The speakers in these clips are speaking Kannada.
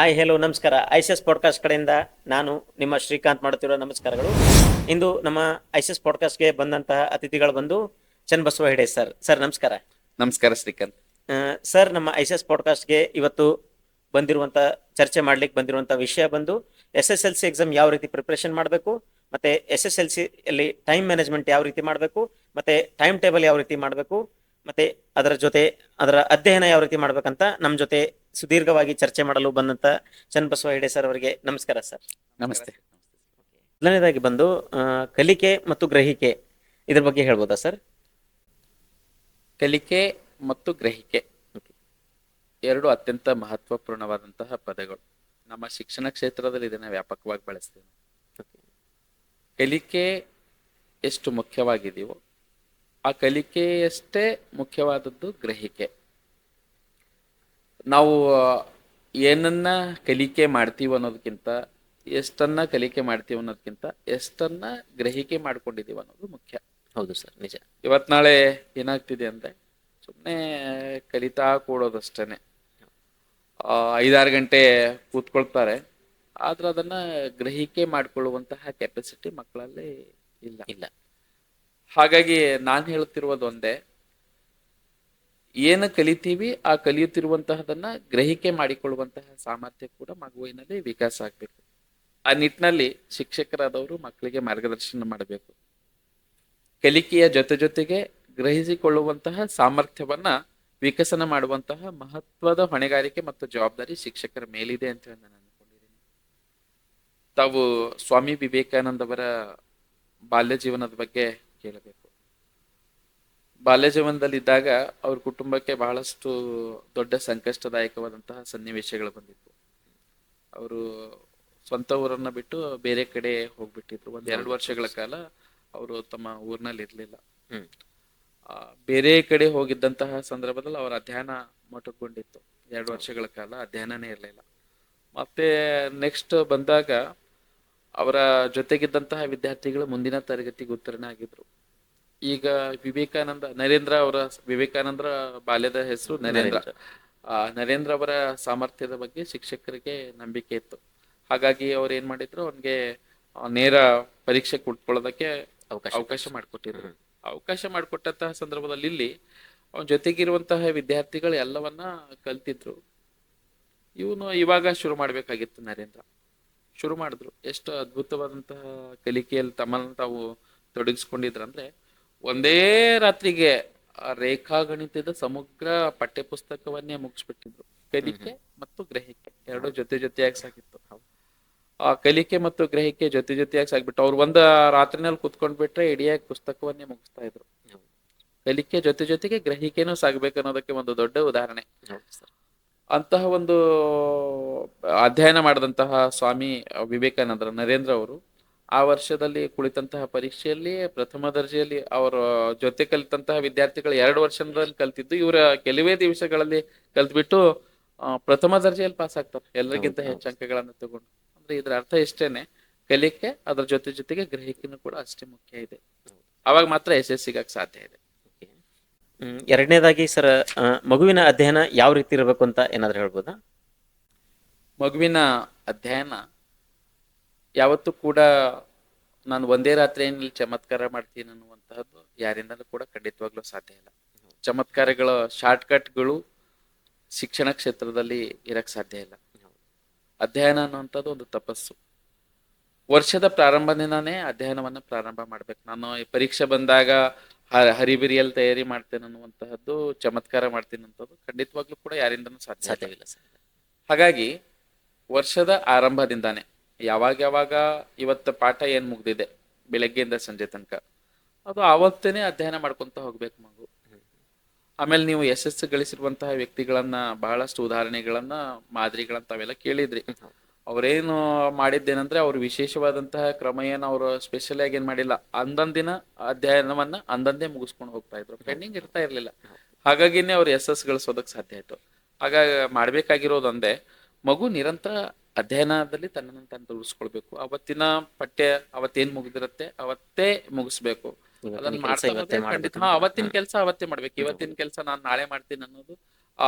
ಹಾಯ್ ಹೆಲೋ ನಮಸ್ಕಾರ. ಐಸೆಸ್ ಪಾಡ್ಕಾಸ್ಟ್ ಕಡೆಯಿಂದ ನಾನು ನಿಮ್ಮ ಶ್ರೀಕಾಂತ್ ಮಾಡುತ್ತಿರುವ ನಮಸ್ಕಾರಗಳು. ಇಂದು ನಮ್ಮ ಐಸೆಸ್ ಪಾಡ್ಕಾಸ್ಟ್ಗೆ ಬಂದಂತಹ ಅತಿಥಿಗಳು ಬಂದು ಚನ್ನಬಸವ ಹೆಡೆ ಸರ್. ಸರ್ ನಮಸ್ಕಾರ. ನಮಸ್ಕಾರ ಶ್ರೀಕಾಂತ್. ಸರ್, ನಮ್ಮ ಐಸೆಸ್ ಪಾಡ್ಕಾಸ್ಟ್ಗೆ ಇವತ್ತು ಬಂದಿರುವಂಥ ಚರ್ಚೆ ಮಾಡ್ಲಿಕ್ಕೆ ಬಂದಿರುವಂಥ ವಿಷಯ ಬಂದು SSLC ಎಕ್ಸಾಮ್ ಯಾವ ರೀತಿ ಪ್ರಿಪ್ರೇಷನ್ ಮಾಡಬೇಕು, ಮತ್ತೆ SSLC ಅಲ್ಲಿ ಟೈಮ್ ಮ್ಯಾನೇಜ್ಮೆಂಟ್ ಯಾವ ರೀತಿ ಮಾಡಬೇಕು, ಮತ್ತೆ ಟೈಮ್ ಟೇಬಲ್ ಯಾವ ರೀತಿ ಮಾಡಬೇಕು, ಮತ್ತೆ ಅದರ ಜೊತೆ ಅದರ ಅಧ್ಯಯನ ಯಾವ ರೀತಿ ಮಾಡ್ಬೇಕಂತ ನಮ್ಮ ಜೊತೆ ಸುದೀರ್ಘವಾಗಿ ಚರ್ಚೆ ಮಾಡಲು ಬಂದಂತ ಚನ್ನಬಸವ ಹೆಡೆ ಸರ್ ಅವರಿಗೆ ನಮಸ್ಕಾರ ಸರ್. ನಮಸ್ತೆ. ಮೊದಲನೇದಾಗಿ ಬಂದು ಕಲಿಕೆ ಮತ್ತು ಗ್ರಹಿಕೆ ಇದ್ರ ಬಗ್ಗೆ ಹೇಳ್ಬೋದಾ ಸರ್? ಕಲಿಕೆ ಮತ್ತು ಗ್ರಹಿಕೆ ಎರಡು ಅತ್ಯಂತ ಮಹತ್ವಪೂರ್ಣವಾದಂತಹ ಪದಗಳು. ನಮ್ಮ ಶಿಕ್ಷಣ ಕ್ಷೇತ್ರದಲ್ಲಿ ಇದನ್ನ ವ್ಯಾಪಕವಾಗಿ ಬಳಸ್ತೇವೆ. ಕಲಿಕೆ ಎಷ್ಟು ಮುಖ್ಯವಾಗಿದೆಯೋ ಆ ಕಲಿಕೆಯಷ್ಟೇ ಮುಖ್ಯವಾದದ್ದು ಗ್ರಹಿಕೆ. ನಾವು ಏನನ್ನ ಕಲಿಕೆ ಮಾಡ್ತೀವಿ ಅನ್ನೋದಕ್ಕಿಂತ ಎಷ್ಟನ್ನ ಕಲಿಕೆ ಮಾಡ್ತೀವಿ ಅನ್ನೋದಕ್ಕಿಂತ ಎಷ್ಟನ್ನ ಗ್ರಹಿಕೆ ಮಾಡ್ಕೊಂಡಿದೀವಿ ಅನ್ನೋದು ಮುಖ್ಯ. ಹೌದು ಸರ್, ನಿಜ. ಇವತ್ ನಾಳೆ ಏನಾಗ್ತಿದೆ ಅಂದ್ರೆ ಸುಮ್ಮನೆ ಕಲಿತಾ ಕೂಡೋದಷ್ಟೇನೆ. 5-6 ಗಂಟೆ ಕೂತ್ಕೊಳ್ತಾರೆ, ಆದ್ರೆ ಅದನ್ನ ಗ್ರಹಿಕೆ ಮಾಡ್ಕೊಳ್ಳುವಂತಹ ಕೆಪಾಸಿಟಿ ಮಕ್ಕಳಲ್ಲಿ ಇಲ್ಲ. ಹಾಗಾಗಿ ನಾನು ಹೇಳುತ್ತಿರುವುದು ಒಂದೇ, ಏನು ಕಲಿತೀವಿ ಆ ಕಲಿಯುತ್ತಿರುವಂತಹದನ್ನ ಗ್ರಹಿಕೆ ಮಾಡಿಕೊಳ್ಳುವಂತಹ ಸಾಮರ್ಥ್ಯ ಕೂಡ ಮಗುವಿನಲ್ಲಿ ವಿಕಾಸ ಆಗ್ಬೇಕು. ಆ ನಿಟ್ಟಿನಲ್ಲಿ ಶಿಕ್ಷಕರಾದವರು ಮಕ್ಕಳಿಗೆ ಮಾರ್ಗದರ್ಶನ ಮಾಡಬೇಕು. ಕಲಿಕೆಯ ಜೊತೆಗೆ ಗ್ರಹಿಸಿಕೊಳ್ಳುವಂತಹ ಸಾಮರ್ಥ್ಯವನ್ನ ವಿಕಸನ ಮಾಡುವಂತಹ ಮಹತ್ವದ ಹೊಣೆಗಾರಿಕೆ ಮತ್ತು ಜವಾಬ್ದಾರಿ ಶಿಕ್ಷಕರ ಮೇಲಿದೆ ಅಂತ ನಾನು ಅನ್ಕೊಂಡಿದ್ದೀನಿ. ತಾವು ಸ್ವಾಮಿ ವಿವೇಕಾನಂದ ಅವರ ಬಾಲ್ಯ ಜೀವನದ ಬಗ್ಗೆ ಕೇಳಬೇಕು. ಬಾಲ್ಯ ಜೀವನದಲ್ಲಿದ್ದಾಗ ಅವ್ರ ಕುಟುಂಬಕ್ಕೆ ಬಹಳಷ್ಟು ದೊಡ್ಡ ಸಂಕಷ್ಟದಾಯಕವಾದಂತಹ ಸನ್ನಿವೇಶಗಳು ಬಂದಿತ್ತು. ಅವರು ಸ್ವಂತ ಊರನ್ನ ಬಿಟ್ಟು ಬೇರೆ ಕಡೆ ಹೋಗ್ಬಿಟ್ಟಿದ್ರು. 1-2 ವರ್ಷಗಳ ಕಾಲ ಅವರು ತಮ್ಮ ಊರಿನಲ್ಲಿ ಇರ್ಲಿಲ್ಲ. ಬೇರೆ ಕಡೆ ಹೋಗಿದ್ದಂತಹ ಸಂದರ್ಭದಲ್ಲಿ ಅವರ ಅಧ್ಯಯನ ಮೊಟಕುಗೊಂಡಿತ್ತು. 2 ವರ್ಷಗಳ ಕಾಲ ಅಧ್ಯಯನನೇ ಇರಲಿಲ್ಲ. ಮತ್ತೆ ನೆಕ್ಸ್ಟ್ ಬಂದಾಗ ಅವರ ಜೊತೆಗಿದ್ದಂತಹ ವಿದ್ಯಾರ್ಥಿಗಳು ಮುಂದಿನ ತರಗತಿಗೆ ಉತ್ತೀರ್ಣ ಆಗಿದ್ರು. ಈಗ ವಿವೇಕಾನಂದರ ಬಾಲ್ಯದ ಹೆಸರು ನರೇಂದ್ರ ಅವರ ಸಾಮರ್ಥ್ಯದ ಬಗ್ಗೆ ಶಿಕ್ಷಕರಿಗೆ ನಂಬಿಕೆ ಇತ್ತು. ಹಾಗಾಗಿ ಅವ್ರು ಏನ್ ಮಾಡಿದ್ರು, ಅವನ್ಗೆ ನೇರ ಪರೀಕ್ಷೆ ಕೊಟ್ಕೊಳ್ಳೋದಕ್ಕೆ ಅವಕಾಶ ಮಾಡಿಕೊಟ್ಟಿದ್ರು. ಅವಕಾಶ ಮಾಡಿಕೊಟ್ಟಂತಹ ಸಂದರ್ಭದಲ್ಲಿ ಇಲ್ಲಿ ಅವನ ಜೊತೆಗಿರುವಂತಹ ವಿದ್ಯಾರ್ಥಿಗಳು ಎಲ್ಲವನ್ನ ಕಲ್ತಿದ್ರು. ಇವನು ಇವಾಗ ಶುರು ಮಾಡ್ಬೇಕಾಗಿತ್ತು. ನರೇಂದ್ರ ಶುರು ಮಾಡಿದ್ರು. ಎಷ್ಟು ಅದ್ಭುತವಾದಂತಹ ಕಲಿಕೆಯಲ್ಲಿ ತಮ್ಮನ್ನು ತಾವು ತೊಡಗಿಸ್ಕೊಂಡಿದ್ರಂದ್ರೆ, ಒಂದೇ ರಾತ್ರಿಗೆ ರೇಖಾಗಣಿತದ ಸಮಗ್ರ ಪಠ್ಯ ಪುಸ್ತಕವನ್ನೇ ಮುಗಿಸ್ಬಿಟ್ಟಿದ್ರು. ಕಲಿಕೆ ಮತ್ತು ಗ್ರಹಿಕೆ ಎರಡು ಜೊತೆಯಾಗಿ ಸಾಗಿತ್ತು. ಆ ಕಲಿಕೆ ಮತ್ತು ಗ್ರಹಿಕೆ ಜೊತೆಯಾಗಿ ಸಾಗ್ಬಿಟ್ಟು ಅವ್ರು ಒಂದ ರಾತ್ರಿನಲ್ಲಿ ಕುತ್ಕೊಂಡ್ಬಿಟ್ರೆ ಇಡಿಯಾಗಿ ಪುಸ್ತಕವನ್ನೇ ಮುಗಿಸ್ತಾ ಇದ್ರು. ಕಲಿಕೆ ಜೊತೆಗೆ ಗ್ರಹಿಕೆನೂ ಸಾಗ್ಬೇಕು ಅನ್ನೋದಕ್ಕೆ ಒಂದು ದೊಡ್ಡ ಉದಾಹರಣೆ. ಅಂತಹ ಒಂದು ಅಧ್ಯಯನ ಮಾಡಿದಂತಹ ಸ್ವಾಮಿ ವಿವೇಕಾನಂದರ ನರೇಂದ್ರ ಅವರು ಆ ವರ್ಷದಲ್ಲಿ ಕುಳಿತಂತಹ ಪರೀಕ್ಷೆಯಲ್ಲಿ ಪ್ರಥಮ ದರ್ಜೆಯಲ್ಲಿ ಅವರ ಜೊತೆ ಕಲಿತಂತಹ ವಿದ್ಯಾರ್ಥಿಗಳು 2 ವರ್ಷದಲ್ಲಿ ಕಲ್ತಿದ್ದು ಇವರ ಕೆಲವೇ ದಿವಸಗಳಲ್ಲಿ ಕಲ್ತ್ಬಿಟ್ಟು ಪ್ರಥಮ ದರ್ಜೆಯಲ್ಲಿ ಪಾಸ್ ಆಗ್ತಾರೆ, ಎಲ್ಲರಿಗಿಂತ ಹೆಚ್ಚು ಅಂಕಗಳನ್ನು ತಗೊಂಡು. ಅಂದ್ರೆ ಇದ್ರ ಅರ್ಥ ಇಷ್ಟೇನೆ, ಕಲಿಕೆ ಅದರ ಜೊತೆಗೆ ಗ್ರಹಿಕೆನೂ ಕೂಡ ಅಷ್ಟೇ ಮುಖ್ಯ ಇದೆ. ಅವಾಗ ಮಾತ್ರ ಯಶಸ್ಸು ಸಿಗಕ್ಕೆ ಸಾಧ್ಯ ಇದೆ. ಎರಡನೇದಾಗಿ ಸರ್, ಮಗುವಿನ ಅಧ್ಯಯನ ಯಾವ ರೀತಿ ಇರಬೇಕು ಅಂತ ಏನಾದ್ರು ಹೇಳ್ಬೋದಾ? ಮಗುವಿನ ಅಧ್ಯಯನ ಯಾವತ್ತೂ ಕೂಡ ನಾನು ಒಂದೇ ರಾತ್ರಿಯಲ್ಲಿ ಚಮತ್ಕಾರ ಮಾಡ್ತೀನಿ ಅನ್ನುವಂತಹದ್ದು ಯಾರಿಂದಲೂ ಕೂಡ ಖಂಡಿತವಾಗ್ಲೂ ಸಾಧ್ಯ ಇಲ್ಲ. ಚಮತ್ಕಾರಗಳ ಶಾರ್ಟ್ಕಟ್ಗಳು ಶಿಕ್ಷಣ ಕ್ಷೇತ್ರದಲ್ಲಿ ಇರಕ್ ಸಾಧ್ಯ ಇಲ್ಲ. ಅಧ್ಯಯನ ಅನ್ನುವಂಥದ್ದು ಒಂದು ತಪಸ್ಸು. ವರ್ಷದ ಪ್ರಾರಂಭದಿಂದಾನೇ ಅಧ್ಯಯನವನ್ನ ಪ್ರಾರಂಭ ಮಾಡ್ಬೇಕು. ನಾನು ಈ ಪರೀಕ್ಷೆ ಬಂದಾಗ ಹರಿಬಿರಿಯಲ್ಲಿ ತಯಾರಿ ಮಾಡ್ತೇನೆ ಅನ್ನುವಂತಹದ್ದು, ಚಮತ್ಕಾರ ಮಾಡ್ತೀನಿ ಅಂತದ್ದು ಖಂಡಿತವಾಗ್ಲೂ ಕೂಡ ಯಾರಿಂದನೂ ಸಾಧ್ಯವಿಲ್ಲ. ಹಾಗಾಗಿ ವರ್ಷದ ಆರಂಭದಿಂದಾನೇ ಯಾವಾಗ ಇವತ್ತು ಪಾಠ ಏನ್ ಮುಗ್ದಿದೆ ಬೆಳಗ್ಗೆಯಿಂದ ಸಂಜೆ ತನಕ ಅದು ಆವತ್ತೇನೆ ಅಧ್ಯಯನ ಮಾಡ್ಕೊಂತ ಹೋಗ್ಬೇಕು ಮಗು. ಆಮೇಲೆ ನೀವು ಯಶಸ್ಸು ಗಳಿಸಿರುವಂತಹ ವ್ಯಕ್ತಿಗಳನ್ನ, ಬಹಳಷ್ಟು ಉದಾಹರಣೆಗಳನ್ನ, ಮಾದರಿಗಳನ್ನ ತಾವೆಲ್ಲ ಕೇಳಿದ್ರಿ. ಅವ್ರೇನು ಮಾಡಿದ್ದೇನಂದ್ರೆ, ಅವ್ರು ವಿಶೇಷವಾದಂತಹ ಕ್ರಮ ಏನು ಅವ್ರು ಸ್ಪೆಷಲ್ ಆಗಿ ಏನ್ ಮಾಡಿಲ್ಲ, ಅಂದಂದಿನ ಅಧ್ಯಯನವನ್ನ ಅಂದಂದೇ ಮುಗಿಸ್ಕೊಂಡು ಹೋಗ್ತಾ ಇದ್ರು, ಪೆಂಡಿಂಗ್ ಇರ್ತಾ ಇರ್ಲಿಲ್ಲ. ಹಾಗಾಗಿನೇ ಅವ್ರು ಯಶಸ್ಸು ಗಳಿಸೋದಕ್ಕೆ ಸಾಧ್ಯ ಆಯ್ತು. ಹಾಗಾಗಿ ಮಾಡ್ಬೇಕಾಗಿರೋದೊಂದೇ, ಮಗು ನಿರಂತರ ಅಧ್ಯಯನದಲ್ಲಿ ತನ್ನನ್ನು ತಾನು ತೊಡಗಿಸ್ಕೊಳ್ಬೇಕು. ಅವತ್ತಿನ ಪಠ್ಯ ಅವತ್ತೇನ್ ಮುಗಿದಿರುತ್ತೆ ಅವತ್ತೇ ಮುಗಿಸ್ಬೇಕು. ಅದನ್ನ ಮಾಡ್ತಾ ಖಂಡಿತ ಅವತ್ತಿನ ಕೆಲಸ ಅವತ್ತೇ ಮಾಡ್ಬೇಕು. ಇವತ್ತಿನ ಕೆಲಸ ನಾನು ನಾಳೆ ಮಾಡ್ತೀನಿ ಅನ್ನೋದು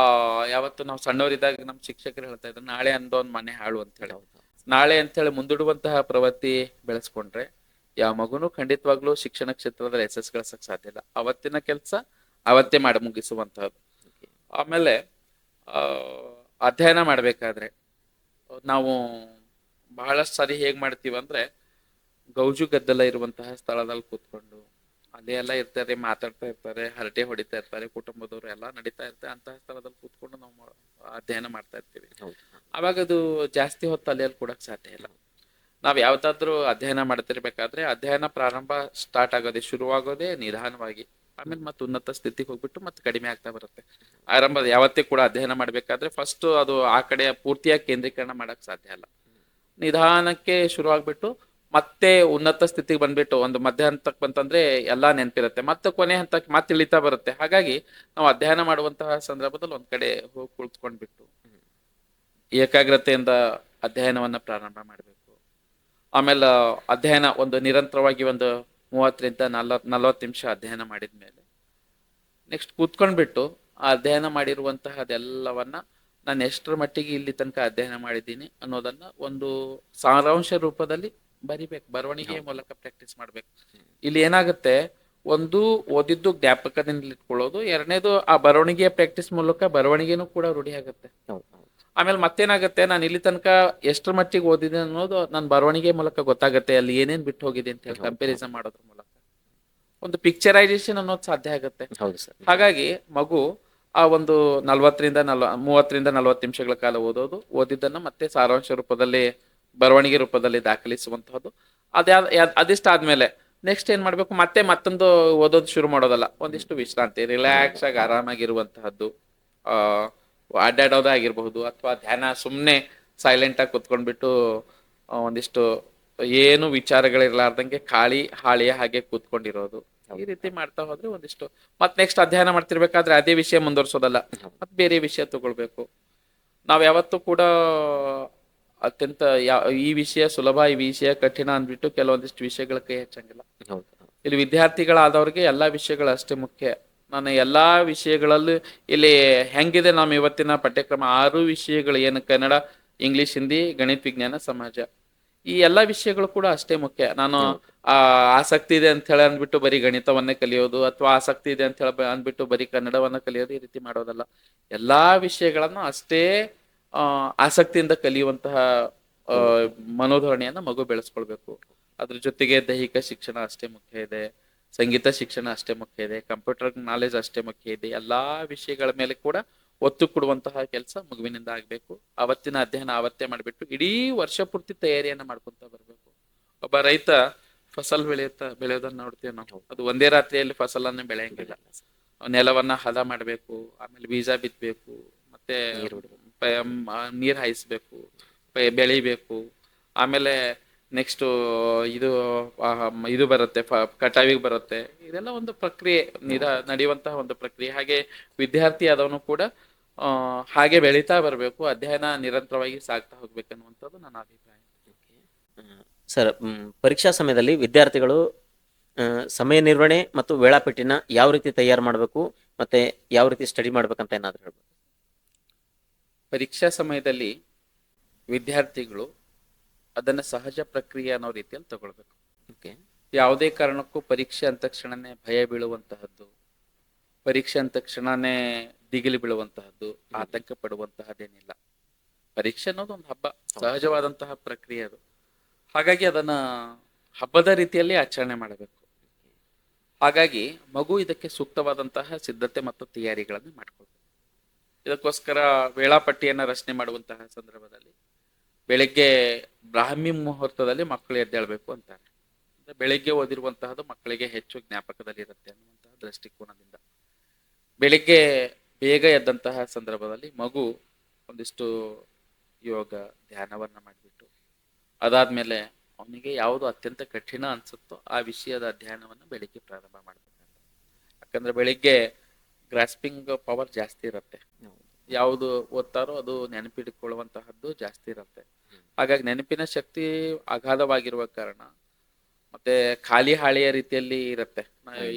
ಯಾವತ್ತು ನಾವು ಸಣ್ಣವರಿದ್ದಾಗ ನಮ್ಮ ಶಿಕ್ಷಕರು ಹೇಳ್ತಾ ಇದ್ರು, ನಾಳೆ ಅಂದೋನ್ ಮನೆ ಹಾಳು ಅಂತ ಹೇಳಿ. ನಾಳೆ ಅಂತ ಹೇಳಿ ಮುಂದೂಡುವಂತಹ ಪ್ರವೃತ್ತಿ ಬೆಳೆಸ್ಕೊಂಡ್ರೆ ಯಾವ ಮಗುನು ಖಂಡಿತವಾಗ್ಲೂ ಶಿಕ್ಷಣ ಕ್ಷೇತ್ರದಲ್ಲಿ ಯಶಸ್ಸು ಗಳಿಸಕ್ ಸಾಧ್ಯ ಇಲ್ಲ. ಅವತ್ತಿನ ಕೆಲಸ ಅವತ್ತೇ ಮಾಡಿ ಮುಗಿಸುವಂತಹದ್ದು. ಆಮೇಲೆ ಆ ಅಧ್ಯಯನ ಮಾಡ್ಬೇಕಾದ್ರೆ ನಾವು ಬಹಳಷ್ಟು ಸಾರಿ ಹೇಗ್ ಮಾಡ್ತೀವಿ ಅಂದ್ರೆ, ಗೌಜು ಗದ್ದಲ ಇರುವಂತಹ ಸ್ಥಳದಲ್ಲಿ ಕೂತ್ಕೊಂಡು ಅಲ್ಲೇ ಎಲ್ಲ ಇರ್ತಾರೆ, ಮಾತಾಡ್ತಾ ಇರ್ತಾರೆ, ಹರಟೆ ಹೊಡಿತಾ ಇರ್ತಾರೆ, ಕುಟುಂಬದವರು ಎಲ್ಲ ನಡೀತಾ ಇರ್ತಾರೆ, ಅಂತಹ ಸ್ಥಳದಲ್ಲಿ ಕೂತ್ಕೊಂಡು ನಾವು ಅಧ್ಯಯನ ಮಾಡ್ತಾ ಇರ್ತೀವಿ. ಅವಾಗ ಅದು ಜಾಸ್ತಿ ಹೊತ್ತು ಅಲ್ಲಿ ಕೂಡಕ್ ಸಾಧ್ಯ ಇಲ್ಲ. ನಾವ್ ಯಾವ್ದಾದ್ರು ಅಧ್ಯಯನ ಮಾಡ್ತಿರ್ಬೇಕಾದ್ರೆ ಅಧ್ಯಯನ ಪ್ರಾರಂಭ ಸ್ಟಾರ್ಟ್ ಆಗೋದೇ ಶುರುವಾಗೋದೇ ನಿಧಾನವಾಗಿ, ಆಮೇಲೆ ಮತ್ತೆ ಉನ್ನತ ಸ್ಥಿತಿಗೆ ಹೋಗ್ಬಿಟ್ಟು ಮತ್ತೆ ಕಡಿಮೆ ಆಗ್ತಾ ಬರುತ್ತೆ. ಆರಂಭ ಯಾವತ್ತೇ ಕೂಡ ಅಧ್ಯಯನ ಮಾಡ್ಬೇಕಾದ್ರೆ ಫಸ್ಟ್ ಅದು ಆ ಕಡೆ ಪೂರ್ತಿಯಾಗಿ ಕೇಂದ್ರೀಕರಣ ಮಾಡಕ್ ಸಾಧ್ಯ ಅಲ್ಲ. ನಿಧಾನಕ್ಕೆ ಶುರುವಾಗ್ಬಿಟ್ಟು ಮತ್ತೆ ಉನ್ನತ ಸ್ಥಿತಿಗೆ ಬಂದ್ಬಿಟ್ಟು ಒಂದು ಮಧ್ಯ ಹಂತಕ್ಕೆ ಬಂತಂದ್ರೆ ಎಲ್ಲಾ ನೆನಪಿರುತ್ತೆ, ಮತ್ತೆ ಕೊನೆ ಹಂತಕ್ಕೆ ಮತ್ತೆ ಇಳಿತಾ ಬರುತ್ತೆ. ಹಾಗಾಗಿ ನಾವು ಅಧ್ಯಯನ ಮಾಡುವಂತಹ ಸಂದರ್ಭದಲ್ಲಿ ಒಂದ್ ಕಡೆ ಹೋಗಿ ಕುಳಿತುಕೊಂಡ್ಬಿಟ್ಟು ಏಕಾಗ್ರತೆಯಿಂದ ಅಧ್ಯಯನವನ್ನ ಪ್ರಾರಂಭ ಮಾಡಬೇಕು. ಆಮೇಲೆ ಅಧ್ಯಯನ ಒಂದು ನಿರಂತರವಾಗಿ ಒಂದು 30-40 ನಿಮಿಷ ಅಧ್ಯಯನ ಮಾಡಿದ್ಮೇಲೆ ನೆಕ್ಸ್ಟ್ ಕೂತ್ಕೊಂಡ್ಬಿಟ್ಟು ಆ ಅಧ್ಯಯನ ಮಾಡಿರುವಂತಹ ಅದೆಲ್ಲವನ್ನ ನಾನು ಎಷ್ಟರ ಮಟ್ಟಿಗೆ ಇಲ್ಲಿ ತನಕ ಅಧ್ಯಯನ ಮಾಡಿದ್ದೀನಿ ಅನ್ನೋದನ್ನ ಒಂದು ಸಾರಾಂಶ ರೂಪದಲ್ಲಿ ಬರಿಬೇಕು. ಬರವಣಿಗೆ ಮೂಲಕ ಪ್ರಾಕ್ಟೀಸ್ ಮಾಡ್ಬೇಕು. ಇಲ್ಲಿ ಏನಾಗುತ್ತೆ, ಒಂದು ಓದಿದ್ದು ಜ್ಞಾಪಕದಿಂದ ಇಟ್ಕೊಳ್ಳೋದು, ಎರಡನೇದು ಆ ಬರವಣಿಗೆಯ ಪ್ರಾಕ್ಟೀಸ್ ಮೂಲಕ ಬರವಣಿಗೆನೂ ಕೂಡ ರೂಢಿ ಆಗುತ್ತೆ. ಆಮೇಲೆ ಮತ್ತೇನಾಗುತ್ತೆ, ನಾನು ಇಲ್ಲಿ ತನಕ ಎಷ್ಟರ ಮಟ್ಟಿಗೆ ಓದಿದೆ ಅನ್ನೋದು ನನ್ನ ಬರವಣಿಗೆ ಮೂಲಕ ಗೊತ್ತಾಗುತ್ತೆ. ಅಲ್ಲಿ ಏನೇನ್ ಬಿಟ್ಟು ಹೋಗಿದೆ ಅಂತ ಹೇಳಿ ಕಂಪ್ಯಾರಿಸನ್ ಮಾಡೋದ್ರ ಮೂಲಕ ಒಂದು ಪಿಕ್ಚರೈಸೇಷನ್ ಅನ್ನೋದು ಸಾಧ್ಯ ಆಗುತ್ತೆ. ಹಾಗಾಗಿ ಮಗು ಆ ಒಂದು 30-40 ನಿಮಿಷಗಳ ಕಾಲ ಓದಿದ್ದನ್ನ ಮತ್ತೆ ಸಾರಾಂಶ ರೂಪದಲ್ಲಿ ಬರವಣಿಗೆ ರೂಪದಲ್ಲಿ ದಾಖಲಿಸುವಂತಹದ್ದು. ಅದಿಷ್ಟಾದ್ಮೇಲೆ ನೆಕ್ಸ್ಟ್ ಏನ್ ಮಾಡ್ಬೇಕು, ಮತ್ತೆ ಮತ್ತೊಂದು ಓದೋದು ಶುರು ಮಾಡೋದಲ್ಲ, ಒಂದಿಷ್ಟು ವಿಶ್ರಾಂತಿ, ರಿಲ್ಯಾಕ್ಸ್ ಆಗಿ ಆರಾಮಾಗಿರುವಂತಹದ್ದು, ಅಡ್ಡಾಡೋದಾಗಿರ್ಬಹುದು ಅಥವಾ ಧ್ಯಾನ, ಸುಮ್ನೆ ಸೈಲೆಂಟ್ ಆಗಿ ಕುತ್ಕೊಂಡ್ಬಿಟ್ಟು ಒಂದಿಷ್ಟು ಏನು ವಿಚಾರಗಳಿರ್ಲಾರ್ದಂಗೆ ಖಾಲಿ ಹಾಳಿಯ ಹಾಗೆ ಕೂತ್ಕೊಂಡಿರೋದು. ಈ ರೀತಿ ಮಾಡ್ತಾ ಹೋದ್ರೆ ಒಂದಿಷ್ಟು ಮತ್ ನೆಕ್ಸ್ಟ್ ಅಧ್ಯಯನ ಮಾಡ್ತಿರ್ಬೇಕಾದ್ರೆ ಅದೇ ವಿಷಯ ಮುಂದುವರ್ಸೋದಲ್ಲ, ಮತ್ ಬೇರೆ ವಿಷಯ ತಗೊಳ್ಬೇಕು. ನಾವ್ ಯಾವತ್ತೂ ಕೂಡ ಅತ್ಯಂತ ಈ ವಿಷಯ ಸುಲಭ, ಈ ವಿಷಯ ಕಠಿಣ ಅಂದ್ಬಿಟ್ಟು ಕೆಲವೊಂದಿಷ್ಟು ವಿಷಯಗಳ ಕೈ ಹೆಚ್ಚಂಗಿಲ್ಲ. ಇಲ್ಲಿ ವಿದ್ಯಾರ್ಥಿಗಳಾದವ್ರಿಗೆ ಎಲ್ಲಾ ವಿಷಯಗಳು ಅಷ್ಟೇ ಮುಖ್ಯ. ನಾನು ಎಲ್ಲಾ ವಿಷಯಗಳಲ್ಲೂ ಇಲ್ಲಿ ಹೆಂಗಿದೆ ನಮ್ಮ ಇವತ್ತಿನ ಪಠ್ಯಕ್ರಮ 6 ವಿಷಯಗಳು ಏನು, ಕನ್ನಡ, ಇಂಗ್ಲಿಷ್, ಹಿಂದಿ, ಗಣಿತ, ವಿಜ್ಞಾನ, ಸಮಾಜ, ಈ ಎಲ್ಲಾ ವಿಷಯಗಳು ಕೂಡ ಅಷ್ಟೇ ಮುಖ್ಯ. ನಾನು ಆಸಕ್ತಿ ಇದೆ ಅಂತ ಹೇಳಿ ಅಂದ್ಬಿಟ್ಟು ಬರೀ ಗಣಿತವನ್ನೇ ಕಲಿಯೋದು ಅಥವಾ ಆಸಕ್ತಿ ಇದೆ ಅಂತ ಹೇಳಿ ಅಂದ್ಬಿಟ್ಟು ಬರೀ ಕನ್ನಡವನ್ನ ಕಲಿಯೋದು ಈ ರೀತಿ ಮಾಡೋದಲ್ಲ. ಎಲ್ಲಾ ವಿಷಯಗಳನ್ನು ಅಷ್ಟೇ ಆಸಕ್ತಿಯಿಂದ ಕಲಿಯುವಂತಹ ಮನೋಧೋರಣೆಯನ್ನ ಮಗು ಬೆಳೆಸ್ಕೊಳ್ಬೇಕು. ಅದ್ರ ಜೊತೆಗೆ ದೈಹಿಕ ಶಿಕ್ಷಣ ಅಷ್ಟೇ ಮುಖ್ಯ ಇದೆ, ಸಂಗೀತ ಶಿಕ್ಷಣ ಅಷ್ಟೇ ಮುಖ್ಯ ಇದೆ, ಕಂಪ್ಯೂಟರ್ ನಾಲೆಜ್ ಅಷ್ಟೇ ಮುಖ್ಯ ಇದೆ. ಎಲ್ಲಾ ವಿಷಯಗಳ ಮೇಲೆ ಕೂಡ ಒತ್ತು ಕೊಡುವಂತಹ ಕೆಲಸ ಮಗುವಿನಿಂದ ಆಗ್ಬೇಕು. ಅವತ್ತಿನ ಅಧ್ಯಯನ ಅವತ್ತೇ ಮಾಡ್ಬಿಟ್ಟು ಇಡೀ ವರ್ಷ ಪೂರ್ತಿ ತಯಾರಿಯನ್ನ ಮಾಡ್ಕೊಂತ ಬರ್ಬೇಕು. ಒಬ್ಬ ರೈತ ಫಸಲ್ ಬೆಳೆಯೋದನ್ನ ನೋಡ್ತೀವಿ ನಾವು, ಅದು ಒಂದೇ ರಾತ್ರಿಯಲ್ಲಿ ಫಸಲನ್ನ ಬೆಳೆಯಂಗಿಲ್ಲ. ನೆಲವನ್ನ ಹದ ಮಾಡ್ಬೇಕು, ಆಮೇಲೆ ಬೀಜ ಬಿತ್ತಬೇಕು, ಮತ್ತೆ ನೀರ್ ಹಾಯಿಸ್ಬೇಕು, ಬೆಳಿಬೇಕು, ಆಮೇಲೆ ನೆಕ್ಸ್ಟ್ ಇದು ಬರುತ್ತೆ, ಕಟಾವಿಗೆ ಬರುತ್ತೆ. ಇದೆಲ್ಲ ಒಂದು ಪ್ರಕ್ರಿಯೆ, ನಡೆಯುವಂತಹ ಒಂದು ಪ್ರಕ್ರಿಯೆ. ಹಾಗೆ ವಿದ್ಯಾರ್ಥಿ ಆದವನು ಕೂಡ ಹಾಗೆ ಬೆಳೀತಾ ಬರಬೇಕು, ಅಧ್ಯಯನ ನಿರಂತರವಾಗಿ ಸಾಗ್ತಾ ಹೋಗ್ಬೇಕನ್ನುವಂಥದ್ದು ನನ್ನ ಅಭಿಪ್ರಾಯ. ಸರ್, ಪರೀಕ್ಷಾ ಸಮಯದಲ್ಲಿ ವಿದ್ಯಾರ್ಥಿಗಳು ಸಮಯ ನಿರ್ವಹಣೆ ಮತ್ತು ವೇಳಾಪಟ್ಟಿನ ಯಾವ ರೀತಿ ತಯಾರು ಮಾಡಬೇಕು ಮತ್ತೆ ಯಾವ ರೀತಿ ಸ್ಟಡಿ ಮಾಡ್ಬೇಕಂತ ಏನಾದ್ರು ಹೇಳ್ಬೋದು? ಪರೀಕ್ಷಾ ಸಮಯದಲ್ಲಿ ವಿದ್ಯಾರ್ಥಿಗಳು ಅದನ್ನ ಸಹಜ ಪ್ರಕ್ರಿಯೆ ಅನ್ನೋ ರೀತಿಯಲ್ಲಿ ತಗೊಳ್ಬೇಕು. ಯಾವುದೇ ಕಾರಣಕ್ಕೂ ಪರೀಕ್ಷೆ ಅಂದ ತಕ್ಷಣನೇ ಭಯ ಬೀಳುವಂತಹದ್ದು, ಪರೀಕ್ಷೆ ಅಂದ ತಕ್ಷಣನೇ ದಿಗಿಲು ಬೀಳುವಂತಹದ್ದು, ಆತಂಕ ಪಡುವಂತಹದ್ದೇನಿಲ್ಲ. ಪರೀಕ್ಷೆ ಅನ್ನೋದು ಒಂದು ಹಬ್ಬ, ಸಹಜವಾದಂತಹ ಪ್ರಕ್ರಿಯೆ ಅದು. ಹಾಗಾಗಿ ಅದನ್ನ ಹಬ್ಬದ ರೀತಿಯಲ್ಲಿ ಆಚರಣೆ ಮಾಡಬೇಕು. ಹಾಗಾಗಿ ಮಗು ಇದಕ್ಕೆ ಸೂಕ್ತವಾದಂತಹ ಸಿದ್ಧತೆ ಮತ್ತು ತಯಾರಿಗಳನ್ನು ಮಾಡ್ಕೊಳ್ಬೇಕು. ಇದಕ್ಕೋಸ್ಕರ ವೇಳಾಪಟ್ಟಿಯನ್ನ ರಚನೆ ಮಾಡುವಂತಹ ಸಂದರ್ಭದಲ್ಲಿ ಬೆಳಿಗ್ಗೆ ಬ್ರಾಹ್ಮಿ ಮುಹೂರ್ತದಲ್ಲಿ ಮಕ್ಕಳು ಎದ್ದೇಳ್ಬೇಕು ಅಂತಾರೆ. ಬೆಳಿಗ್ಗೆ ಓದಿರುವಂತಹದ್ದು ಮಕ್ಕಳಿಗೆ ಹೆಚ್ಚು ಜ್ಞಾಪಕದಲ್ಲಿ ಇರುತ್ತೆ ಅನ್ನುವಂತಹ ದೃಷ್ಟಿಕೋನದಿಂದ ಬೆಳಿಗ್ಗೆ ಬೇಗ ಎದ್ದಂತಹ ಸಂದರ್ಭದಲ್ಲಿ ಮಗು ಒಂದಿಷ್ಟು ಯೋಗ ಧ್ಯಾನವನ್ನ ಮಾಡಿಬಿಟ್ಟು ಅದಾದ್ಮೇಲೆ ಅವನಿಗೆ ಯಾವುದು ಅತ್ಯಂತ ಕಠಿಣ ಅನ್ಸುತ್ತೋ ಆ ವಿಷಯದ ಅಧ್ಯಯನವನ್ನು ಬೆಳಿಗ್ಗೆ ಪ್ರಾರಂಭ ಮಾಡ್ಬೇಕಂತ. ಯಾಕಂದ್ರೆ ಬೆಳಿಗ್ಗೆ ಗ್ರಾಸ್ಪಿಂಗ್ ಪವರ್ ಜಾಸ್ತಿ ಇರುತ್ತೆ, ಯಾವುದು ಓದ್ತಾರೋ ಅದು ನೆನಪಿಟ್ಟುಕೊಳ್ಳುವಂತಹದ್ದು ಜಾಸ್ತಿ ಇರುತ್ತೆ. ಹಾಗಾಗಿ ನೆನಪಿನ ಶಕ್ತಿ ಅಗಾಧವಾಗಿರುವ ಕಾರಣ ಮತ್ತೆ ಖಾಲಿ ಹಾಳೆಯ ರೀತಿಯಲ್ಲಿ ಇರುತ್ತೆ.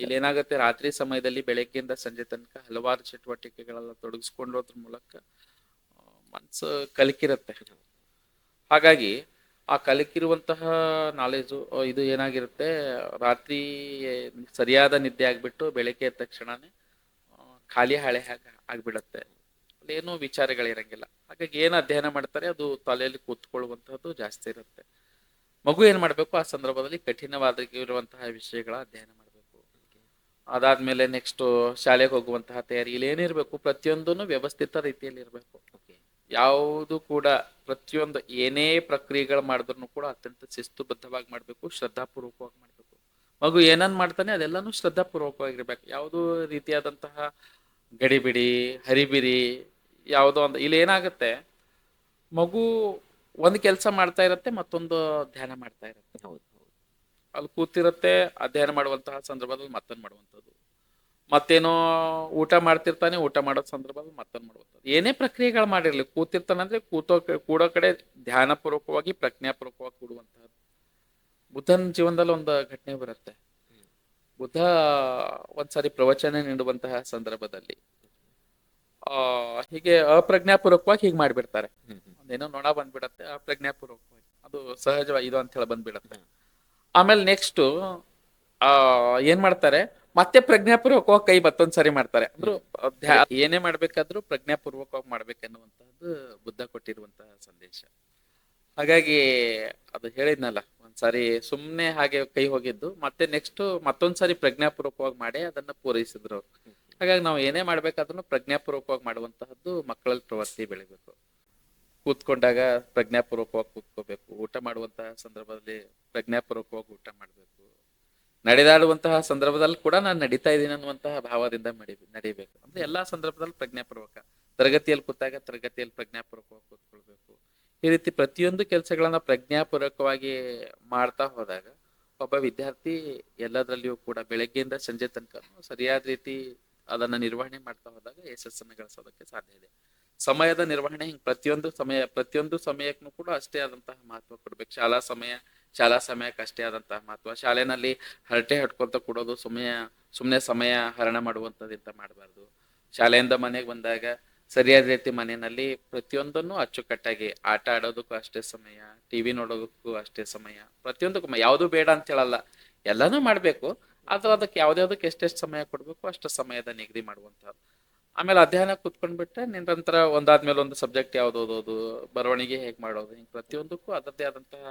ಇಲ್ಲೇನಾಗುತ್ತೆ, ರಾತ್ರಿ ಸಮಯದಲ್ಲಿ ಬೆಳಗ್ಗೆಯಿಂದ ಸಂಜೆ ತನಕ ಹಲವಾರು ಚಟುವಟಿಕೆಗಳೆಲ್ಲ ತೊಡಗಿಸ್ಕೊಂಡೋದ್ರ ಮೂಲಕ ಮನ್ಸು ಕಲಿಕಿರುತ್ತೆ. ಹಾಗಾಗಿ ಆ ಕಲಿಕಿರುವಂತಹ ನಾಲೆಜು ಇದು ಏನಾಗಿರುತ್ತೆ, ರಾತ್ರಿ ಸರಿಯಾದ ನಿದ್ದೆ ಆಗ್ಬಿಟ್ಟು ಬೆಳಗ್ಗೆ ಎದ್ದ ತಕ್ಷಣನೇ ಖಾಲಿ ಹಾಳೆ ಆಗ್ಬಿಡತ್ತೆ. ಅಲ್ಲೇನೂ ವಿಚಾರಗಳಿರಂಗಿಲ್ಲ. ಹಾಗಾಗಿ ಏನು ಅಧ್ಯಯನ ಮಾಡ್ತಾರೆ ಅದು ತಲೆಯಲ್ಲಿ ಕೂತ್ಕೊಳ್ಳುವಂತಹದ್ದು ಜಾಸ್ತಿ ಇರುತ್ತೆ. ಮಗು ಏನ್ ಮಾಡ್ಬೇಕು, ಆ ಸಂದರ್ಭದಲ್ಲಿ ಕಠಿಣವಾಗಿರುವಂತಹ ವಿಷಯಗಳ ಅಧ್ಯಯನ ಮಾಡಬೇಕು. ಅದಾದ್ಮೇಲೆ ನೆಕ್ಸ್ಟ್ ಶಾಲೆಗೆ ಹೋಗುವಂತಹ ತಯಾರಿ, ಇಲ್ಲಿ ಏನಿರ್ಬೇಕು, ಪ್ರತಿಯೊಂದನ್ನು ವ್ಯವಸ್ಥಿತ ರೀತಿಯಲ್ಲಿ ಇರಬೇಕು. ಯಾವುದು ಕೂಡ ಪ್ರತಿಯೊಂದು ಏನೇ ಪ್ರಕ್ರಿಯೆಗಳು ಮಾಡಿದ್ರು ಕೂಡ ಅತ್ಯಂತ ಶಿಸ್ತುಬದ್ಧವಾಗಿ ಮಾಡ್ಬೇಕು, ಶ್ರದ್ಧಾಪೂರ್ವಕವಾಗಿ ಮಾಡ್ಬೇಕು. ಮಗು ಏನನ್ ಮಾಡ್ತಾನೆ ಅದೆಲ್ಲಾನು ಶ್ರದ್ಧಾಪೂರ್ವಕವಾಗಿರ್ಬೇಕು. ಯಾವುದೋ ರೀತಿಯಾದಂತಹ ಗಡಿಬಿಡಿ ಹರಿಬಿರಿ ಯಾವುದೋ ಒಂದು, ಇಲ್ಲಿ ಏನಾಗುತ್ತೆ, ಮಗು ಒಂದು ಕೆಲಸ ಮಾಡ್ತಾ ಇರತ್ತೆ, ಮತ್ತೊಂದು ಧ್ಯಾನ ಮಾಡ್ತಾ ಇರತ್ತೆ. ಅಲ್ಲಿ ಕೂತಿರತ್ತೆ, ಅಧ್ಯಯನ ಮಾಡುವಂತಹ ಸಂದರ್ಭದಲ್ಲಿ ಮತ್ತೊಂದು ಮಾಡುವಂಥದ್ದು, ಮತ್ತೇನೋ ಊಟ ಮಾಡ್ತಿರ್ತಾನೆ, ಊಟ ಮಾಡೋ ಸಂದರ್ಭದಲ್ಲಿ ಮತ್ತೊಂದು ಮಾಡುವಂಥದ್ದು. ಏನೇ ಪ್ರಕ್ರಿಯೆಗಳು ಮಾಡಿರ್ಲಿ, ಕೂತಿರ್ತಾನಂದ್ರೆ ಕೂಡೋ ಕಡೆ ಧ್ಯಾನ ಪೂರ್ವಕವಾಗಿ ಪ್ರಜ್ಞಾಪೂರ್ವಕವಾಗಿ ಕೂಡುವಂತಹದ್ದು. ಬುದ್ಧನ ಜೀವನದಲ್ಲಿ ಒಂದು ಘಟನೆ ಬರುತ್ತೆ. ಬುದ್ಧ ಒಂದ್ಸಾರಿ ಪ್ರವಚನ ನೀಡುವಂತಹ ಸಂದರ್ಭದಲ್ಲಿ ಹೀಗೆ ಅಪ್ರಜ್ಞಾಪೂರ್ವಕವಾಗಿ ಹೀಗೆ ಮಾಡ್ಬಿಡ್ತಾರೆ. ಒಂದೇನೋ ನೊಣ ಬಂದ್ಬಿಡತ್ತೆ, ಅಪ್ರಜ್ಞಾಪೂರ್ವಕವಾಗಿ, ಅದು ಸಹಜವಾಗಿ ಇದು ಅಂತ ಹೇಳಿ ಬಂದ್ಬಿಡತ್ತೆ. ಆಮೇಲೆ ನೆಕ್ಸ್ಟ್ ಏನ್ ಮಾಡ್ತಾರೆ, ಮತ್ತೆ ಪ್ರಜ್ಞಾಪೂರ್ವಕವಾಗಿ ಕೈ ಮತ್ತೊಂದ್ಸರಿ ಮಾಡ್ತಾರೆ. ಅಂದ್ರು ಏನೇ ಮಾಡ್ಬೇಕಾದ್ರೂ ಪ್ರಜ್ಞಾಪೂರ್ವಕವಾಗಿ ಮಾಡ್ಬೇಕನ್ನುವಂತಹದ್ದು ಬುದ್ಧ ಕೊಟ್ಟಿರುವಂತಹ ಸಂದೇಶ. ಹಾಗಾಗಿ ಅದು ಹೇಳಿದ್ನಲ್ಲ, ಒಂದ್ಸಾರಿ ಸುಮ್ನೆ ಹಾಗೆ ಕೈ ಹೋಗಿದ್ದು, ಮತ್ತೆ ನೆಕ್ಸ್ಟ್ ಮತ್ತೊಂದ್ಸಾರಿ ಪ್ರಜ್ಞಾಪೂರ್ವಕವಾಗಿ ಮಾಡಿ ಅದನ್ನ ಪೂರೈಸಿದ್ರು ಅವ್ರು. ಹಾಗಾಗಿ ನಾವು ಏನೇ ಮಾಡ್ಬೇಕಾದ್ರೂ ಪ್ರಜ್ಞಾಪೂರ್ವಕವಾಗಿ ಮಾಡುವಂತಹದ್ದು ಮಕ್ಕಳಲ್ಲಿ ಪ್ರವೃತ್ತಿ ಬೆಳಿಬೇಕು. ಕೂತ್ಕೊಂಡಾಗ ಪ್ರಜ್ಞಾಪೂರ್ವಕವಾಗಿ ಕೂತ್ಕೋಬೇಕು. ಊಟ ಮಾಡುವಂತಹ ಸಂದರ್ಭದಲ್ಲಿ ಪ್ರಜ್ಞಾಪೂರ್ವಕವಾಗಿ ಊಟ ಮಾಡ್ಬೇಕು. ನಡೆದಾಡುವಂತಹ ಸಂದರ್ಭದಲ್ಲಿ ಕೂಡ ನಾನು ನಡೀತಾ ಇದ್ದೀನಿ ಅನ್ನುವಂತಹ ಭಾವದಿಂದ ನಡಿಬೇಕು. ಅಂದ್ರೆ ಎಲ್ಲಾ ಸಂದರ್ಭದಲ್ಲಿ ಪ್ರಜ್ಞಾಪೂರ್ವಕ. ತರಗತಿಯಲ್ಲಿ ಕೂತಾಗ ತರಗತಿಯಲ್ಲಿ ಪ್ರಜ್ಞಾಪೂರ್ವಕವಾಗಿ ಕೂತ್ಕೊಳ್ಬೇಕು. ಈ ರೀತಿ ಪ್ರತಿಯೊಂದು ಕೆಲಸಗಳನ್ನ ಪ್ರಜ್ಞಾಪೂರ್ವಕವಾಗಿ ಮಾಡ್ತಾ ಹೋದಾಗ ಒಬ್ಬ ವಿದ್ಯಾರ್ಥಿ ಎಲ್ಲದರಲ್ಲಿಯೂ ಕೂಡ ಬೆಳಗ್ಗೆಯಿಂದ ಸಂಜೆ ತನಕ ಸರಿಯಾದ ರೀತಿ ಅದನ್ನ ನಿರ್ವಹಣೆ ಮಾಡ್ತಾ ಹೋದಾಗ ಯಶಸ್ಸನ್ನು ಗಳಿಸೋದಕ್ಕೆ ಸಾಧ್ಯ ಇದೆ. ಸಮಯದ ನಿರ್ವಹಣೆ ಹಿಂಗ್ ಪ್ರತಿಯೊಂದು ಸಮಯಕ್ಕೂ ಕೂಡ ಅಷ್ಟೇ ಆದಂತಹ ಮಹತ್ವ ಕೊಡ್ಬೇಕು. ಶಾಲಾ ಸಮಯಕ್ಕೆ ಅಷ್ಟೇ ಆದಂತಹ ಮಹತ್ವ. ಶಾಲೆನಲ್ಲಿ ಹರಟೆ ಹಟ್ಕೊಂತ ಕೊಡೋದು, ಸುಮ್ಮನೆ ಸಮಯ ಹರಣ ಮಾಡುವಂಥದ್ದಿಂತ ಮಾಡಬಾರ್ದು. ಶಾಲೆಯಿಂದ ಮನೆಗೆ ಬಂದಾಗ ಸರಿಯಾದ ರೀತಿ ಮನೆಯಲ್ಲಿ ಪ್ರತಿಯೊಂದನ್ನು ಅಚ್ಚುಕಟ್ಟಾಗಿ ಆಟ ಆಡೋದಕ್ಕೂ ಅಷ್ಟೇ ಸಮಯ, ಟಿವಿ ನೋಡೋದಕ್ಕೂ ಅಷ್ಟೇ ಸಮಯ, ಪ್ರತಿಯೊಂದಕ್ಕೂ ಯಾವುದು ಬೇಡ ಅಂತ ಹೇಳಲ್ಲ, ಎಲ್ಲಾನು ಮಾಡ್ಬೇಕು. ಅಥವಾ ಅದಕ್ಕೆ ಯಾವ್ದಾವ್ದಕ್ಕೆ ಎಷ್ಟೆಷ್ಟು ಸಮಯ ಕೊಡ್ಬೇಕು ಅಷ್ಟು ಸಮಯದ ನಿಗದಿ ಮಾಡುವಂತಹದ್ದು. ಆಮೇಲೆ ಅಧ್ಯಯನ ಕೂತ್ಕೊಂಡ್ಬಿಟ್ರೆ ನಿರಂತರ ಒಂದಾದ್ಮೇಲೆ ಒಂದು ಸಬ್ಜೆಕ್ಟ್ ಯಾವ್ದು ಓದೋದು, ಬರವಣಿಗೆ ಹೇಗ್ ಮಾಡೋದು, ಹಿಂಗ್ ಪ್ರತಿಯೊಂದಕ್ಕೂ ಅದರದ್ದೇ ಆದಂತಹ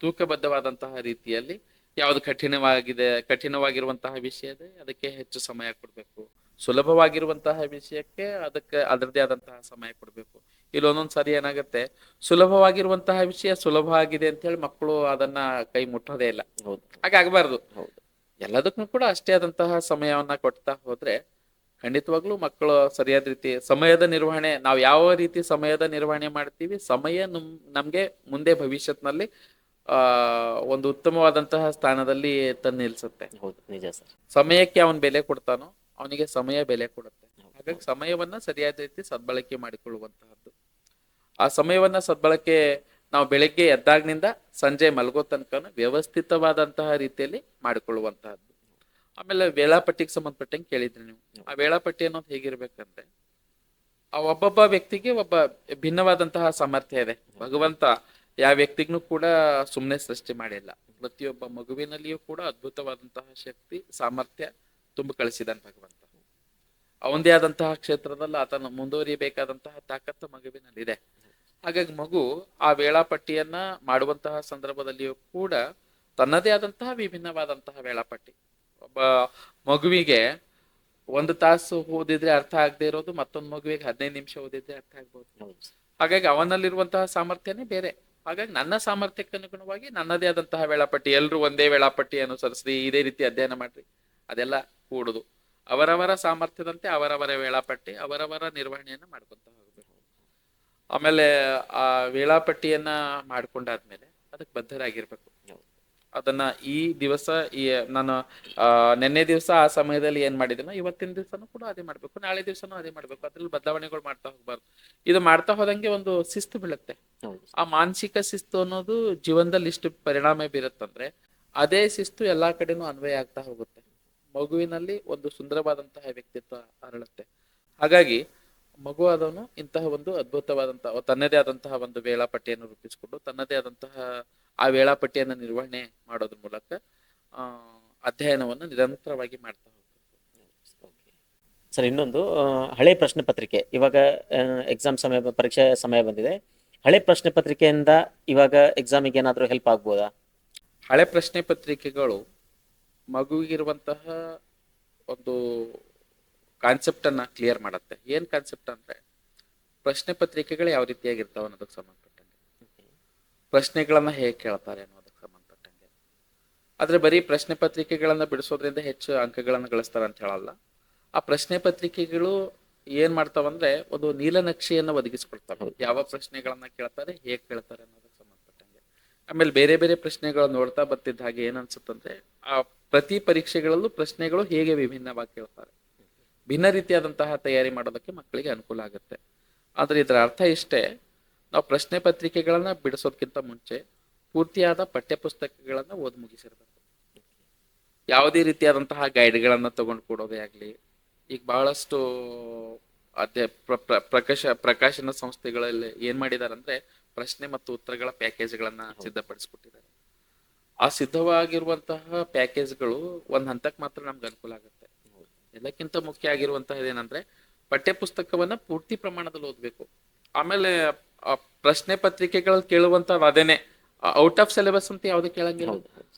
ತೂಕಬದ್ಧವಾದಂತಹ ರೀತಿಯಲ್ಲಿ ಯಾವ್ದು ಕಠಿಣವಾಗಿರುವಂತಹ ವಿಷಯ ಇದೆ ಅದಕ್ಕೆ ಹೆಚ್ಚು ಸಮಯ ಕೊಡ್ಬೇಕು. ಸುಲಭವಾಗಿರುವಂತಹ ವಿಷಯಕ್ಕೆ ಅದರದ್ದೇ ಆದಂತಹ ಸಮಯ ಕೊಡ್ಬೇಕು. ಇಲ್ಲಿ ಒಂದೊಂದ್ಸರಿ ಏನಾಗುತ್ತೆ, ಸುಲಭವಾಗಿರುವಂತಹ ವಿಷಯ ಸುಲಭ ಆಗಿದೆ ಅಂತ ಹೇಳಿ ಮಕ್ಕಳು ಅದನ್ನ ಕೈ ಮುಟ್ಟೋದೇ ಇಲ್ಲ. ಹಾಗೆ ಆಗಬಾರ್ದು. ಎಲ್ಲದಕ್ಕೂ ಕೂಡ ಅಷ್ಟೇ ಆದಂತಹ ಸಮಯವನ್ನ ಕೊಡ್ತಾ ಹೋದ್ರೆ ಖಂಡಿತವಾಗ್ಲೂ ಮಕ್ಕಳು ಸರಿಯಾದ ರೀತಿ ಸಮಯದ ನಿರ್ವಹಣೆ, ನಾವು ಯಾವ ರೀತಿ ಸಮಯದ ನಿರ್ವಹಣೆ ಮಾಡ್ತೀವಿ, ಸಮಯ ನಮ್ಗೆ ಮುಂದೆ ಭವಿಷ್ಯತ್ನಲ್ಲಿ ಒಂದು ಉತ್ತಮವಾದಂತಹ ಸ್ಥಾನದಲ್ಲಿ ತಂದು ನಿಲ್ಸುತ್ತೆ. ನಿಜ ಸರ್. ಸಮಯಕ್ಕೆ ಅವನ್ ಬೆಲೆ ಕೊಡ್ತಾನೋ ಅವನಿಗೆ ಸಮಯ ಬೆಲೆ ಕೊಡುತ್ತೆ. ಹಾಗಾಗಿ ಸಮಯವನ್ನ ಸರಿಯಾದ ರೀತಿ ಸದ್ಬಳಕೆ ಮಾಡಿಕೊಳ್ಳುವಂತಹದ್ದು. ಆ ಸಮಯವನ್ನ ಸದ್ಬಳಕೆ ನಾವು ಬೆಳಗ್ಗೆ ಎದ್ದಾಗ್ನಿಂದ ಸಂಜೆ ಮಲಗೋ ತನಕ ವ್ಯವಸ್ಥಿತವಾದಂತಹ ರೀತಿಯಲ್ಲಿ ಮಾಡಿಕೊಳ್ಳುವಂತಹದ್ದು. ಆಮೇಲೆ ವೇಳಾಪಟ್ಟಿಗೆ ಸಂಬಂಧಪಟ್ಟಂಗೆ ಕೇಳಿದ್ರಿ ನೀವು. ಆ ವೇಳಾಪಟ್ಟಿ ಅನ್ನೋದು ಹೇಗಿರ್ಬೇಕಂದ್ರೆ, ಆ ಒಬ್ಬೊಬ್ಬ ವ್ಯಕ್ತಿಗೆ ಒಬ್ಬ ಭಿನ್ನವಾದಂತಹ ಸಾಮರ್ಥ್ಯ ಇದೆ. ಭಗವಂತ ಯಾವ ವ್ಯಕ್ತಿಗೂ ಕೂಡ ಸುಮ್ಮನೆ ಸೃಷ್ಟಿ ಮಾಡಿಲ್ಲ. ಪ್ರತಿಯೊಬ್ಬ ಮಗುವಿನಲ್ಲಿಯೂ ಕೂಡ ಅದ್ಭುತವಾದಂತಹ ಶಕ್ತಿ ಸಾಮರ್ಥ್ಯ ತುಂಬ ಕಳಿಸಿದಾನೆ ಭಗವಂತ. ಅವಂದೇ ಆದಂತಹ ಕ್ಷೇತ್ರದಲ್ಲಿ ಆತನ ಮುಂದುವರಿಯಬೇಕಾದಂತಹ ತಾಕತ್ತು ಮಗುವಿನಲ್ಲಿದೆ. ಹಾಗಾಗಿ ಮಗು ಆ ವೇಳಾಪಟ್ಟಿಯನ್ನ ಮಾಡುವಂತಹ ಸಂದರ್ಭದಲ್ಲಿಯೂ ಕೂಡ ತನ್ನದೇ ಆದಂತಹ ವಿಭಿನ್ನವಾದಂತಹ ವೇಳಾಪಟ್ಟಿ. ಒಬ್ಬ ಮಗುವಿಗೆ 1 ತಾಸು ಓದಿದ್ರೆ ಅರ್ಥ ಆಗದೆ ಇರೋದು ಮತ್ತೊಂದು ಮಗುವಿಗೆ 15 ನಿಮಿಷ ಓದಿದ್ರೆ ಅರ್ಥ ಆಗ್ಬೋದು. ಹಾಗಾಗಿ ಅವನಲ್ಲಿರುವಂತಹ ಸಾಮರ್ಥ್ಯನೇ ಬೇರೆ. ಹಾಗಾಗಿ ನನ್ನ ಸಾಮರ್ಥ್ಯಕ್ಕೆ ಅನುಗುಣವಾಗಿ ನನ್ನದೇ ಆದಂತಹ ವೇಳಾಪಟ್ಟಿ. ಎಲ್ರು ಒಂದೇ ವೇಳಾಪಟ್ಟಿ ಅನುಸರಿಸ್ರಿ, ಇದೇ ರೀತಿ ಅಧ್ಯಯನ ಮಾಡ್ರಿ, ಅದೆಲ್ಲ ಕೂಡುದು. ಅವರವರ ಸಾಮರ್ಥ್ಯದಂತೆ ಅವರವರ ವೇಳಾಪಟ್ಟಿ, ಅವರವರ ನಿರ್ವಹಣೆಯನ್ನ ಮಾಡ್ಕೊಂತ ಹೋಗ್ಬೇಕು. ಆಮೇಲೆ ಆ ವೇಳಾಪಟ್ಟಿಯನ್ನ ಮಾಡ್ಕೊಂಡಾದ್ಮೇಲೆ ಅದಕ್ಕೆ ಬದ್ಧರಾಗಿರ್ಬೇಕು. ಅದನ್ನ ಈ ದಿವಸ ನಾನು ನಿನ್ನೆ ದಿವಸ ಆ ಸಮಯದಲ್ಲಿ ಏನ್ ಮಾಡಿದೀನೋ ಇವತ್ತಿನ ದಿವಸನೂ ಕೂಡ ಅದೇ ಮಾಡ್ಬೇಕು, ನಾಳೆ ದಿವಸನೂ ಅದೇ ಮಾಡ್ಬೇಕು. ಅದ್ರಲ್ಲಿ ಬದಲಾವಣೆಗಳು ಮಾಡ್ತಾ ಹೋಗ್ಬಾರ್ದು. ಇದು ಮಾಡ್ತಾ ಹೋದಂಗೆ ಒಂದು ಶಿಸ್ತು ಬೀಳುತ್ತೆ. ಆ ಮಾನಸಿಕ ಶಿಸ್ತು ಅನ್ನೋದು ಜೀವನದಲ್ಲಿ ಇಷ್ಟು ಪರಿಣಾಮ ಬೀರುತ್ತಂದ್ರೆ ಅದೇ ಶಿಸ್ತು ಎಲ್ಲಾ ಕಡೆನೂ ಅನ್ವಯ ಆಗ್ತಾ ಹೋಗುತ್ತೆ. ಮಗುವಿನಲ್ಲಿ ಒಂದು ಸುಂದರವಾದಂತಹ ವ್ಯಕ್ತಿತ್ವ ಅರಳುತ್ತೆ. ಹಾಗಾಗಿ ಮಗು ಆದವನು ಇಂತಹ ಒಂದು ಅದ್ಭುತವಾದಂತಹ ತನ್ನದೇ ಆದಂತಹ ಒಂದು ವೇಳಾಪಟ್ಟಿಯನ್ನು ರೂಪಿಸಿಕೊಂಡು ತನ್ನದೇ ಆದಂತಹ ಆ ವೇಳಾಪಟ್ಟಿಯನ್ನು ನಿರ್ವಹಣೆ ಮಾಡೋದ್ರ ಮೂಲಕ ಆ ಅಧ್ಯಯನವನ್ನು ನಿರಂತರವಾಗಿ ಮಾಡ್ತಾ ಹೋಗ್ಬೇಕು. ಸರ್, ಇನ್ನೊಂದು ಹಳೆ ಪ್ರಶ್ನೆ ಪತ್ರಿಕೆ ಇವಾಗ ಎಕ್ಸಾಮ್ ಸಮಯ, ಪರೀಕ್ಷೆ ಸಮಯ ಬಂದಿದೆ. ಹಳೆ ಪ್ರಶ್ನೆ ಪತ್ರಿಕೆಯಿಂದ ಇವಾಗ ಎಕ್ಸಾಮಿಗೆ ಏನಾದರೂ ಹೆಲ್ಪ್ ಆಗ್ಬೋದಾ? ಹಳೆ ಪ್ರಶ್ನೆ ಪತ್ರಿಕೆಗಳು ಮಗುವಿಗಿರುವಂತಹ ಒಂದು ಕಾನ್ಸೆಪ್ಟ್ ಅನ್ನ ಕ್ಲಿಯರ್ ಮಾಡುತ್ತೆ. ಏನ್ ಕಾನ್ಸೆಪ್ಟ್ ಅಂದ್ರೆ, ಪ್ರಶ್ನೆ ಪತ್ರಿಕೆಗಳು ಯಾವ ರೀತಿಯಾಗಿರ್ತಾವ ಅನ್ನೋದಕ್ಕೆ ಸಂಬಂಧಪಟ್ಟಂಗೆ, ಪ್ರಶ್ನೆಗಳನ್ನ ಹೇಗೆ ಕೇಳ್ತಾರೆ ಅನ್ನೋದಕ್ಕೆ ಸಂಬಂಧಪಟ್ಟಂಗೆ. ಆದ್ರೆ ಬರೀ ಪ್ರಶ್ನೆ ಪತ್ರಿಕೆಗಳನ್ನ ಬಿಡಿಸೋದ್ರಿಂದ ಹೆಚ್ಚು ಅಂಕಗಳನ್ನ ಗಳಿಸ್ತಾರ ಅಂತ ಹೇಳಲ್ಲ. ಆ ಪ್ರಶ್ನೆ ಪತ್ರಿಕೆಗಳು ಏನ್ ಮಾಡ್ತಾವಂದ್ರೆ ಒಂದು ನೀಲನಕ್ಷೆಯನ್ನ ಒದಗಿಸ್ಕೊಡ್ತವೆ. ಯಾವ ಪ್ರಶ್ನೆಗಳನ್ನ ಕೇಳ್ತಾರೆ, ಹೇಗ್ ಕೇಳ್ತಾರೆ ಅನ್ನೋದಕ್ಕೆ ಸಂಬಂಧಪಟ್ಟಂಗೆ. ಆಮೇಲೆ ಬೇರೆ ಬೇರೆ ಪ್ರಶ್ನೆಗಳು ನೋಡ್ತಾ ಬರ್ತಿದ್ದ ಹಾಗೆ ಏನ್ ಅನ್ಸುತ್ತಂದ್ರೆ, ಆ ಪ್ರತಿ ಪರೀಕ್ಷೆಗಳಲ್ಲೂ ಪ್ರಶ್ನೆಗಳು ಹೇಗೆ ವಿಭಿನ್ನವಾಗಿ ಕೇಳ್ತಾರೆ, ಭಿನ್ನ ರೀತಿಯಾದಂತಹ ತಯಾರಿ ಮಾಡೋದಕ್ಕೆ ಮಕ್ಕಳಿಗೆ ಅನುಕೂಲ ಆಗುತ್ತೆ. ಆದ್ರೆ ಇದರ ಅರ್ಥ ಇಷ್ಟೇ, ನಾವು ಪ್ರಶ್ನೆ ಪತ್ರಿಕೆಗಳನ್ನ ಬಿಡಿಸೋದಕ್ಕಿಂತ ಮುಂಚೆ ಪೂರ್ತಿಯಾದ ಪಠ್ಯ ಪುಸ್ತಕಗಳನ್ನ ಓದಿ ಮುಗಿಸಿರ್ಬೇಕು. ಯಾವುದೇ ರೀತಿಯಾದಂತಹ ಗೈಡ್ಗಳನ್ನ ತಗೊಂಡು ಕೊಡೋದೇ ಆಗ್ಲಿ, ಈಗ ಬಹಳಷ್ಟು ಪ್ರಕಾಶನ ಸಂಸ್ಥೆಗಳಲ್ಲಿ ಏನ್ ಮಾಡಿದಾರೆ ಅಂದ್ರೆ, ಪ್ರಶ್ನೆ ಮತ್ತು ಉತ್ತರಗಳ ಪ್ಯಾಕೇಜ್ಗಳನ್ನ ಸಿದ್ಧಪಡಿಸ್ಕೊಟ್ಟಿದ್ದಾರೆ. ಆ ಸಿದ್ಧವಾಗಿರುವಂತಹ ಪ್ಯಾಕೇಜ್ಗಳು ಒಂದ್ ಹಂತಕ್ಕೆ ಮಾತ್ರ ನಮ್ಗೆ ಅನುಕೂಲ ಆಗುತ್ತೆ. ಎಲ್ಲಕ್ಕಿಂತ ಮುಖ್ಯ ಆಗಿರುವಂತಹದ್ದು ಏನಂದ್ರೆ, ಪಠ್ಯ ಪುಸ್ತಕವನ್ನ ಪೂರ್ತಿ ಪ್ರಮಾಣದಲ್ಲಿ ಓದ್ಬೇಕು. ಆಮೇಲೆ ಪ್ರಶ್ನೆ ಪತ್ರಿಕೆಗಳಲ್ಲಿ ಕೇಳುವಂತ ಅದೇನೆ ಔಟ್ ಆಫ್ ಸಿಲೆಬಸ್ ಅಂತ ಯಾವ್ದು ಕೇಳಂಗಿಲ್ಲ.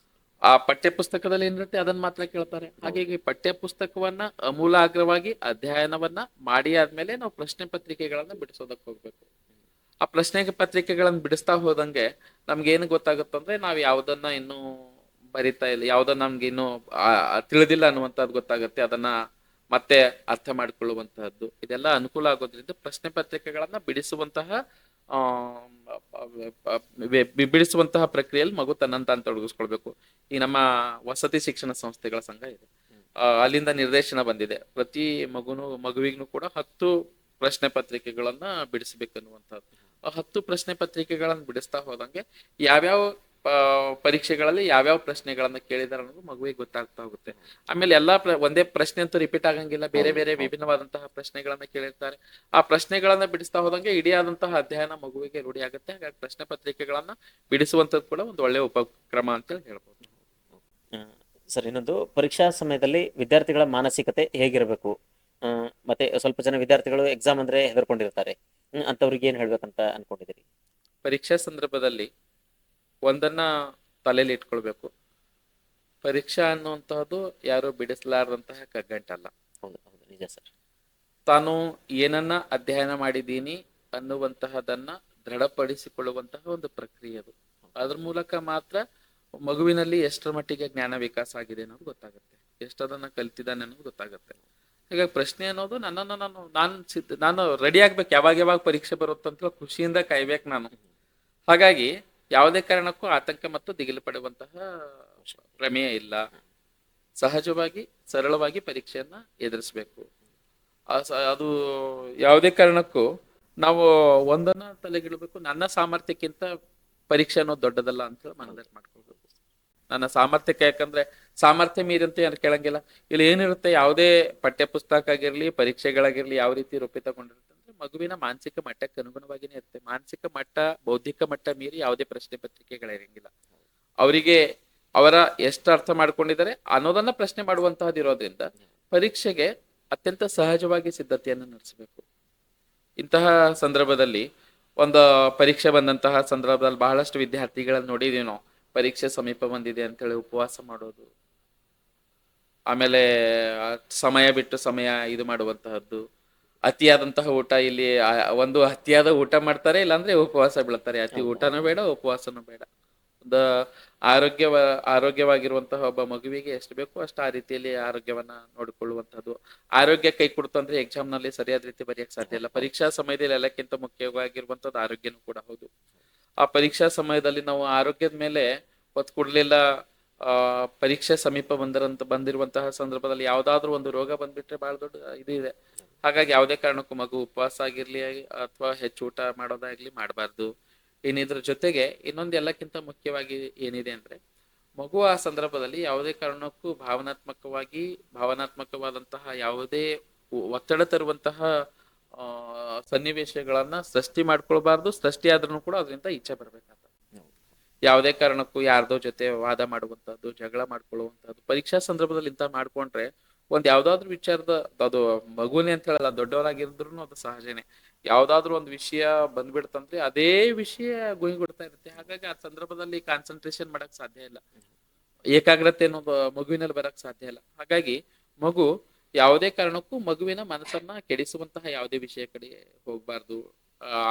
ಆ ಪಠ್ಯ ಪುಸ್ತಕದಲ್ಲಿ ಏನಿರುತ್ತೆ ಅದನ್ನ ಮಾತ್ರ ಕೇಳ್ತಾರೆ. ಹಾಗಾಗಿ ಪಠ್ಯ ಪುಸ್ತಕವನ್ನ ಅಮೂಲಾಗ್ರವಾಗಿ ಅಧ್ಯಯನವನ್ನ ಮಾಡಿ ಆದ್ಮೇಲೆ ನಾವು ಪ್ರಶ್ನೆ ಪತ್ರಿಕೆಗಳನ್ನ ಬಿಡಿಸೋದಕ್ಕೆ ಹೋಗ್ಬೇಕು. ಆ ಪ್ರಶ್ನೆ ಪತ್ರಿಕೆಗಳನ್ನ ಬಿಡಿಸ್ತಾ ಹೋದಂಗೆ ನಮ್ಗೆ ಏನು ಗೊತ್ತಾಗುತ್ತಂದ್ರೆ, ನಾವ್ ಯಾವ್ದನ್ನ ಇನ್ನೂ ಬರಿತಾ ಇಲ್ಲ, ಯಾವ್ದನ್ನ ನಮ್ಗೆ ಇನ್ನೂ ತಿಳಿದಿಲ್ಲ ಅನ್ನುವಂಥದ್ದು ಗೊತ್ತಾಗುತ್ತೆ. ಅದನ್ನ ಮತ್ತೆ ಅರ್ಥ ಮಾಡ್ಕೊಳ್ಳುವಂತಹದ್ದು ಇದೆಲ್ಲ ಅನುಕೂಲ ಆಗೋದ್ರಿಂದ ಪ್ರಶ್ನೆ ಪತ್ರಿಕೆಗಳನ್ನ ಬಿಡಿಸುವಂತಹ ಬಿಡಿಸುವಂತಹ ಪ್ರಕ್ರಿಯೆಯಲ್ಲಿ ಮಗು ತನ್ನಂತ ಅಂತ ತೊಡಗಿಸ್ಕೊಳ್ಬೇಕು. ಈ ನಮ್ಮ ವಸತಿ ಶಿಕ್ಷಣ ಸಂಸ್ಥೆಗಳ ಸಂಘ ಇದೆ, ಅಲ್ಲಿಂದ ನಿರ್ದೇಶನ ಬಂದಿದೆ, ಪ್ರತಿ ಮಗುವಿಗೂ ಕೂಡ 10 ಪ್ರಶ್ನೆ ಪತ್ರಿಕೆಗಳನ್ನ ಬಿಡಿಸ್ಬೇಕನ್ನುವಂಥದ್ದು. ಆ 10 ಪ್ರಶ್ನೆ ಪತ್ರಿಕೆಗಳನ್ನ ಬಿಡಿಸ್ತಾ ಹೋದಂಗೆ ಯಾವ್ಯಾವ ಪರೀಕ್ಷೆಗಳಲ್ಲಿ ಯಾವ್ಯಾವ ಪ್ರಶ್ನೆಗಳನ್ನ ಕೇಳಿದಾರೆ ಅನ್ನೋದು ಮಗುವಿಗೆ ಗೊತ್ತಾಗ್ತಾ ಹೋಗುತ್ತೆ. ಆಮೇಲೆ ಎಲ್ಲಾ ಒಂದೇ ಪ್ರಶ್ನೆ ಅಂತೂ ರಿಪೀಟ್ ಆಗಂಗಿಲ್ಲ, ಬೇರೆ ಬೇರೆ ವಿಭಿನ್ನವಾದಂತಹ ಪ್ರಶ್ನೆಗಳನ್ನ ಕೇಳಿರ್ತಾರೆ. ಆ ಪ್ರಶ್ನೆಗಳನ್ನ ಬಿಡಿಸ್ತಾ ಹೋದಂಗೆ ಇಡೀ ಆದಂತಹ ಅಧ್ಯಯನ ಮಗುವಿಗೆ ರೂಢಿ ಆಗುತ್ತೆ. ಹಾಗಾಗಿ ಪ್ರಶ್ನೆ ಪತ್ರಿಕೆಗಳನ್ನ ಬಿಡಿಸುವಂತದ್ದು ಕೂಡ ಒಂದು ಒಳ್ಳೆಯ ಉಪಕ್ರಮ ಅಂತ ಹೇಳ್ಬೋದು. ಸರ್, ಇನ್ನೊಂದು ಪರೀಕ್ಷಾ ಸಮಯದಲ್ಲಿ ವಿದ್ಯಾರ್ಥಿಗಳ ಮಾನಸಿಕತೆ ಹೇಗಿರಬೇಕು? ಮತ್ತೆ ಸ್ವಲ್ಪ ಜನ ವಿದ್ಯಾರ್ಥಿಗಳು ಎಕ್ಸಾಮ್ ಅಂದ್ರೆ ಹೆದರ್ಕೊಂಡಿರ್ತಾರೆ, ಅಂತವ್ರಿಗೆ ಏನ್ ಹೇಳ್ಬೇಕಂತ ಅನ್ಕೊಂಡಿದ್ದೀರಿ? ಪರೀಕ್ಷಾ ಸಂದರ್ಭದಲ್ಲಿ ಒಂದನ್ನ ತಲೆಯಲ್ಲಿ ಇಟ್ಕೊಳ್ಬೇಕು, ಪರೀಕ್ಷಾ ಅನ್ನುವಂತಹದ್ದು ಯಾರು ಬಿಡಿಸಲಾರದಂತಹ ಕಗ್ಗಂಟಲ್ಲ. ಹೌದು ಹೌದು, ನಿಜ ಸರ್. ತಾನು ಏನನ್ನ ಅಧ್ಯಯನ ಮಾಡಿದ್ದೀನಿ ಅನ್ನುವಂತಹದನ್ನ ದೃಢಪಡಿಸಿಕೊಳ್ಳುವಂತಹ ಒಂದು ಪ್ರಕ್ರಿಯೆ ಅದು. ಅದ್ರ ಮೂಲಕ ಮಾತ್ರ ಮಗುವಿನಲ್ಲಿ ಎಷ್ಟರ ಮಟ್ಟಿಗೆ ಜ್ಞಾನ ವಿಕಾಸ ಆಗಿದೆ ಅನ್ನೋದು ಗೊತ್ತಾಗುತ್ತೆ, ಎಷ್ಟದನ್ನ ಕಲ್ತಿದ್ದಾನೆ ಅನ್ನೋದು ಗೊತ್ತಾಗುತ್ತೆ. ಹಾಗಾಗಿ ಪ್ರಶ್ನೆ ಅನ್ನೋದು ನಾನು ರೆಡಿ ಆಗ್ಬೇಕು, ಯಾವಾಗ ಪರೀಕ್ಷೆ ಬರುತ್ತಂತ ಖುಷಿಯಿಂದ ಕಾಯ್ಬೇಕು ನಾನು. ಹಾಗಾಗಿ ಯಾವುದೇ ಕಾರಣಕ್ಕೂ ಆತಂಕ ಮತ್ತು ದಿಗಿಲು ಪಡುವಂತಹ ಪ್ರಮೇಯ ಇಲ್ಲ. ಸಹಜವಾಗಿ ಸರಳವಾಗಿ ಪರೀಕ್ಷೆಯನ್ನ ಎದುರಿಸ್ಬೇಕು. ಅದು ಯಾವುದೇ ಕಾರಣಕ್ಕೂ ನಾವು ಒಂದನ್ನ ತಲೆಗಿಡಬೇಕು, ನನ್ನ ಸಾಮರ್ಥ್ಯಕ್ಕಿಂತ ಪರೀಕ್ಷೆ ಅನ್ನೋದು ದೊಡ್ಡದಲ್ಲ ಅಂತ ಮನದಟ್ಟು ಮಾಡ್ಕೊಳ್ಬೇಕು. ನನ್ನ ಸಾಮರ್ಥ್ಯಕ್ಕೆ, ಯಾಕಂದ್ರೆ ಸಾಮರ್ಥ್ಯ ಮೀರಂತೂ ಯಾರು ಕೇಳಂಗಿಲ್ಲ. ಇಲ್ಲಿ ಏನಿರುತ್ತೆ, ಯಾವುದೇ ಪಠ್ಯ ಪುಸ್ತಕ ಆಗಿರ್ಲಿ ಪರೀಕ್ಷೆಗಳಾಗಿರ್ಲಿ ಯಾವ ರೀತಿ ರೂಪಿತಗೊಂಡಿರುತ್ತೆ ಅಂದ್ರೆ ಮಗುವಿನ ಮಾನಸಿಕ ಮಟ್ಟಕ್ಕೆ ಅನುಗುಣವಾಗಿನೇ ಇರುತ್ತೆ. ಮಾನಸಿಕ ಮಟ್ಟ, ಬೌದ್ಧಿಕ ಮಟ್ಟ ಮೀರಿ ಯಾವುದೇ ಪ್ರಶ್ನೆ ಪತ್ರಿಕೆಗಳಿರಂಗಿಲ್ಲ. ಅವರಿಗೆ ಅವರ ಎಷ್ಟು ಅರ್ಥ ಮಾಡ್ಕೊಂಡಿದ್ದಾರೆ ಅನ್ನೋದನ್ನ ಪ್ರಶ್ನೆ ಮಾಡುವಂತಹದ್ದು ಇರೋದ್ರಿಂದ ಪರೀಕ್ಷೆಗೆ ಅತ್ಯಂತ ಸಹಜವಾಗಿ ಸಿದ್ಧತೆಯನ್ನು ನಡೆಸಬೇಕು. ಇಂತಹ ಸಂದರ್ಭದಲ್ಲಿ ಒಂದು ಪರೀಕ್ಷೆ ಬಂದಂತಹ ಸಂದರ್ಭದಲ್ಲಿ ಬಹಳಷ್ಟು ವಿದ್ಯಾರ್ಥಿಗಳನ್ನ ನೋಡಿದೀವಿ ನಾವು. ಪರೀಕ್ಷೆ ಸಮೀಪ ಬಂದಿದೆ ಅಂತೇಳಿ ಉಪವಾಸ ಮಾಡೋದು, ಆಮೇಲೆ ಸಮಯ ಬಿಟ್ಟು ಸಮಯ ಇದು ಮಾಡುವಂತಹದ್ದು, ಅತಿಯಾದಂತಹ ಊಟ. ಇಲ್ಲಿ ಒಂದು ಅತಿಯಾದ ಊಟ ಮಾಡ್ತಾರೆ, ಇಲ್ಲಾಂದ್ರೆ ಉಪವಾಸ ಬೀಳ್ತಾರೆ. ಅತಿ ಊಟನೂ ಬೇಡ, ಉಪವಾಸನೂ ಬೇಡ. ಒಂದು ಆರೋಗ್ಯವಾಗಿರುವಂತಹ ಒಬ್ಬ ಮಗುವಿಗೆ ಎಷ್ಟು ಬೇಕು ಅಷ್ಟು ಆ ರೀತಿಯಲ್ಲಿ ಆರೋಗ್ಯವನ್ನ ನೋಡಿಕೊಳ್ಳುವಂತಹದ್ದು. ಆರೋಗ್ಯ ಕೈ ಕೊಡ್ತು ಅಂದ್ರೆ ಎಕ್ಸಾಮ್ ನಲ್ಲಿ ಸರಿಯಾದ ರೀತಿ ಬರೆಯಕ್ ಸಾಧ್ಯ ಇಲ್ಲ. ಪರೀಕ್ಷಾ ಸಮಯದಲ್ಲಿ ಎಲ್ಲಕ್ಕಿಂತ ಮುಖ್ಯವಾಗಿರುವಂತದ್ದು ಆರೋಗ್ಯನೂ ಕೂಡ ಹೌದು. ಆ ಪರೀಕ್ಷಾ ಸಮಯದಲ್ಲಿ ನಾವು ಆರೋಗ್ಯದ ಮೇಲೆ ಒತ್ತು ಕೊಡ್ಲಿಲ್ಲ, ಪರೀಕ್ಷೆ ಸಮೀಪ ಬಂದಿರುವಂತಹ ಸಂದರ್ಭದಲ್ಲಿ ಯಾವ್ದಾದ್ರು ಒಂದು ರೋಗ ಬಂದ್ಬಿಟ್ರೆ ಬಹಳ ದೊಡ್ಡ ಇದು ಇದೆ. ಹಾಗಾಗಿ ಯಾವುದೇ ಕಾರಣಕ್ಕೂ ಮಗು ಉಪವಾಸ ಆಗಿರ್ಲಿ ಅಥವಾ ಹೆಚ್ಚು ಊಟ ಮಾಡೋದಾಗ್ಲಿ ಮಾಡಬಾರ್ದು. ಇದ್ರ ಜೊತೆಗೆ ಇನ್ನೊಂದು ಎಲ್ಲಕ್ಕಿಂತ ಮುಖ್ಯವಾಗಿ ಏನಿದೆ ಅಂದ್ರೆ, ಮಗು ಆ ಸಂದರ್ಭದಲ್ಲಿ ಯಾವುದೇ ಕಾರಣಕ್ಕೂ ಭಾವನಾತ್ಮಕವಾದಂತಹ ಯಾವುದೇ ಒತ್ತಡ ತರುವಂತಹ ಆ ಸನ್ನಿವೇಶಗಳನ್ನ ಸೃಷ್ಟಿ ಮಾಡ್ಕೊಳ್ಬಾರ್ದು. ಸೃಷ್ಟಿ ಆದ್ರೂ ಕೂಡ ಅದರಿಂದ ಈಚೆ ಬರ್ಬೇಕಾಗ್ತದೆ. ಯಾವುದೇ ಕಾರಣಕ್ಕೂ ಯಾರ್ದೋ ಜೊತೆ ವಾದ ಮಾಡುವಂತಹದ್ದು, ಜಗಳ ಮಾಡ್ಕೊಳ್ಳುವಂತಹದ್ದು ಪರೀಕ್ಷಾ ಸಂದರ್ಭದಲ್ಲಿ ಇಂತ ಮಾಡ್ಕೊಂಡ್ರೆ ಯಾವ್ದಾದ್ರು ವಿಚಾರದ, ಅದು ಮಗುನೇ ಅಂತ ಹೇಳಲ್ಲ, ದೊಡ್ಡವರಾಗಿದ್ರು ಅದು ಸಹಜನೇ. ಯಾವ್ದಾದ್ರು ಒಂದು ವಿಷಯ ಬಂದ್ಬಿಡ್ತಂದ್ರೆ ಅದೇ ವಿಷಯ ಗುಂಗಿಡ್ತಾ ಇರುತ್ತೆ. ಹಾಗಾಗಿ ಆ ಸಂದರ್ಭದಲ್ಲಿ ಕಾನ್ಸಂಟ್ರೇಷನ್ ಮಾಡಕ್ ಸಾಧ್ಯ ಇಲ್ಲ, ಏಕಾಗ್ರತೆ ಅನ್ನೋದು ಮಗುವಿನಲ್ಲಿ ಬರಕ್ ಸಾಧ್ಯ ಇಲ್ಲ. ಹಾಗಾಗಿ ಮಗು ಯಾವುದೇ ಕಾರಣಕ್ಕೂ ಮಗುವಿನ ಮನಸ್ಸನ್ನ ಕೆಡಿಸುವಂತಹ ಯಾವುದೇ ವಿಷಯ ಕಡೆ ಹೋಗ್ಬಾರ್ದು.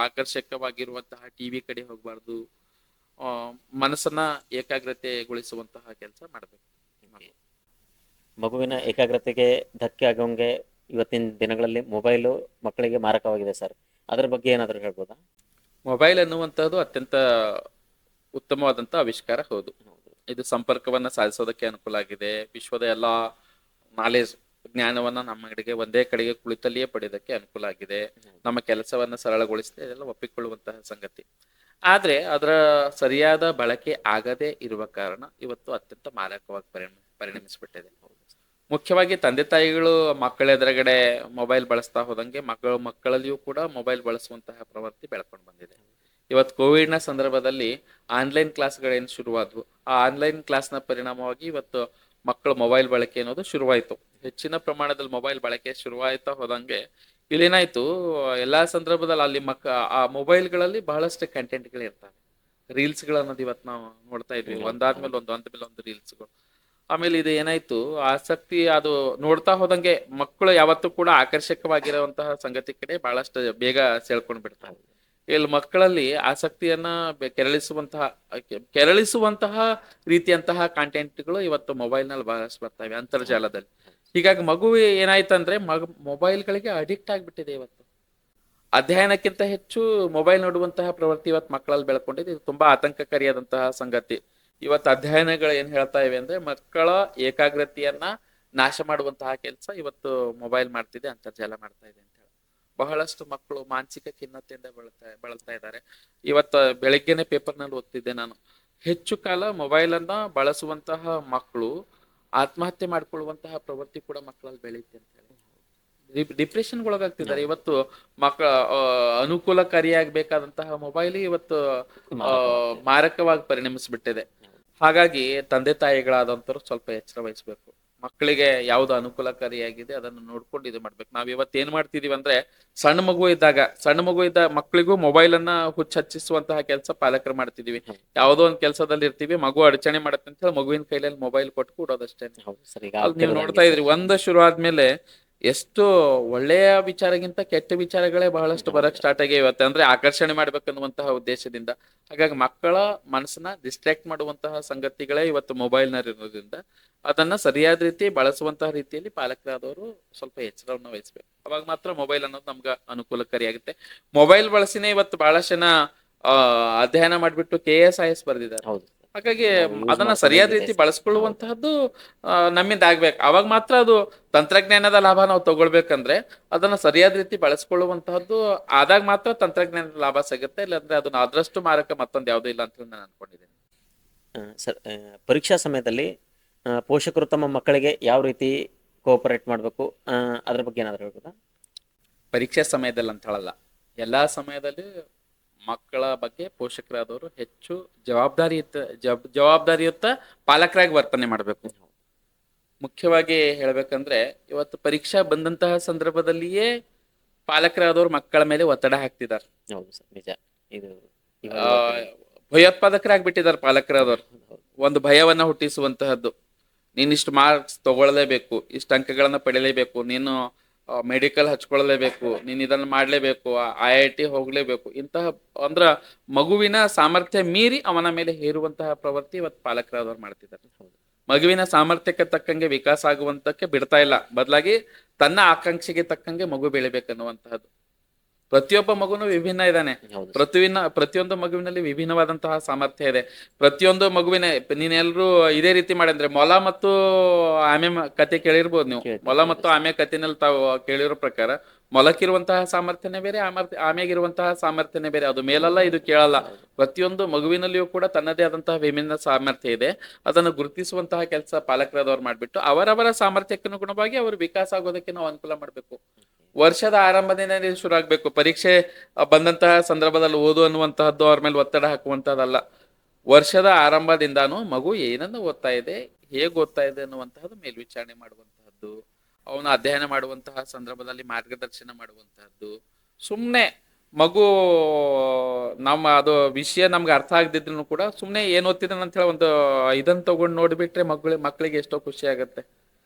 ಆಕರ್ಷಕವಾಗಿರುವಂತಹ ಟಿವಿ ಕಡೆ ಹೋಗ್ಬಾರ್ದು. ಮನಸ್ಸನ್ನ ಏಕಾಗ್ರತೆಗೊಳಿಸುವಂತಹ ಕೆಲಸ ಮಾಡ್ಬೇಕು. ಮಗುವಿನ ಏಕಾಗ್ರತೆಗೆ ಧಕ್ಕೆ ಆಗೋಂಗೆ ಇವತ್ತಿನ ದಿನಗಳಲ್ಲಿ ಮೊಬೈಲು ಮಕ್ಕಳಿಗೆ ಮಾರಕವಾಗಿದೆ ಸರ್. ಅದ್ರ ಬಗ್ಗೆ ಏನಾದರೂ ಹೇಳ್ಬೋದಾ? ಮೊಬೈಲ್ ಅನ್ನುವಂಥದ್ದು ಅತ್ಯಂತ ಉತ್ತಮವಾದಂತಹ ಆವಿಷ್ಕಾರ. ಹೌದು, ಇದು ಸಂಪರ್ಕವನ್ನ ಸಾಧಿಸೋದಕ್ಕೆ ಅನುಕೂಲ ಆಗಿದೆ. ವಿಶ್ವದ ಎಲ್ಲಾ ನಾಲೆಜ್, ಜ್ಞಾನವನ್ನ ನಮ್ಮ ಕಡೆಗೆ ಒಂದೇ ಕಡೆಗೆ ಕುಳಿತಲ್ಲಿಯೇ ಪಡೆಯೋದಕ್ಕೆ ಅನುಕೂಲ ಆಗಿದೆ. ನಮ್ಮ ಕೆಲಸವನ್ನ ಸರಳಗೊಳಿಸಿದೆ, ಇದೆಲ್ಲ ಒಪ್ಪಿಕೊಳ್ಳುವಂತಹ ಸಂಗತಿ. ಆದ್ರೆ ಅದರ ಸರಿಯಾದ ಬಳಕೆ ಆಗದೆ ಇರುವ ಕಾರಣ ಇವತ್ತು ಅತ್ಯಂತ ಮಾರಕವಾಗಿ ಪರಿಣಮಿಸ್ಬಿಟ್ಟಿದೆ. ಮುಖ್ಯವಾಗಿ ತಂದೆ ತಾಯಿಗಳು ಮಕ್ಕಳ ಎದುರುಗಡೆ ಮೊಬೈಲ್ ಬಳಸ್ತಾ ಹೋದಂಗೆ ಮಕ್ಕಳಲ್ಲಿಯೂ ಕೂಡ ಮೊಬೈಲ್ ಬಳಸುವಂತಹ ಪ್ರವೃತ್ತಿ ಬೆಳ್ಕೊಂಡು ಬಂದಿದೆ. ಇವತ್ತು ಕೋವಿಡ್ ನ ಸಂದರ್ಭದಲ್ಲಿ ಆನ್ಲೈನ್ ಕ್ಲಾಸ್ಗಳೇನು ಶುರುವಾದ್ವು, ಆ ಆನ್ಲೈನ್ ಕ್ಲಾಸ್ನ ಪರಿಣಾಮವಾಗಿ ಇವತ್ತು ಮಕ್ಕಳ ಮೊಬೈಲ್ ಬಳಕೆ ಅನ್ನೋದು ಶುರುವಾಯಿತು. ಹೆಚ್ಚಿನ ಪ್ರಮಾಣದಲ್ಲಿ ಮೊಬೈಲ್ ಬಳಕೆ ಶುರುವಾಯ್ತಾ ಹೋದಂಗೆ ಇಲ್ಲೇನಾಯ್ತು, ಎಲ್ಲಾ ಸಂದರ್ಭದಲ್ಲಿ ಅಲ್ಲಿ ಆ ಮೊಬೈಲ್ಗಳಲ್ಲಿ ಬಹಳಷ್ಟು ಕಂಟೆಂಟ್ಗಳು ಇರ್ತವೆ. ರೀಲ್ಸ್ಗಳು ಅನ್ನೋದು ಇವತ್ತು ನಾವು ನೋಡ್ತಾ ಇದ್ವಿ, ಒಂದಾದ್ಮೇಲೆ ಒಂದು ರೀಲ್ಸ್ಗಳು. ಆಮೇಲೆ ಇದು ಏನಾಯ್ತು, ಆಸಕ್ತಿ ಅದು ನೋಡ್ತಾ ಹೋದಂಗೆ ಮಕ್ಕಳು ಯಾವತ್ತೂ ಕೂಡ ಆಕರ್ಷಕವಾಗಿರುವಂತಹ ಸಂಗತಿ ಕಡೆ ಬಹಳಷ್ಟು ಬೇಗ ಸೆಳ್ಕೊಂಡ್ ಬಿಡ್ತಾರೆ. ಇಲ್ಲಿ ಮಕ್ಕಳಲ್ಲಿ ಆಸಕ್ತಿಯನ್ನ ಕೆರಳಿಸುವಂತಹ ರೀತಿಯಂತಹ ಕಾಂಟೆಂಟ್ಗಳು ಇವತ್ತು ಮೊಬೈಲ್ ನಲ್ಲಿ ಬಹಳಷ್ಟು ಬರ್ತವೆ, ಅಂತರ್ಜಾಲದಲ್ಲಿ. ಹೀಗಾಗಿ ಮಗು ಏನಾಯ್ತಂದ್ರೆ ಮೊಬೈಲ್ಗಳಿಗೆ ಅಡಿಕ್ಟ್ ಆಗ್ಬಿಟ್ಟಿದೆ. ಇವತ್ತು ಅಧ್ಯಯನಕ್ಕಿಂತ ಹೆಚ್ಚು ಮೊಬೈಲ್ ನೋಡುವಂತಹ ಪ್ರವೃತ್ತಿ ಇವತ್ತು ಮಕ್ಕಳಲ್ಲಿ ಬೆಳ್ಕೊಂಡಿದೆ. ಇದು ತುಂಬಾ ಆತಂಕಕಾರಿಯಾದಂತಹ ಸಂಗತಿ. ಇವತ್ತು ಅಧ್ಯಯನಗಳು ಏನ್ ಹೇಳ್ತಾ ಇವೆ ಅಂದ್ರೆ ಮಕ್ಕಳ ಏಕಾಗ್ರತೆಯನ್ನ ನಾಶ ಮಾಡುವಂತಹ ಕೆಲಸ ಇವತ್ತು ಮೊಬೈಲ್ ಮಾಡ್ತಿದೆ, ಅಂತರ್ಜಾಲ ಮಾಡ್ತಾ ಇದೆ ಅಂತ ಹೇಳಿ ಬಹಳಷ್ಟು ಮಕ್ಕಳು ಮಾನಸಿಕ ಖಿನ್ನತೆಯಿಂದ ಬಳಲ್ತಾ ಇದ್ದಾರೆ. ಇವತ್ತು ಬೆಳಗ್ಗೆನೆ ಪೇಪರ್ನಲ್ಲಿ ಓದ್ತಿದ್ದೆ ನಾನು, ಹೆಚ್ಚು ಕಾಲ ಮೊಬೈಲ್ ಅನ್ನ ಬಳಸುವಂತಹ ಮಕ್ಕಳು ಆತ್ಮಹತ್ಯೆ ಮಾಡ್ಕೊಳ್ಳುವಂತಹ ಪ್ರವೃತ್ತಿ ಕೂಡ ಮಕ್ಕಳಲ್ಲಿ ಬೆಳೆಯುತ್ತೆ ಅಂತ ಹೇಳಿ ಡಿಪ್ರೆಷನ್ ಒಳಗಾಗ್ತಿದ್ದಾರೆ. ಇವತ್ತು ಮಕ್ಕಳ ಅನುಕೂಲಕಾರಿಯಾಗಬೇಕಾದಂತಹ ಮೊಬೈಲ್ ಇವತ್ತು ಮಾರಕವಾಗಿ ಪರಿಣಮಿಸ್ಬಿಟ್ಟಿದೆ. ಹಾಗಾಗಿ ತಂದೆ ತಾಯಿಗಳಾದಂತರು ಸ್ವಲ್ಪ ಎಚ್ಚರ ವಹಿಸ್ಬೇಕು. ಮಕ್ಕಳಿಗೆ ಯಾವ್ದು ಅನುಕೂಲಕಾರಿಯಾಗಿದೆ ಅದನ್ನು ನೋಡ್ಕೊಂಡು ಇದು ಮಾಡ್ಬೇಕು. ನಾವ್ ಇವತ್ತು ಏನ್ ಮಾಡ್ತಿದೀವಿ ಅಂದ್ರೆ ಸಣ್ಣ ಮಗು ಇದ್ದ ಮಕ್ಕಳಿಗೂ ಮೊಬೈಲ್ ಅನ್ನ ಹಚ್ಚಿಸುವಂತಹ ಕೆಲಸ ಪಾಲಕರು ಮಾಡ್ತಿದೀವಿ. ಯಾವ್ದೋ ಒಂದ್ ಕೆಲಸದಲ್ಲಿ ಇರ್ತೀವಿ, ಮಗು ಅಡಚಣೆ ಮಾಡತ್ತೆ ಅಂತ ಹೇಳಿ ಮಗುವಿನ ಕೈಯಲ್ಲಿ ಮೊಬೈಲ್ ಕೊಟ್ಟು ಕೊಡೋದಷ್ಟೇ. ನೀವು ನೋಡ್ತಾ ಇದ್ರಿ, ಒಂದು ಶುರು ಆದ್ಮೇಲೆ ಎಷ್ಟು ಒಳ್ಳೆಯ ವಿಚಾರಗಿಂತ ಕೆಟ್ಟ ವಿಚಾರಗಳೇ ಬಹಳಷ್ಟು ಬರಕ್ ಸ್ಟಾರ್ಟ್ ಆಗಿ ಇವತ್ತೆ, ಅಂದ್ರೆ ಆಕರ್ಷಣೆ ಮಾಡ್ಬೇಕನ್ನುವಂತಹ ಉದ್ದೇಶದಿಂದ. ಹಾಗಾಗಿ ಮಕ್ಕಳ ಮನಸ್ಸನ್ನ ಡಿಸ್ಟ್ರಾಕ್ಟ್ ಮಾಡುವಂತಹ ಸಂಗತಿಗಳೇ ಇವತ್ತು ಮೊಬೈಲ್ ಇರೋದ್ರಿಂದ ಅದನ್ನ ಸರಿಯಾದ ರೀತಿ ಬಳಸುವಂತಹ ರೀತಿಯಲ್ಲಿ ಪಾಲಕರಾದವರು ಸ್ವಲ್ಪ ಎಚ್ಚರವನ್ನ ವಹಿಸ್ಬೇಕು. ಅವಾಗ ಮಾತ್ರ ಮೊಬೈಲ್ ಅನ್ನೋದು ನಮ್ಗ ಅನುಕೂಲಕಾರಿಯಾಗುತ್ತೆ. ಮೊಬೈಲ್ ಬಳಸಿನೇ ಇವತ್ತು ಬಹಳಷ್ಟು ಜನ ಅಧ್ಯಯನ ಮಾಡ್ಬಿಟ್ಟು KS IAS ಬರ್ದಿದ್ದಾರೆ. ಹಾಗಾಗಿ ಅದನ್ನ ಸರಿಯಾದ ರೀತಿ ಬಳಸ್ಕೊಳ್ಳುವಂತಹದ್ದು ನಮ್ಮಿಂದ ಆಗ್ಬೇಕು. ಅವಾಗ ಮಾತ್ರ ಅದು ತಂತ್ರಜ್ಞಾನದ ಲಾಭ ನಾವು ತಗೊಳ್ಬೇಕಂದ್ರೆ ಅದನ್ನ ಸರಿಯಾದ ರೀತಿ ಬಳಸ್ಕೊಳ್ಳುವಂತಹದ್ದು ಆದಾಗ ಮಾತ್ರ ತಂತ್ರಜ್ಞಾನದ ಲಾಭ ಸಿಗುತ್ತೆ. ಇಲ್ಲಾಂದ್ರೆ ಅದನ್ನ ಅದರಷ್ಟು ಮಾರಕ ಮತ್ತೊಂದು ಯಾವುದೂ ಇಲ್ಲ ಅಂತ ನಾನು ಅನ್ಕೊಂಡಿದ್ದೇನೆ. ಸರ್, ಪರೀಕ್ಷಾ ಸಮಯದಲ್ಲಿ ಪೋಷಕರು ತಮ್ಮ ಮಕ್ಕಳಿಗೆ ಯಾವ ರೀತಿ ಕೋಆಪರೇಟ್ ಮಾಡಬೇಕು, ಅದ್ರ ಬಗ್ಗೆ ಏನಾದ್ರು ಹೇಳ್ಬೋದಾ? ಪರೀಕ್ಷಾ ಸಮಯದಲ್ಲಿ ಅಂತ ಹೇಳಲ್ಲ, ಎಲ್ಲಾ ಸಮಯದಲ್ಲಿ ಮಕ್ಕಳ ಬಗ್ಗೆ ಪೋಷಕರಾದವರು ಹೆಚ್ಚು ಜವಾಬ್ದಾರಿಯುತ ಪಾಲಕರಾಗಿ ವರ್ತನೆ ಮಾಡಬೇಕು. ಮುಖ್ಯವಾಗಿ ಹೇಳ್ಬೇಕಂದ್ರೆ ಇವತ್ತು ಪರೀಕ್ಷಾ ಬಂದಂತಹ ಸಂದರ್ಭದಲ್ಲಿಯೇ ಪಾಲಕರಾದವರು ಮಕ್ಕಳ ಮೇಲೆ ಒತ್ತಡ ಹಾಕ್ತಿದ್ದಾರೆ. ಭಯೋತ್ಪಾದಕರಾಗ್ಬಿಟ್ಟಿದ್ದಾರೆ ಪಾಲಕರಾದವರು. ಒಂದು ಭಯವನ್ನ ಹುಟ್ಟಿಸುವಂತಹದ್ದು, ನೀನ್ ಇಷ್ಟು ಮಾರ್ಕ್ಸ್ ತಗೊಳ್ಳಲೇಬೇಕು, ಇಷ್ಟು ಅಂಕಗಳನ್ನ ಪಡೆಯಲೇಬೇಕು, ನೀನು ಮೆಡಿಕಲ್ ಹಚ್ಕೊಳ್ಳಲೇಬೇಕು, ನೀನ್ ಇದನ್ನ ಮಾಡ್ಲೇಬೇಕು, IIT ಹೋಗ್ಲೇಬೇಕು, ಇಂತಹ ಅಂದ್ರ ಮಗುವಿನ ಸಾಮರ್ಥ್ಯ ಮೀರಿ ಅವನ ಮೇಲೆ ಹೇರುವಂತಹ ಪ್ರವೃತ್ತಿ ಇವತ್ತು ಪಾಲಕರಾದವ್ರು ಮಾಡ್ತಿದ್ದಾರೆ. ಮಗುವಿನ ಸಾಮರ್ಥ್ಯಕ್ಕೆ ತಕ್ಕಂಗೆ ವಿಕಾಸ ಆಗುವಂತಕ್ಕೆ ಬಿಡ್ತಾ ಇಲ್ಲ, ಬದಲಾಗಿ ತನ್ನ ಆಕಾಂಕ್ಷೆಗೆ ತಕ್ಕಂಗೆ ಮಗು ಬೆಳಿಬೇಕನ್ನುವಂತಹದ್ದು. ಪ್ರತಿಯೊಬ್ಬ ಮಗುನು ವಿಭಿನ್ನ ಇದ್ದಾನೆ. ಪ್ರತಿಯೊಂದು ಮಗುವಿನಲ್ಲಿ ವಿಭಿನ್ನವಾದಂತಹ ಸಾಮರ್ಥ್ಯ ಇದೆ. ಪ್ರತಿಯೊಂದು ಮಗುವಿನ ನೀನೆಲ್ಲರೂ ಇದೇ ರೀತಿ ಮಾಡಂದ್ರೆ ಮೊಲ ಮತ್ತು ಆಮೆ ಕತೆ ಕೇಳಿರ್ಬೋದು ನೀವು. ಮೊಲ ಮತ್ತು ಆಮೆ ಕಥೆನಲ್ಲಿ ತಾವು ಕೇಳಿರೋ ಪ್ರಕಾರ ಮೊಲಕ್ಕಿರುವಂತಹ ಸಾಮರ್ಥ್ಯನೇ ಬೇರೆ, ಆಮೆಗಿರುವಂತಹ ಸಾಮರ್ಥ್ಯನೇ ಬೇರೆ. ಅದು ಮೇಲಲ್ಲ, ಇದು ಕೇಳಲ್ಲ. ಪ್ರತಿಯೊಂದು ಮಗುವಿನಲ್ಲಿಯೂ ಕೂಡ ತನ್ನದೇ ಆದಂತಹ ವಿಭಿನ್ನ ಸಾಮರ್ಥ್ಯ ಇದೆ. ಅದನ್ನು ಗುರುತಿಸುವಂತಹ ಕೆಲಸ ಪಾಲಕರಾದವ್ರು ಮಾಡ್ಬಿಟ್ಟು ಅವರವರ ಸಾಮರ್ಥ್ಯಕ್ಕೆ ಅನುಗುಣವಾಗಿ ಅವರು ವಿಕಾಸ ಆಗೋದಕ್ಕೆ ನಾವು ಅನುಕೂಲ ಮಾಡಬೇಕು. ವರ್ಷದ ಆರಂಭದಿಂದ ಶುರು ಆಗ್ಬೇಕು. ಪರೀಕ್ಷೆ ಬಂದಂತಹ ಸಂದರ್ಭದಲ್ಲಿ ಓದು ಅನ್ನುವಂತಹದ್ದು ಅವ್ರ ಮೇಲೆ ಒತ್ತಡ ಹಾಕುವಂತಹದ್ದಲ್ಲ. ವರ್ಷದ ಆರಂಭದಿಂದಾನು ಮಗು ಏನನ್ನು ಓದ್ತಾ ಇದೆ, ಹೇಗೆ ಓದ್ತಾ ಇದೆ ಅನ್ನುವಂತಹದ್ದು ಮೇಲ್ವಿಚಾರಣೆ ಮಾಡುವಂತಹದ್ದು, ಅವನು ಅಧ್ಯಯನ ಮಾಡುವಂತಹ ಸಂದರ್ಭದಲ್ಲಿ ಮಾರ್ಗದರ್ಶನ ಮಾಡುವಂತಹದ್ದು. ಸುಮ್ಮನೆ ಮಗು ಅದು ವಿಷಯ ನಮ್ಗೆ ಅರ್ಥ ಆಗದಿದ್ರು ಕೂಡ ಸುಮ್ಮನೆ ಏನ್ ಓದ್ತಿದ್ದಾನೆ ಅಂತ ಹೇಳಿ ಒಂದು ಇದನ್ನ ತಗೊಂಡು ನೋಡ್ಬಿಟ್ರೆ ಮಕ್ಕಳಿಗೆ ಎಷ್ಟೋ ಖುಷಿ ಆಗತ್ತೆ.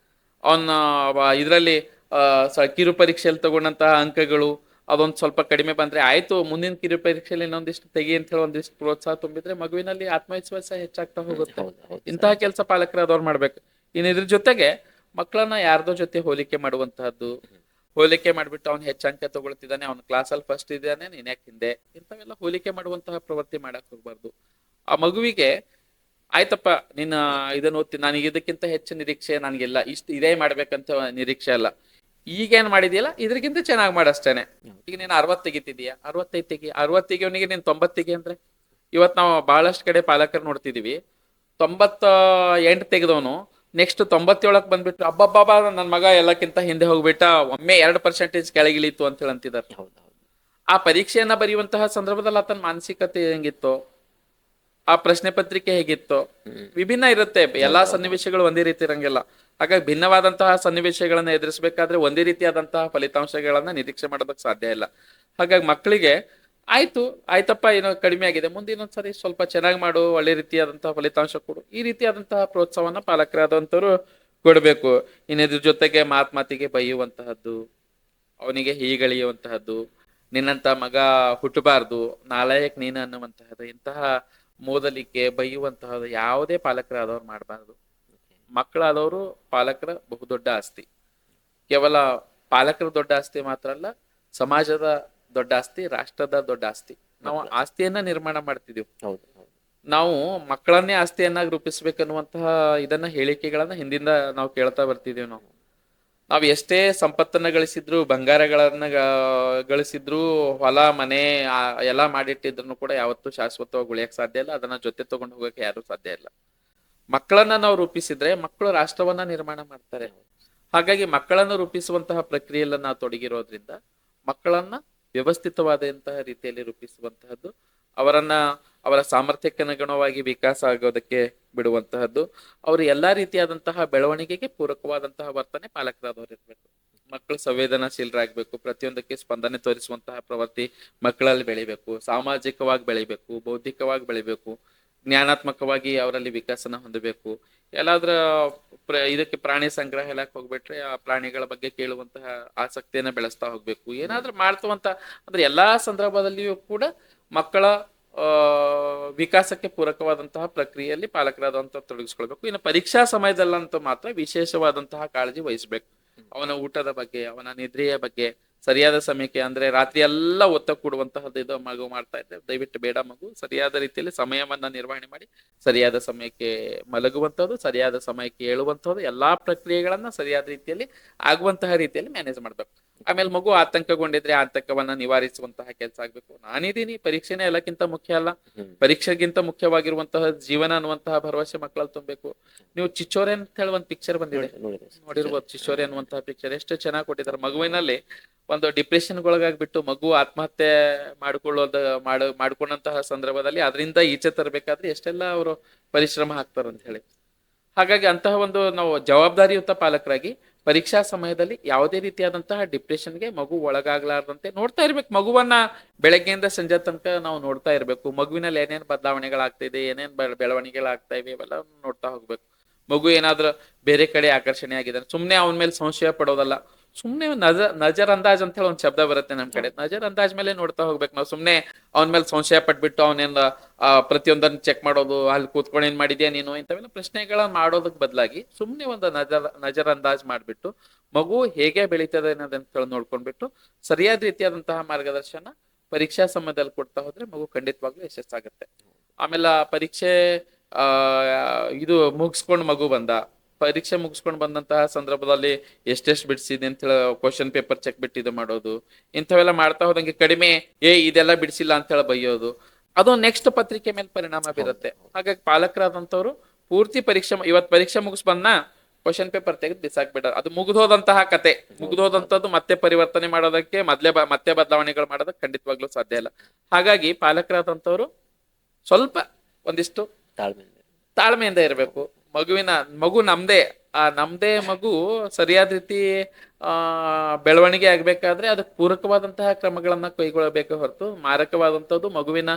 ಅವನ ಇದರಲ್ಲಿ ಕಿರು ಪರೀಕ್ಷೆಯಲ್ಲಿ ತಗೊಂಡಂತಹ ಅಂಕಗಳು ಅದೊಂದು ಸ್ವಲ್ಪ ಕಡಿಮೆ ಬಂದ್ರೆ ಆಯ್ತು, ಮುಂದಿನ ಕಿರು ಪರೀಕ್ಷೆಯಲ್ಲಿ ಇನ್ನೊಂದಿಷ್ಟು ತೆಗಿ ಅಂತ ಹೇಳಿ ಒಂದಿಷ್ಟು ಪ್ರೋತ್ಸಾಹ ತುಂಬಿದ್ರೆ ಮಗುವಿನಲ್ಲಿ ಆತ್ಮವಿಶ್ವಾಸ ಹೆಚ್ಚಾಗ್ತಾ ಹೋಗುತ್ತೆ. ಇಂತಹ ಕೆಲಸ ಪಾಲಕರಾದವ್ರು ಮಾಡ್ಬೇಕು. ಇನ್ನು ಇದ್ರ ಜೊತೆಗೆ ಮಕ್ಕಳನ್ನ ಯಾರ್ದೋ ಜೊತೆ ಹೋಲಿಕೆ ಮಾಡುವಂತಹದ್ದು, ಹೋಲಿಕೆ ಮಾಡ್ಬಿಟ್ಟು ಅವ್ನು ಹೆಚ್ಚು ಅಂಕ ತಗೊಳ್ತಿದ್ದಾನೆ, ಅವ್ನ ಕ್ಲಾಸಲ್ಲಿ ಫಸ್ಟ್ ಇದ್ದಾನೆ, ನೀನ್ ಯಾಕೆ ಹಿಂದೆ, ಇಂಥವೆಲ್ಲ ಹೋಲಿಕೆ ಮಾಡುವಂತಹ ಪ್ರವೃತ್ತಿ ಮಾಡಕ್ ಹೋಗ್ಬಾರ್ದು. ಆ ಮಗುವಿಗೆ ಆಯ್ತಪ್ಪ ನಿನ್ನ ಇದನ್ನ ಓದ್ತೀನಿ, ನನಗೆ ಇದಕ್ಕಿಂತ ಹೆಚ್ಚು ನಿರೀಕ್ಷೆ ನನಗಿಲ್ಲ, ಇದೇ ಮಾಡ್ಬೇಕಂತ ನಿರೀಕ್ಷೆ ಅಲ್ಲ, ಈಗೇನ್ ಮಾಡಿದ್ಯಲ್ಲ ಇದ್ರಗಿಂತ ಚೆನ್ನಾಗಿ ಮಾಡಷ್ಟೇನೆ. ಈಗ ನೀನು 60 ತೆಗಿತಿದೀಯ, 65 ತೆಗಿ, 60 ತೆಗಿಯೋನಿಗೆ ನೀನ್ 90 ತೆಗಿ ಅಂದ್ರೆ. ಇವತ್ ನಾವು ಬಹಳಷ್ಟು ಕಡೆ ಪಾಲಕರು ನೋಡ್ತಿದೀವಿ, 98 ತೆಗೆದವನು ನೆಕ್ಸ್ಟ್ 97ಕ್ಕೆ ಬಂದ್ಬಿಟ್ಟು ಅಬ್ಬಬ್ಬಾ ನನ್ನ ಮಗ ಎಲ್ಲಕ್ಕಿಂತ ಹಿಂದೆ ಹೋಗ್ಬಿಟ್ಟ, ಒಮ್ಮೆ 2% ಕೆಳಗಿಳಿತು ಅಂತ ಹೇಳಿ ಅಂತಿದ್ದಾರೆ. ಆ ಪರೀಕ್ಷೆಯನ್ನ ಬರೆಯುವಂತಹ ಸಂದರ್ಭದಲ್ಲಿ ಆತನ ಮಾನಸಿಕತೆ ಹೆಂಗಿತ್ತು, ಆ ಪ್ರಶ್ನೆ ಪತ್ರಿಕೆ ಹೇಗಿತ್ತು, ವಿಭಿನ್ನ ಇರುತ್ತೆ. ಎಲ್ಲಾ ಸನ್ನಿವೇಶಗಳು ಒಂದೇ ರೀತಿ ಇರಂಗಿಲ್ಲ. ಹಾಗಾಗಿ ಭಿನ್ನವಾದಂತಹ ಸನ್ನಿವೇಶಗಳನ್ನ ಎದುರಿಸಬೇಕಾದ್ರೆ ಒಂದೇ ರೀತಿಯಾದಂತಹ ಫಲಿತಾಂಶಗಳನ್ನ ನಿರೀಕ್ಷೆ ಮಾಡೋದಕ್ಕೆ ಸಾಧ್ಯ ಇಲ್ಲ. ಹಾಗಾಗಿ ಮಕ್ಕಳಿಗೆ ಆಯ್ತಪ್ಪ ಏನೋ ಕಡಿಮೆ ಆಗಿದೆ, ಮುಂದೆ ಇನ್ನೊಂದ್ಸರಿ ಸ್ವಲ್ಪ ಚೆನ್ನಾಗಿ ಮಾಡು, ಒಳ್ಳೆ ರೀತಿಯಾದಂತಹ ಫಲಿತಾಂಶ ಕೊಡು, ಈ ರೀತಿಯಾದಂತಹ ಪ್ರೋತ್ಸಾಹವನ್ನ ಪಾಲಕರಾದಂತವ್ರು ಕೊಡ್ಬೇಕು. ಇದ್ರ ಜೊತೆಗೆ ಮಾತಿಗೆ ಬೈಯುವಂತಹದ್ದು, ಅವನಿಗೆ ಹೀಗಳಿಯುವಂತಹದ್ದು, ನಿನ್ನಂತ ಮಗ ಹುಟ್ಟಬಾರ್ದು, ನಾಲಾಯಕ್ ನೀನು ಅನ್ನುವಂತಹದ್ದು, ಇಂತಹ ಮೋದಲಿಕೆ ಬೈಯುವಂತಹದ್ದು ಯಾವುದೇ ಪಾಲಕರಾದವ್ರು ಮಾಡಬಾರ್ದು. ಮಕ್ಕಳಾದವರು ಪಾಲಕರ ಬಹುದೊಡ್ಡ ಆಸ್ತಿ. ಕೇವಲ ಪಾಲಕರ ದೊಡ್ಡ ಆಸ್ತಿ ಮಾತ್ರ ಅಲ್ಲ, ಸಮಾಜದ ದೊಡ್ಡ ಆಸ್ತಿ, ರಾಷ್ಟ್ರದ ದೊಡ್ಡ ಆಸ್ತಿ. ನಾವು ಆಸ್ತಿಯನ್ನ ನಿರ್ಮಾಣ ಮಾಡ್ತಿದೀವಿ. ನಾವು ಮಕ್ಕಳನ್ನೇ ಆಸ್ತಿಯನ್ನಾಗಿ ರೂಪಿಸ್ಬೇಕನ್ನುವಂತಹ ಇದನ್ನ ಹೇಳಿಕೆಗಳನ್ನ ಹಿಂದಿಂದ ನಾವು ಕೇಳ್ತಾ ಬರ್ತಿದೀವಿ. ನಾವು ಎಷ್ಟೇ ಸಂಪತ್ತನ್ನ ಗಳಿಸಿದ್ರು, ಬಂಗಾರಗಳನ್ನ ಗಳಿಸಿದ್ರು, ಹೊಲ ಮನೆ ಎಲ್ಲಾ ಮಾಡಿಟ್ಟಿದ್ರು ಕೂಡ ಯಾವತ್ತೂ ಶಾಶ್ವತವಾಗಿ ಉಳಿಯಕ್ ಸಾಧ್ಯ ಇಲ್ಲ. ಅದನ್ನ ಜೊತೆ ತಗೊಂಡು ಹೋಗಕ್ಕೆ ಯಾರು ಸಾಧ್ಯ ಇಲ್ಲ. ಮಕ್ಕಳನ್ನ ನಾವು ರೂಪಿಸಿದ್ರೆ ಮಕ್ಕಳು ರಾಷ್ಟ್ರವನ್ನ ನಿರ್ಮಾಣ ಮಾಡ್ತಾರೆ. ಹಾಗಾಗಿ ಮಕ್ಕಳನ್ನು ರೂಪಿಸುವಂತಹ ಪ್ರಕ್ರಿಯೆಯಲ್ಲ ನಾವು ತೊಡಗಿರೋದ್ರಿಂದ ಮಕ್ಕಳನ್ನ ವ್ಯವಸ್ಥಿತವಾದಂತಹ ರೀತಿಯಲ್ಲಿ ರೂಪಿಸುವಂತಹದ್ದು, ಅವರ ಸಾಮರ್ಥ್ಯಕ್ಕೆ ಅನುಗುಣವಾಗಿ ವಿಕಾಸ ಆಗೋದಕ್ಕೆ ಬಿಡುವಂತಹದ್ದು, ಅವರು ಎಲ್ಲಾ ರೀತಿಯಾದಂತಹ ಬೆಳವಣಿಗೆಗೆ ಪೂರಕವಾದಂತಹ ವರ್ತನೆ ಪಾಲಕರಾದವರು ಇರ್ಬೇಕು. ಮಕ್ಕಳು ಸಂವೇದನಾಶೀಲರಾಗಬೇಕು, ಪ್ರತಿಯೊಂದಕ್ಕೆ ಸ್ಪಂದನೆ ತೋರಿಸುವಂತಹ ಪ್ರವೃತ್ತಿ ಮಕ್ಕಳಲ್ಲಿ ಬೆಳಿಬೇಕು, ಸಾಮಾಜಿಕವಾಗಿ ಬೆಳಿಬೇಕು, ಬೌದ್ಧಿಕವಾಗಿ ಬೆಳಿಬೇಕು, ಜ್ಞಾನಾತ್ಮಕವಾಗಿ ಅವರಲ್ಲಿ ವಿಕಾಸನ ಹೊಂದಬೇಕು. ಎಲ್ಲಾದ್ರ ಇದಕ್ಕೆ ಪ್ರಾಣಿ ಸಂಗ್ರಹಾಲಯಕ್ಕೆ ಹೋಗ್ಬಿಟ್ರೆ ಆ ಪ್ರಾಣಿಗಳ ಬಗ್ಗೆ ಕೇಳುವಂತಹ ಆಸಕ್ತಿಯನ್ನ ಬೆಳೆಸ್ತಾ ಹೋಗ್ಬೇಕು. ಏನಾದ್ರೂ ಮಾಡ್ತುವಂತ ಅಂದ್ರೆ ಎಲ್ಲಾ ಸಂದರ್ಭದಲ್ಲಿಯೂ ಕೂಡ ಮಕ್ಕಳ ವಿಕಾಸಕ್ಕೆ ಪೂರಕವಾದಂತಹ ಪ್ರಕ್ರಿಯೆಯಲ್ಲಿ ಪಾಲಕರಾದಂತಹ ತೊಡಗಿಸ್ಕೊಳ್ಬೇಕು. ಇನ್ನು ಪರೀಕ್ಷಾ ಸಮಯದಲ್ಲಂತೂ ಮಾತ್ರ ವಿಶೇಷವಾದಂತಹ ಕಾಳಜಿ ವಹಿಸ್ಬೇಕು. ಅವನ ಊಟದ ಬಗ್ಗೆ, ಅವನ ನಿದ್ರೆಯ ಬಗ್ಗೆ, ಸರಿಯಾದ ಸಮಯಕ್ಕೆ, ಅಂದ್ರೆ ರಾತ್ರಿ ಎಲ್ಲ ಒತ್ತ ಕೂಡುವಂತಹದ್ದು ಇದು ಮಗು ಮಾಡ್ತಾ ಇದ್ರೆ ದಯವಿಟ್ಟು ಬೇಡ. ಮಗು ಸರಿಯಾದ ರೀತಿಯಲ್ಲಿ ಸಮಯವನ್ನ ನಿರ್ವಹಣೆ ಮಾಡಿ ಸರಿಯಾದ ಸಮಯಕ್ಕೆ ಮಲಗುವಂತಹದ್ದು, ಸರಿಯಾದ ಸಮಯಕ್ಕೆ ಏಳುವಂತಹದ್ದು, ಎಲ್ಲಾ ಪ್ರಕ್ರಿಯೆಗಳನ್ನ ಸರಿಯಾದ ರೀತಿಯಲ್ಲಿ ಆಗುವಂತಹ ರೀತಿಯಲ್ಲಿ ಮ್ಯಾನೇಜ್ ಮಾಡ್ಬೇಕು. ಆಮೇಲೆ ಮಗು ಆತಂಕಗೊಂಡಿದ್ರೆ ಆತಂಕವನ್ನ ನಿವಾರಿಸುವಂತಹ ಕೆಲಸ ಆಗ್ಬೇಕು. ನಾನಿದ್ದೀನಿ, ಪರೀಕ್ಷೆನೇ ಎಲ್ಲಕ್ಕಿಂತ ಮುಖ್ಯ ಅಲ್ಲ, ಪರೀಕ್ಷೆಗಿಂತ ಮುಖ್ಯವಾಗಿರುವಂತಹ ಜೀವನ ಅನ್ನುವಂತಹ ಭರವಸೆ ಮಕ್ಕಳಲ್ಲಿ ತುಂಬಬೇಕು. ನೀವು ಚಿಚೋರೆ ಅಂತ ಹೇಳಿ ಒಂದು ಪಿಕ್ಚರ್ ಬಂದಿದೆ, ನೋಡಿರ್ಬೋದು. ಚಿಚೋರೆ ಅನ್ನುವಂತಹ ಪಿಕ್ಚರ್ ಎಷ್ಟು ಚೆನ್ನಾಗಿ ಕೊಟ್ಟಿದ್ದಾರೆ. ಮಗುವಿನಲ್ಲಿ ಒಂದು ಡಿಪ್ರೆಷನ್ ಒಳಗಾಗ್ಬಿಟ್ಟು ಮಗು ಆತ್ಮಹತ್ಯೆ ಮಾಡ್ಕೊಂಡಂತಹ ಸಂದರ್ಭದಲ್ಲಿ ಅದರಿಂದ ಈಚೆ ತರಬೇಕಾದ್ರೆ ಎಷ್ಟೆಲ್ಲ ಅವರು ಪರಿಶ್ರಮ ಹಾಕ್ತಾರಂತ ಹೇಳಿ. ಹಾಗಾಗಿ ಅಂತಹ ಒಂದು ನಾವು ಜವಾಬ್ದಾರಿಯುತ ಪಾಲಕರಾಗಿ ಪರೀಕ್ಷಾ ಸಮಯದಲ್ಲಿ ಯಾವುದೇ ರೀತಿಯಾದಂತಹ ಡಿಪ್ರೆಷನ್ಗೆ ಮಗು ಒಳಗಾಗ್ಲಾರ್ದಂತೆ ನೋಡ್ತಾ ಇರ್ಬೇಕು. ಮಗುವನ್ನ ಬೆಳಗ್ಗೆಯಿಂದ ಸಂಜೆ ತನಕ ನಾವು ನೋಡ್ತಾ ಇರ್ಬೇಕು. ಮಗುವಿನಲ್ಲಿ ಏನೇನ್ ಬದಲಾವಣೆಗಳಾಗ್ತಿದೆ, ಏನೇನ್ ಬೆಳವಣಿಗೆಗಳಾಗ್ತಾ ಇವೆ, ಇವೆಲ್ಲ ನೋಡ್ತಾ ಹೋಗ್ಬೇಕು. ಮಗು ಏನಾದ್ರೂ ಬೇರೆ ಕಡೆ ಆಕರ್ಷಣೆ ಆಗಿದೆ ಸುಮ್ನೆ ಅವನ ಮೇಲೆ ಸಂಶಯ ಪಡೋದಲ್ಲ. ಸುಮ್ನೆ ನಜರ್ ಅಂದಾಜ್ ಅಂತ ಹೇಳಿ ಒಂದ್ ಶಬ್ದ ಬರುತ್ತೆ ನಮ್ ಕಡೆ. ನಜರ್ ಅಂದಾಜ್ ಮೇಲೆ ನೋಡ್ತಾ ಹೋಗ್ಬೇಕು ನಾವು. ಸುಮ್ನೆ ಅವನ ಮೇಲೆ ಸಂಶಯ ಪಟ್ಬಿಟ್ಟು ಅವನೇನ ಪ್ರತಿಯೊಂದನ್ನ ಚೆಕ್ ಮಾಡೋದು, ಅಲ್ಲಿ ಕೂತ್ಕೊಂಡು ಏನ್ ಮಾಡಿದ್ಯಾ ನೀನು, ಇಂಥವೆಲ್ಲ ಪ್ರಶ್ನೆಗಳನ್ನ ಮಾಡೋದಕ್ ಬದಲಾಗಿ ಸುಮ್ನೆ ಒಂದು ನಜರ್ ಅಂದಾಜ್ ಮಾಡ್ಬಿಟ್ಟು ಮಗು ಹೇಗೆ ಬೆಳೀತದೆ ಅನ್ನೋದಂತ ನೋಡ್ಕೊಂಡ್ಬಿಟ್ಟು ಸರಿಯಾದ ರೀತಿಯಾದಂತಹ ಮಾರ್ಗದರ್ಶನ ಪರೀಕ್ಷಾ ಸಮಯದಲ್ಲಿ ಕೊಡ್ತಾ ಹೋದ್ರೆ ಮಗು ಖಂಡಿತವಾಗ್ಲೂ ಯಶಸ್ಸಾಗುತ್ತೆ. ಆಮೇಲೆ ಪರೀಕ್ಷೆ ಇದು ಮುಗಿಸ್ಕೊಂಡು ಮಗು ಬಂದ, ಪರೀಕ್ಷೆ ಮುಗಿಸ್ಕೊಂಡು ಬಂದಂತಹ ಸಂದರ್ಭದಲ್ಲಿ ಎಷ್ಟೆಷ್ಟು ಬಿಡಿಸಿದೆ ಅಂತ ಹೇಳಿ ಕ್ವಶನ್ ಪೇಪರ್ ಚೆಕ್ ಬಿಟ್ಟು ಇದು ಮಾಡೋದು, ಇಂಥವೆಲ್ಲ ಮಾಡ್ತಾ ಹೋದಂಗೆ ಕಡಿಮೆ ಇದೆಲ್ಲ ಬಿಡಿಸಿಲ್ಲ ಅಂತ ಹೇಳಿ ಬೈಯೋದು, ಅದು ನೆಕ್ಸ್ಟ್ ಪತ್ರಿಕೆ ಮೇಲೆ ಪರಿಣಾಮ ಬೀರುತ್ತೆ. ಹಾಗಾಗಿ ಪಾಲಕರಾದಂಥವ್ರು ಪೂರ್ತಿ ಇವತ್ತು ಪರೀಕ್ಷೆ ಮುಗಿಸ್ ಬಂದ ಕ್ವಶನ್ ಪೇಪರ್ ತೆಗೆದು ಬಿಸಾಕ್ಬಿಡ, ಅದು ಮುಗಿದೋದಂತಹ ಕತೆ, ಮುಗಿದೋದಂಥದ್ದು ಮತ್ತೆ ಪರಿವರ್ತನೆ ಮಾಡೋದಕ್ಕೆ ಮತ್ತೆ ಬದಲಾವಣೆಗಳು ಮಾಡೋದಕ್ಕೆ ಖಂಡಿತವಾಗ್ಲೂ ಸಾಧ್ಯ ಇಲ್ಲ. ಹಾಗಾಗಿ ಪಾಲಕರಾದಂಥವ್ರು ಸ್ವಲ್ಪ ಒಂದಿಷ್ಟು ತಾಳ್ಮೆಯಿಂದ ಇರಬೇಕು. ಮಗು ನಮ್ದೇ ಮಗು ಸರಿಯಾದ ರೀತಿ ಬೆಳವಣಿಗೆ ಆಗ್ಬೇಕಾದ್ರೆ ಅದಕ್ಕೆ ಪೂರಕವಾದಂತಹ ಕ್ರಮಗಳನ್ನ ಕೈಗೊಳ್ಳಬೇಕು ಹೊರತು ಮಾರಕವಾದಂಥದ್ದು ಮಗುವಿನ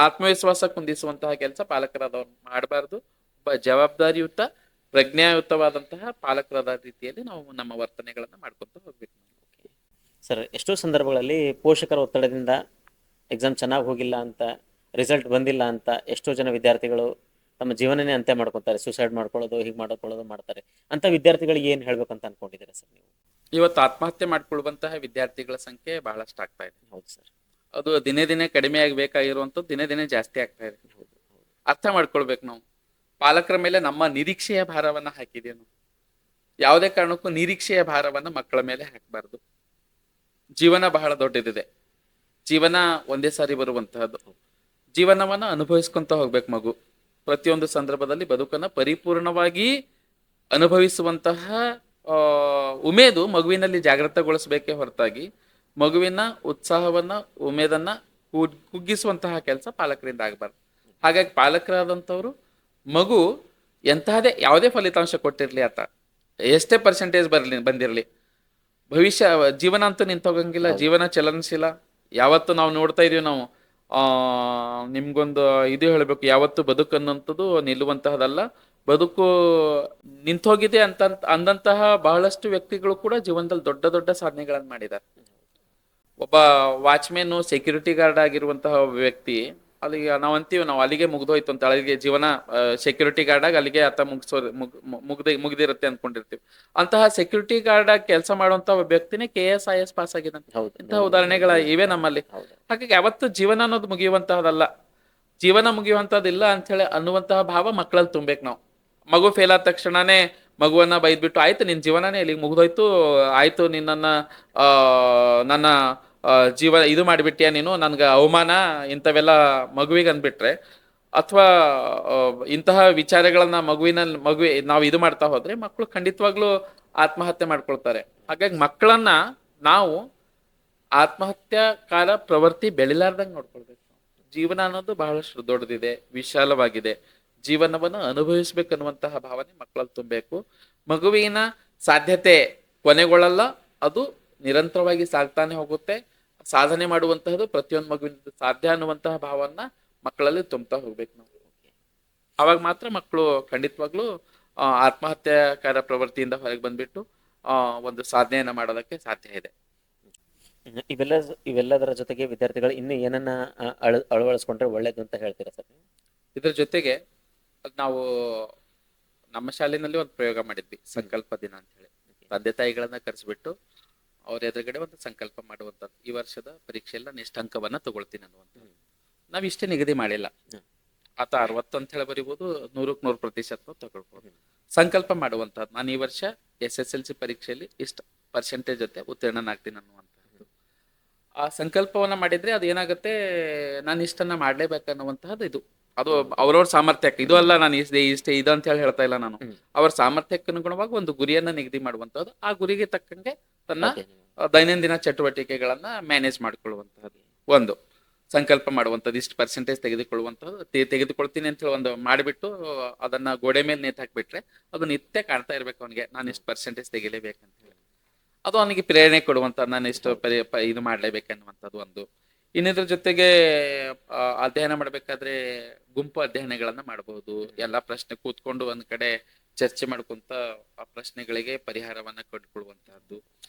ಆತ್ಮವಿಶ್ವಾಸ ಕುಂದಿಸುವಂತಹ ಕೆಲಸ ಪಾಲಕರಾದವ್ರು ಮಾಡಬಾರ್ದು. ಜವಾಬ್ದಾರಿಯುತ ಪ್ರಜ್ಞಾಯುತವಾದಂತಹ ಪಾಲಕರಾದ ರೀತಿಯಲ್ಲಿ ನಾವು ನಮ್ಮ ವರ್ತನೆಗಳನ್ನ ಮಾಡ್ಕೊತ ಹೋಗ್ಬೇಕು. ಸರ್, ಎಷ್ಟೋ ಸಂದರ್ಭಗಳಲ್ಲಿ ಪೋಷಕರ ಒತ್ತಡದಿಂದ ಎಕ್ಸಾಮ್ ಚೆನ್ನಾಗಿ ಹೋಗಿಲ್ಲ ಅಂತ, ರಿಸಲ್ಟ್ ಬಂದಿಲ್ಲ ಅಂತ ಎಷ್ಟೋ ಜನ ವಿದ್ಯಾರ್ಥಿಗಳು ತಮ್ಮ ಜೀವನನೇ ಅಂತ್ಯ ಮಾಡ್ಕೊತಾರೆ, ಸೂಸೈಡ್ ಮಾಡ್ಕೊಳ್ಳೋದು, ಹೀಗೆ ಮಾಡ್ಕೊಳ್ಳೋದು ಮಾಡ್ತಾರೆ. ಅಂತ ವಿದ್ಯಾರ್ಥಿಗಳಿಗೆ ಏನು ಹೇಳ್ಬೇಕಂತ ಅನ್ಕೊಂಡಿದ್ದೀರಾ ಸರ್ ನೀವು? ಇವತ್ತು ಆತ್ಮಹತ್ಯೆ ಮಾಡ್ಕೊಳ್ಳುವಂತಹ ವಿದ್ಯಾರ್ಥಿಗಳ ಸಂಖ್ಯೆ ಬಹಳಷ್ಟು ಆಗ್ತಾ ಇದೆ. ಹೌದು ಸರ್. ಅದು ದಿನೇ ದಿನೇ ಕಡಿಮೆ ಆಗ್ಬೇಕಾಗಿರುವಂಥದ್ದು ದಿನೇ ದಿನೇ ಜಾಸ್ತಿ ಆಗ್ತಾ ಇದೆ. ಅರ್ಥ ಮಾಡ್ಕೊಳ್ಬೇಕು ನಾವು. ಪಾಲಕರ ಮೇಲೆ ನಮ್ಮ ನಿರೀಕ್ಷೆಯ ಭಾರವನ್ನ ಹಾಕಿದೇನು, ಯಾವುದೇ ಕಾರಣಕ್ಕೂ ನಿರೀಕ್ಷೆಯ ಭಾರವನ್ನ ಮಕ್ಕಳ ಮೇಲೆ ಹಾಕಬಾರ್ದು. ಜೀವನ ಬಹಳ ದೊಡ್ಡದಿದೆ, ಜೀವನ ಒಂದೇ ಸಾರಿ ಬರುವಂತಹದ್ದು. ಜೀವನವನ್ನ ಅನುಭವಿಸ್ಕೊಂತ ಹೋಗ್ಬೇಕು ಮಗು. ಪ್ರತಿಯೊಂದು ಸಂದರ್ಭದಲ್ಲಿ ಬದುಕನ್ನ ಪರಿಪೂರ್ಣವಾಗಿ ಅನುಭವಿಸುವಂತಹ ಉಮೇದು ಮಗುವಿನಲ್ಲಿ ಜಾಗೃತಗೊಳಿಸಬೇಕೇ ಹೊರತಾಗಿ ಮಗುವಿನ ಉತ್ಸಾಹವನ್ನ ಉಮೇದನ್ನ ಕುಗ್ಗಿಸುವಂತಹ ಕೆಲಸ ಪಾಲಕರಿಂದ ಆಗಬಾರ್ದು. ಹಾಗಾಗಿ ಪಾಲಕರಾದಂಥವ್ರು ಮಗು ಎಂತಹದೇ ಯಾವುದೇ ಫಲಿತಾಂಶ ಕೊಟ್ಟಿರ್ಲಿ ಆತ, ಎಷ್ಟೇ ಪರ್ಸೆಂಟೇಜ್ ಬಂದಿರಲಿ, ಜೀವನ ಅಂತೂ ನಿಂತೋಗಂಗಿಲ್ಲ, ಜೀವನ ಚಲನಶೀಲ. ಯಾವತ್ತು ನಾವು ನೋಡ್ತಾ ಇದೀವಿ ನಾವು, ನಿಮ್ಗೊಂದು ಇದು ಹೇಳಬೇಕು, ಯಾವತ್ತು ಬದುಕು ಅನ್ನೋಂಥದ್ದು ನಿಲ್ಲುವಂತಹದಲ್ಲ. ಬದುಕು ನಿಂತೋಗಿದೆ ಅಂದಂತಹ ಬಹಳಷ್ಟು ವ್ಯಕ್ತಿಗಳು ಕೂಡ ಜೀವನದಲ್ಲಿ ದೊಡ್ಡ ದೊಡ್ಡ ಸಾಧನೆಗಳನ್ನು ಮಾಡಿದ್ದಾರೆ. ಒಬ್ಬ ವಾಚ್ಮೆನ್ ಸೆಕ್ಯೂರಿಟಿ ಗಾರ್ಡ್ ಆಗಿರುವಂತಹ ವ್ಯಕ್ತಿ, ಅಲ್ಲಿಗೆ ನಾವು ಅಲ್ಲಿಗೆ ಮುಗ್ದೋಯ್ತು ಅಂತ, ಅಲ್ಲಿಗೆ ಜೀವನ ಸೆಕ್ಯೂರಿಟಿ ಗಾರ್ಡ್ ಆಗಿ ಅಲ್ಲಿಗೆ ಆತ ಮುಗ್ದಿರುತ್ತೆ ಅನ್ಕೊಂಡಿರ್ತೀವಿ. ಅಂತಹ ಸೆಕ್ಯೂರಿಟಿ ಗಾರ್ಡ್ ಆಗಿ ಕೆಲಸ ಮಾಡುವಂತ ವ್ಯಕ್ತಿನೇ KS IS ಪಾಸ್ ಆಗಿದೆ. ಇಂತಹ ಉದಾಹರಣೆಗಳ ಇವೆ ನಮ್ಮಲ್ಲಿ. ಹಾಗಾಗಿ ಯಾವತ್ತು ಜೀವನ ಅನ್ನೋದು ಮುಗಿಯುವಂತಹದಲ್ಲ, ಜೀವನ ಮುಗಿಯುವಂತಹದಿಲ್ಲ ಅಂತ ಹೇಳಿ ಅನ್ನುವಂತಹ ಭಾವ ಮಕ್ಕಳಲ್ಲಿ ತುಂಬೇಕು ನಾವು. ಮಗು ಫೇಲ್ ಆದ ತಕ್ಷಣನೇ ಮಗುವನ್ನ ಬೈದ್ಬಿಟ್ಟು ಆಯ್ತು ನಿನ್ ಜೀವನನೇ ಇಲ್ಲಿಗೆ ಮುಗ್ದೋಯ್ತು, ಆಯ್ತು ನನ್ನ ಜೀವನ ಇದು ಮಾಡಿಬಿಟ್ಟಿಯಾ ನೀನು, ನನ್ಗೆ ಅವಮಾನ, ಇಂಥವೆಲ್ಲ ಮಗುವಿಗೆ ಅಂದ್ಬಿಟ್ರೆ, ಅಥವಾ ಇಂತಹ ವಿಚಾರಗಳನ್ನ ನಾವು ಇದು ಮಾಡ್ತಾ ಹೋದ್ರೆ ಮಕ್ಕಳು ಖಂಡಿತವಾಗ್ಲೂ ಆತ್ಮಹತ್ಯೆ ಮಾಡ್ಕೊಳ್ತಾರೆ. ಹಾಗಾಗಿ ಮಕ್ಕಳನ್ನ ನಾವು ಆತ್ಮಹತ್ಯಾಕಾರ ಪ್ರವೃತ್ತಿ ಬೆಳಿಲಾರ್ದಂಗೆ ನೋಡ್ಕೊಳ್ಬೇಕು. ಜೀವನ ಅನ್ನೋದು ಬಹಳಷ್ಟು ದೊಡ್ಡದಿದೆ, ವಿಶಾಲವಾಗಿದೆ. ಜೀವನವನ್ನು ಅನುಭವಿಸ್ಬೇಕನ್ನುವಂತಹ ಭಾವನೆ ಮಕ್ಕಳಲ್ಲಿ ತುಂಬಬೇಕು. ಮಗುವಿನ ಸಾಧ್ಯತೆ ಕೊನೆಗೊಳ್ಳಲ್ಲ, ಅದು ನಿರಂತರವಾಗಿ ಸಾಗ್ತಾನೆ ಹೋಗುತ್ತೆ. ಸಾಧನೆ ಮಾಡುವಂತಹದ್ದು ಪ್ರತಿಯೊಂದು ಮಗುವಿನ ಸಾಧ್ಯ ಅನ್ನುವಂತಹ ಭಾವನ ಮಕ್ಕಳಲ್ಲಿ ತುಂಬ್ತಾ ಹೋಗ್ಬೇಕು ನಾವು. ಅವಾಗ ಮಾತ್ರ ಮಕ್ಕಳು ಖಂಡಿತವಾಗ್ಲೂ ಆತ್ಮಹತ್ಯಾಕಾರ ಪ್ರವೃತ್ತಿಯಿಂದ ಹೊರಗೆ ಬಂದ್ಬಿಟ್ಟು ಒಂದು ಸಾಧನೆಯನ್ನ ಮಾಡೋದಕ್ಕೆ ಸಾಧ್ಯ ಇದೆ. ಇವೆಲ್ಲದರ ಜೊತೆಗೆ ವಿದ್ಯಾರ್ಥಿಗಳು ಇನ್ನು ಏನನ್ನ ಅಳವಡಿಸ್ಕೊಂಡ್ರೆ ಒಳ್ಳೇದು ಅಂತ ಹೇಳ್ತೀರಾ ಸರ್? ಇದ್ರ ಜೊತೆಗೆ ನಾವು ನಮ್ಮ ಶಾಲೆಯಲ್ಲಿ ಒಂದು ಪ್ರಯೋಗ ಮಾಡಿದ್ವಿ, ಸಂಕಲ್ಪ ದಿನ ಅಂತ ಹೇಳಿ. ತಂದೆ ತಾಯಿಗಳನ್ನ ಕರೆಸ್ಬಿಟ್ಟು ಅವ್ರ ಎದುರುಗಡೆ ಒಂದು ಸಂಕಲ್ಪ ಮಾಡುವಂಥದ್ದು, ಈ ವರ್ಷದ ಪರೀಕ್ಷೆಯಲ್ಲಿ ನಾನು ಎಷ್ಟು ಅಂಕವನ್ನ ತಗೊಳ್ತೀನಿ ಅನ್ನುವಂಥದ್ದು. ನಾವ್ ಇಷ್ಟೇ ನಿಗದಿ ಮಾಡಿಲ್ಲ, ಆತ 60 ಅಂತ ಹೇಳಿ ಬರಿಬಹುದು, 100% ತಗೊಳ್ಬಹುದು. ಸಂಕಲ್ಪ ಮಾಡುವಂತಹದ್ದು, ನಾನು ಈ ವರ್ಷ SSLC ಪರೀಕ್ಷೆಯಲ್ಲಿ ಇಷ್ಟು ಪರ್ಸೆಂಟೇಜ್ ಜೊತೆ ಉತ್ತೀರ್ಣನಾಗ್ತೀನಿ ಅನ್ನುವಂತಹದ್ದು. ಆ ಸಂಕಲ್ಪವನ್ನ ಮಾಡಿದ್ರೆ ಅದು ಏನಾಗುತ್ತೆ, ನಾನು ಇಷ್ಟನ್ನ ಮಾಡ್ಲೇಬೇಕನ್ನುವಂತಹದ್ದು. ಇದು ಅದು ಅವ್ರವ್ರ ಸಾಮರ್ಥ್ಯಕ್ಕೆ, ಇದು ಅಲ್ಲ ನಾನು ಇಷ್ಟೇ ಇದು ಅಂತ ಹೇಳಿ ಹೇಳ್ತಾ ಇಲ್ಲ ನಾನು. ಅವ್ರ ಸಾಮರ್ಥ್ಯಕ್ಕೆ ಅನುಗುಣವಾಗಿ ಒಂದು ಗುರಿಯನ್ನ ನಿಗದಿ ಮಾಡುವಂತಹದ್ದು, ಆ ಗುರಿಗೆ ತಕ್ಕಂಗೆ ತನ್ನ ದೈನಂದಿನ ಚಟುವಟಿಕೆಗಳನ್ನ ಮ್ಯಾನೇಜ್ ಮಾಡ್ಕೊಳ್ಳುವಂತಹದ್ದು. ಒಂದು ಸಂಕಲ್ಪ ಮಾಡುವಂಥದ್ದು, ಇಷ್ಟು ಪರ್ಸೆಂಟೇಜ್ ತೆಗೆದುಕೊಳ್ಳುವಂಥದ್ದು, ತೆಗೆದುಕೊಳ್ತೀನಿ ಅಂತ ಹೇಳಿ ಒಂದು ಮಾಡಿಬಿಟ್ಟು ಅದನ್ನ ಗೋಡೆ ಮೇಲೆ ನೇತು ಹಾಕ್ಬಿಟ್ರೆ ಅದು ನಿತ್ಯ ಕಾಣ್ತಾ ಇರ್ಬೇಕು ಅವನಿಗೆ, ನಾನು ಇಷ್ಟು ಪರ್ಸೆಂಟೇಜ್ ತೆಗಿಲೇಬೇಕಂತ ಹೇಳಿ. ಅದು ಅವನಿಗೆ ಪ್ರೇರಣೆ ಕೊಡುವಂತ, ನಾನು ಇಷ್ಟು ಇದು ಮಾಡ್ಲೇಬೇಕನ್ನುವಂಥದ್ದು ಒಂದು. ಇನ್ನಿದ್ರ ಜೊತೆಗೆ ಅಧ್ಯಯನ ಮಾಡ್ಬೇಕಾದ್ರೆ ಗುಂಪು ಅಧ್ಯಯನಗಳನ್ನ ಮಾಡಬಹುದು. ಎಲ್ಲಾ ಪ್ರಶ್ನೆ ಕೂತ್ಕೊಂಡು ಒಂದ್ ಕಡೆ ಚರ್ಚೆ ಮಾಡ್ಕೊಂತ ಆ ಪ್ರಶ್ನೆಗಳಿಗೆ ಪರಿಹಾರವನ್ನ ಕಂಡುಕೊಳ್ಳುವಂತಹದ್ದು.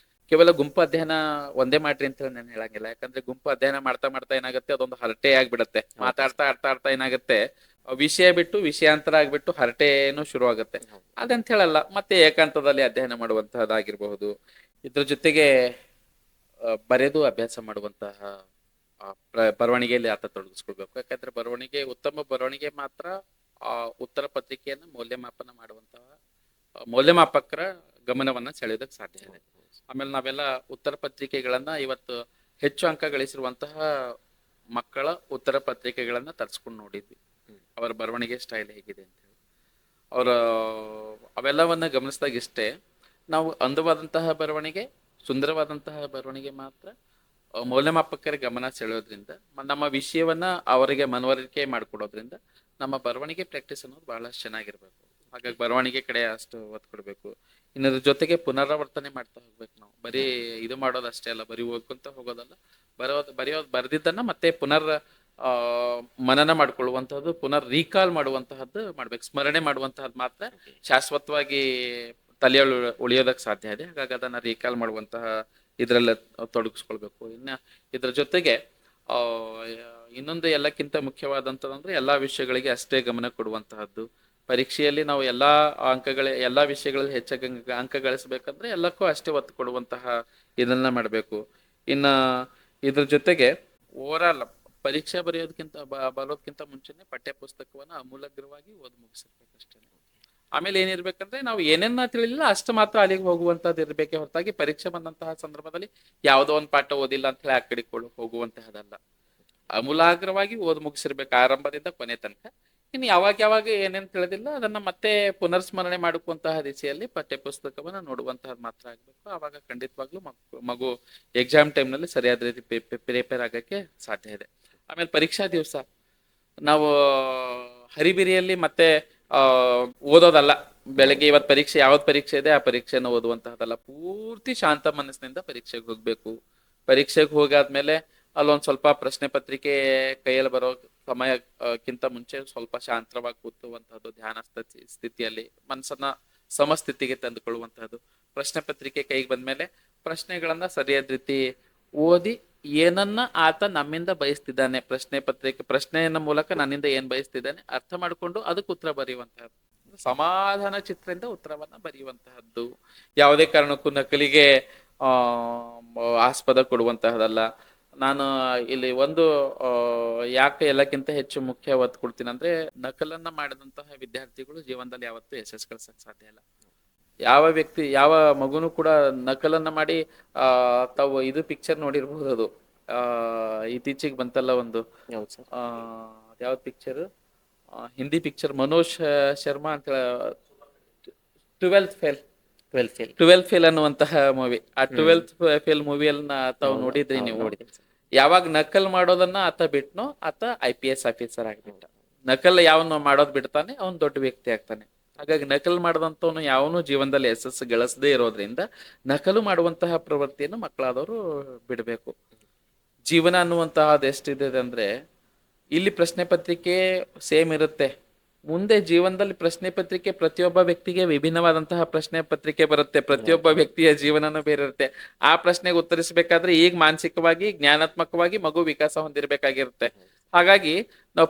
ಕೇವಲ ಗುಂಪು ಅಧ್ಯಯನ ಒಂದೇ ಮಾಡ್ರಿ ಅಂತ ಹೇಳಿ ನಾನು ಹೇಳಂಗಿಲ್ಲ. ಯಾಕಂದ್ರೆ ಗುಂಪು ಅಧ್ಯಯನ ಮಾಡ್ತಾ ಮಾಡ್ತಾ ಏನಾಗುತ್ತೆ, ಅದೊಂದು ಹರಟೆ ಆಗ್ಬಿಡತ್ತೆ. ಮಾತಾಡ್ತಾ ಏನಾಗುತ್ತೆ, ವಿಷಯ ಬಿಟ್ಟು ವಿಷಯಾಂತರ ಆಗ್ಬಿಟ್ಟು ಹರಟೆನೂ ಶುರು ಆಗುತ್ತೆ. ಅದಂತ ಹೇಳಲ್ಲ, ಮತ್ತೆ ಏಕಾಂತದಲ್ಲಿ ಅಧ್ಯಯನ ಮಾಡುವಂತಹದ್ದಾಗಿರ್ಬಹುದು. ಇದ್ರ ಜೊತೆಗೆ ಬರೆದು ಅಭ್ಯಾಸ ಮಾಡುವಂತಹ ಬರವಣಿಗೆಯಲ್ಲಿ ಆತ ತೊಡಗಿಸ್ಕೊಳ್ಬೇಕು. ಯಾಕಂದ್ರೆ ಉತ್ತಮ ಬರವಣಿಗೆ ಮಾತ್ರ ಉತ್ತರ ಪತ್ರಿಕೆಯನ್ನ ಮೌಲ್ಯಮಾಪನ ಮಾಡುವಂತಹ ಮೌಲ್ಯಮಾಪಕರ ಗಮನವನ್ನ ಸೆಳೆಯೋದಕ್ಕೆ ಸಾಧ್ಯ ಇದೆ. ಆಮೇಲೆ ನಾವೆಲ್ಲ ಉತ್ತರ ಪತ್ರಿಕೆಗಳನ್ನ ಇವತ್ತು ಹೆಚ್ಚು ಅಂಕ ಗಳಿಸಿರುವಂತಹ ಮಕ್ಕಳ ಉತ್ತರ ಪತ್ರಿಕೆಗಳನ್ನ ತರಿಸ್ಕೊಂಡು ನೋಡಿದ್ವಿ, ಅವರ ಬರವಣಿಗೆ ಸ್ಟೈಲ್ ಹೇಗಿದೆ ಅಂತ ಹೇಳಿ. ಅವರ ಅವೆಲ್ಲವನ್ನ ಗಮನಿಸಿದಾಗ ಇಷ್ಟೇ, ನಾವು ಅಂದವಾದಂತಹ ಬರವಣಿಗೆ, ಸುಂದರವಾದಂತಹ ಬರವಣಿಗೆ ಮಾತ್ರ ಮೌಲ್ಯಮಾಪಕರ ಗಮನ ಸೆಳೆಯೋದ್ರಿಂದ, ನಮ್ಮ ವಿಷಯವನ್ನ ಅವರಿಗೆ ಮನವರಿಕೆ ಮಾಡಿಕೊಡೋದ್ರಿಂದ ನಮ್ಮ ಬರವಣಿಗೆ ಪ್ರಾಕ್ಟೀಸ್ ಅನ್ನೋದು ಬಹಳ ಚೆನ್ನಾಗಿರ್ಬೇಕು. ಹಾಗಾಗಿ ಬರವಣಿಗೆ ಕಡೆ ಅಷ್ಟು ಒತ್ತು ಕೊಡಬೇಕು. ಇನ್ನದ್ರ ಜೊತೆಗೆ ಪುನರಾವರ್ತನೆ ಮಾಡ್ತಾ ಹೋಗ್ಬೇಕು. ನಾವು ಬರೀ ಇದು ಮಾಡೋದು ಅಷ್ಟೇ ಅಲ್ಲ, ಬರೀ ಓದ್ಕೊಂತ ಹೋಗೋದಲ್ಲ, ಬರೆದಿದ್ದನ್ನ ಮತ್ತೆ ಮನನ ಮಾಡ್ಕೊಳ್ಳುವಂತಹದ್ದು, ಪುನರ್ ರೀಕಾಲ್ ಮಾಡುವಂತಹದ್ದು ಮಾಡ್ಬೇಕು. ಸ್ಮರಣೆ ಮಾಡುವಂತಹದ್ದು ಮಾತ್ರ ಶಾಶ್ವತವಾಗಿ ತಲೆಯಲ್ಲಿ ಉಳಿಯೋದಕ್ಕೆ ಸಾಧ್ಯ ಇದೆ. ಹಾಗಾಗಿ ಅದನ್ನ ರೀಕಾಲ್ ಮಾಡುವಂತಹ ಇದ್ರಲ್ಲ ತೊಡಗಿಸ್ಕೊಳ್ಬೇಕು. ಇನ್ನ ಇದ್ರ ಜೊತೆಗೆ ಇನ್ನೊಂದು ಎಲ್ಲಕ್ಕಿಂತ ಮುಖ್ಯವಾದಂತದಂದ್ರೆ ಎಲ್ಲಾ ವಿಷಯಗಳಿಗೆ ಅಷ್ಟೇ ಗಮನ ಕೊಡುವಂತಹದ್ದು. ಪರೀಕ್ಷೆಯಲ್ಲಿ ನಾವು ಎಲ್ಲಾ ವಿಷಯಗಳಲ್ಲಿ ಹೆಚ್ಚಾಗಿ ಅಂಕ ಗಳಿಸಬೇಕಂದ್ರೆ ಎಲ್ಲಕ್ಕೂ ಅಷ್ಟೇ ಒತ್ತು ಕೊಡುವಂತಹ ಇದನ್ನ ಮಾಡಬೇಕು. ಇನ್ನ ಇದ್ರ ಜೊತೆಗೆ ಓವರಾಲ್ ಪರೀಕ್ಷೆ ಬರೋದಕ್ಕಿಂತ ಮುಂಚೆನೆ ಪಠ್ಯ ಪುಸ್ತಕವನ್ನ ಅಮೂಲಾಗ್ರವಾಗಿ ಓದಿ ಮುಗಿಸಿರ್ಬೇಕಷ್ಟೇ. ಆಮೇಲೆ ಏನಿರ್ಬೇಕಂದ್ರೆ ನಾವು ಏನೇನ ತಿಳಿಲಿಲ್ಲ ಅಷ್ಟು ಮಾತ್ರ ಅಲ್ಲಿಗೆ ಹೋಗುವಂತದ್ದು ಇರ್ಬೇಕೆ ಹೊರತಾಗಿ ಪರೀಕ್ಷೆ ಬಂದಂತಹ ಸಂದರ್ಭದಲ್ಲಿ ಯಾವುದೋ ಒಂದು ಪಾಠ ಓದಿಲ್ಲ ಅಂತ ಹೇಳಿ ಆ ಕಡೆ ಹೋಗುವಂತಹದಲ್ಲ. ಅಮೂಲಾಗ್ರವಾಗಿ ಓದ್ ಮುಗಿಸಿರ್ಬೇಕು ಆರಂಭದಿಂದ ಕೊನೆ ತನಕ. ಇನ್ನು ಯಾವಾಗ ಏನೇನ್ ತಿಳಿದಿಲ್ಲ ಅದನ್ನ ಮತ್ತೆ ಪುನರ್ಸ್ಮರಣೆ ಮಾಡುವಂತಹ ದಿಸೆಯಲ್ಲಿ ಪಠ್ಯ ಪುಸ್ತಕವನ್ನ ನೋಡುವಂತಹದ್ದು ಮಾತ್ರ ಆಗ್ಬೇಕು. ಆವಾಗ ಖಂಡಿತವಾಗ್ಲೂ ಮಗು ಎಕ್ಸಾಮ್ ಟೈಮ್ ನಲ್ಲಿ ಸರಿಯಾದ ರೀತಿ ಪ್ರಿಪೇರ್ ಆಗಕ್ಕೆ ಸಾಧ್ಯ ಇದೆ. ಆಮೇಲೆ ಪರೀಕ್ಷಾ ದಿವಸ ನಾವು ಹರಿಬಿರಿಯಲ್ಲಿ ಮತ್ತೆ ಓದೋದಲ್ಲ. ಬೆಳಗ್ಗೆ ಇವತ್ತು ಪರೀಕ್ಷೆ, ಯಾವ್ದು ಪರೀಕ್ಷೆ ಇದೆ ಆ ಪರೀಕ್ಷೆನ ಓದುವಂತಹದ್ದಲ್ಲ. ಪೂರ್ತಿ ಶಾಂತ ಮನಸ್ಸಿನಿಂದ ಪರೀಕ್ಷೆಗೆ ಹೋಗ್ಬೇಕು. ಪರೀಕ್ಷೆಗೆ ಹೋಗಾದ್ಮೇಲೆ ಅಲ್ಲೊಂದ್ ಸ್ವಲ್ಪ ಪ್ರಶ್ನೆ ಪತ್ರಿಕೆ ಕೈಯಲ್ಲಿ ಬರೋ ಸಮಯಕ್ಕಿಂತ ಮುಂಚೆ ಸ್ವಲ್ಪ ಶಾಂತವಾಗಿ ಕೂತುವಂತಹದ್ದು, ಧ್ಯಾನ ಸ್ಥಿತಿಯಲ್ಲಿ ಮನಸ್ಸನ್ನ ಸಮಸ್ಥಿತಿಗೆ ತಂದುಕೊಳ್ಳುವಂತಹದ್ದು. ಪ್ರಶ್ನೆ ಪತ್ರಿಕೆ ಕೈಗೆ ಬಂದ್ಮೇಲೆ ಪ್ರಶ್ನೆಗಳನ್ನ ಸರಿಯಾದ ರೀತಿ ಓದಿ ಏನನ್ನ ಆತ ನಮ್ಮಿಂದ ಬಯಸ್ತಿದ್ದಾನೆ, ಪ್ರಶ್ನೆಯನ್ನ ಮೂಲಕ ನನ್ನಿಂದ ಏನ್ ಬಯಸ್ತಿದ್ದಾನೆ ಅರ್ಥ ಮಾಡ್ಕೊಂಡು ಅದಕ್ಕೆ ಉತ್ತರ ಬರೆಯುವಂತಹದ್ದು. ಸಮಾಧಾನ ಚಿತ್ರದಿಂದ ಉತ್ತರವನ್ನ ಬರೆಯುವಂತಹದ್ದು. ಯಾವುದೇ ಕಾರಣಕ್ಕೂ ನಕಲಿಗೆ ಆಸ್ಪದ ಕೊಡುವಂತಹದಲ್ಲ. ನಾನು ಇಲ್ಲಿ ಒಂದು ಯಾಕೆ ಎಲ್ಲಕ್ಕಿಂತ ಹೆಚ್ಚು ಮುಖ್ಯ ಒತ್ತು ಕೊಡ್ತೀನಿ ಅಂದ್ರೆ, ನಕಲನ್ನ ಮಾಡಿದಂತಹ ವಿದ್ಯಾರ್ಥಿಗಳು ಜೀವನದಲ್ಲಿ ಯಾವತ್ತೂ ಯಶಸ್ಸು ಗಳಿಸಕ್ ಸಾಧ್ಯ ಇಲ್ಲ. ಯಾವ ಮಗುನು ಕೂಡ ನಕಲನ್ನ ಮಾಡಿ ತಾವು ಇದು ಪಿಕ್ಚರ್ ನೋಡಿರ್ಬಹುದು. ಅದು ಇತ್ತೀಚೆಗೆ ಬಂತಲ್ಲ ಒಂದು, ಯಾವ್ದು ಪಿಕ್ಚರ್, ಹಿಂದಿ ಪಿಕ್ಚರ್, ಮನೋಜ್ ಶರ್ಮಾ ಅಂತ, ಟ್ವೆಲ್ತ್ ಫೇಲ್ ಅನ್ನುವಂತಹ ಮೂವಿ. ಆ ಟ್ವೆಲ್ತ್ ಫೇಲ್ ಮೂವಿಯನ್ನ ತಾವು ನೋಡಿದ್ರಿ ನೀವು. ಯಾವಾಗ ನಕಲ್ ಮಾಡೋದನ್ನ ಆತ ಬಿಟ್ನೋ ಆತ IPS ಆಫೀಸರ್ ಆಗ್ಬಿಟ್ಟ. ನಕಲ್ ಯಾವನು ಮಾಡೋದ್ ಬಿಡ್ತಾನೆ ಅವನ್ ದೊಡ್ಡ ವ್ಯಕ್ತಿ ಆಗ್ತಾನೆ. ಹಾಗಾಗಿ ನಕಲ್ ಮಾಡದಂತವನು ಯಾವನು ಜೀವನದಲ್ಲಿ ಯಶಸ್ಸು ಗಳಿಸದೇ ಇರೋದ್ರಿಂದ ನಕಲು ಮಾಡುವಂತಹ ಪ್ರವೃತ್ತಿಯನ್ನು ಮಕ್ಕಳಾದವರು ಬಿಡಬೇಕು. ಜೀವನ ಅನ್ನುವಂತಹದ್ದು ಎಷ್ಟಿದೆ ಅಂದ್ರೆ, ಇಲ್ಲಿ ಪ್ರಶ್ನೆ ಪತ್ರಿಕೆ ಸೇಮ್ ಇರುತ್ತೆ, ಮುಂದೆ ಜೀವನದಲ್ಲಿ ಪ್ರಶ್ನೆ ಪತ್ರಿಕೆ ಪ್ರತಿಯೊಬ್ಬ ವ್ಯಕ್ತಿಗೆ ವಿಭಿನ್ನವಾದಂತಹ ಪ್ರಶ್ನೆ ಪತ್ರಿಕೆ ಬರುತ್ತೆ. ಪ್ರತಿಯೊಬ್ಬ ವ್ಯಕ್ತಿಯ ಜೀವನನೂ ಬೇರೆ ಇರುತ್ತೆ. ಆ ಪ್ರಶ್ನೆಗೆ ಉತ್ತರಿಸಬೇಕಾದ್ರೆ ಈಗ ಮಾನಸಿಕವಾಗಿ ಜ್ಞಾನಾತ್ಮಕವಾಗಿ ಮಗು ವಿಕಾಸ ಹೊಂದಿರಬೇಕಾಗಿರುತ್ತೆ. ಹಾಗಾಗಿ ನಾವು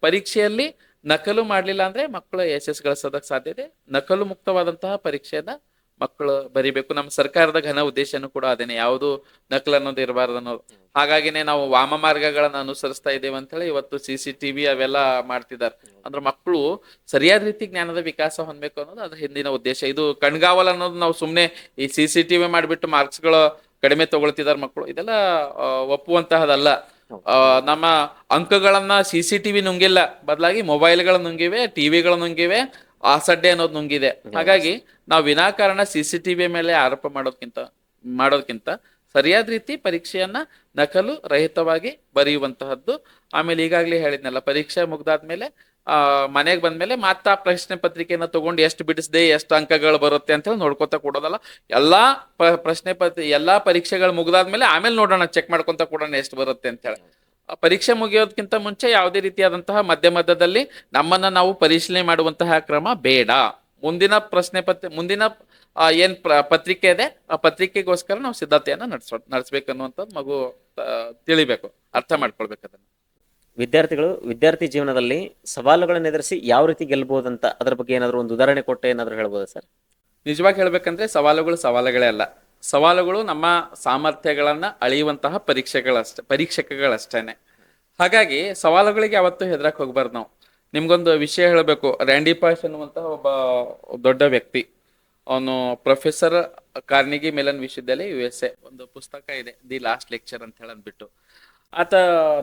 ಪರೀಕ್ಷೆಯಲ್ಲಿ ನಕಲು ಮಾಡ್ಲಿಲ್ಲ ಅಂದ್ರೆ ಮಕ್ಕಳು ಯಶಸ್ಸು ಗಳಿಸೋದಕ್ಕೆ ಸಾಧ್ಯತೆ. ನಕಲು ಮುಕ್ತವಾದಂತಹ ಪರೀಕ್ಷೆಯನ್ನ ಮಕ್ಕಳು ಬರಿಬೇಕು. ನಮ್ಮ ಸರ್ಕಾರದ ಘನ ಉದ್ದೇಶನೂ ಕೂಡ ಅದೇನೆ, ಯಾವುದು ನಕಲು ಅನ್ನೋದು ಇರಬಾರ್ದು ಅನ್ನೋದು. ಹಾಗಾಗಿನೇ ನಾವು ವಾಮ ಮಾರ್ಗಗಳನ್ನ ಅನುಸರಿಸ್ತಾ ಇದ್ದೇವೆ ಅಂತ ಹೇಳಿ ಇವತ್ತು CCTV ಅವೆಲ್ಲ ಮಾಡ್ತಿದ್ದಾರೆ. ಅಂದ್ರೆ ಮಕ್ಕಳು ಸರಿಯಾದ ರೀತಿ ಜ್ಞಾನದ ವಿಕಾಸ ಹೊಂದಬೇಕು ಅನ್ನೋದು ಅದ್ರ ಹಿಂದಿನ ಉದ್ದೇಶ. ಇದು ಕಣ್ಗಾವಲ್ ಅನ್ನೋದು ನಾವು ಸುಮ್ನೆ ಈ CCTV ಮಾಡ್ಬಿಟ್ಟು ಮಾರ್ಕ್ಸ್ಗಳು ಕಡಿಮೆ ತಗೊಳ್ತಿದಾರೆ ಮಕ್ಕಳು, ಇದೆಲ್ಲ ಒಪ್ಪುವಂತಹದಲ್ಲ. ನಮ್ಮ ಅಂಕಗಳನ್ನ CCTV ನುಂಗಿಲ್ಲ, ಬದಲಾಗಿ ಮೊಬೈಲ್ಗಳು ನುಂಗಿವೆ, ಟಿವಿಗಳು ನುಂಗಿವೆ, ಆಸಡ್ಡೆ ಅನ್ನೋದು ನುಂಗಿದೆ. ಹಾಗಾಗಿ ನಾವು ವಿನಾಕಾರಣ CCTV ಮೇಲೆ ಆರೋಪ ಮಾಡೋದಕ್ಕಿಂತ ಸರಿಯಾದ ರೀತಿ ಪರೀಕ್ಷೆಯನ್ನ ನಕಲು ರಹಿತವಾಗಿ ಬರೆಯುವಂತಹದ್ದು. ಆಮೇಲೆ ಈಗಾಗ್ಲೇ ಹೇಳಿದ್ನಲ್ಲ, ಪರೀಕ್ಷೆ ಮುಗ್ದಾದ್ಮೇಲೆ ಮನೆಗೆ ಬಂದ್ಮೇಲೆ ಮಾತಾ ಪ್ರಶ್ನೆ ಪತ್ರಿಕೆಯನ್ನ ತಗೊಂಡು ಎಷ್ಟು ಬಿಡಿಸ್ದೆ, ಎಷ್ಟು ಅಂಕಗಳು ಬರುತ್ತೆ ಅಂತ ಹೇಳಿ ನೋಡ್ಕೊತ ಕೊಡೋದಲ್ಲ. ಎಲ್ಲಾ ಎಲ್ಲಾ ಪರೀಕ್ಷೆಗಳು ಮುಗ್ದಾದ್ಮೇಲೆ ಆಮೇಲೆ ನೋಡೋಣ, ಚೆಕ್ ಮಾಡ್ಕೊಂತ ಕೊಡೋಣ ಎಷ್ಟು ಬರುತ್ತೆ ಅಂತ ಹೇಳಿ. ಪರೀಕ್ಷೆ ಮುಗಿಯೋದಕ್ಕಿಂತ ಮುಂಚೆ ಯಾವುದೇ ರೀತಿಯಾದಂತಹ ಮಧ್ಯದಲ್ಲಿ ನಮ್ಮನ್ನ ನಾವು ಪರಿಶೀಲನೆ ಮಾಡುವಂತಹ ಕ್ರಮ ಬೇಡ. ಮುಂದಿನ ಮುಂದಿನ ಏನ್ ಪತ್ರಿಕೆ ಇದೆ ಆ ಪತ್ರಿಕೆಗೋಸ್ಕರ ನಾವು ಸಿದ್ಧತೆಯನ್ನ ನಡೆಸ್ಬೇಕನ್ನುವಂಥದ್ದು ಮಗು ತಿಳಿಬೇಕು, ಅರ್ಥ ಮಾಡ್ಕೊಳ್ಬೇಕು ಅದನ್ನ. ವಿದ್ಯಾರ್ಥಿ ಜೀವನದಲ್ಲಿ ಸವಾಲುಗಳನ್ನು ಎದುರಿಸಿ ಯಾವ ರೀತಿ ಗೆಲ್ಬಹುದಂತ ಅದ್ರ ಬಗ್ಗೆ ಏನಾದ್ರು ಒಂದು ಉದಾಹರಣೆ ಕೊಟ್ಟೆ ಏನಾದ್ರು ಹೇಳ್ಬೋದಾ ಸರ್? ನಿಜವಾಗಿ ಹೇಳ್ಬೇಕಂದ್ರೆ ಸವಾಲುಗಳೇ ಅಲ್ಲ, ಸವಾಲುಗಳು ನಮ್ಮ ಸಾಮರ್ಥ್ಯಗಳನ್ನ ಅಳೆಯುವಂತಹ ಪರೀಕ್ಷಕಗಳಷ್ಟೇನೆ. ಹಾಗಾಗಿ ಸವಾಲುಗಳಿಗೆ ಯಾವತ್ತೂ ಹೆದರಕ್ ಹೋಗ್ಬಾರ್ದು ನಾವು. ನಿಮ್ಗೊಂದು ವಿಷಯ ಹೇಳಬೇಕು. ರ್ಯಾಂಡಿ ಪಾಶ್ ಅನ್ನುವಂತಹ ಒಬ್ಬ ದೊಡ್ಡ ವ್ಯಕ್ತಿ, ಅವನು ಪ್ರೊಫೆಸರ್ ಕಾರ್ನಿಗಿ ಮೆಲನ್ ವಿಶ್ವವಿದ್ಯಾಲಯ USA. ಒಂದು ಪುಸ್ತಕ ಇದೆ, ದಿ ಲಾಸ್ಟ್ ಲೆಕ್ಚರ್ ಅಂತ ಹೇಳಿ ಅಂದ್ಬಿಟ್ಟು. ಆತ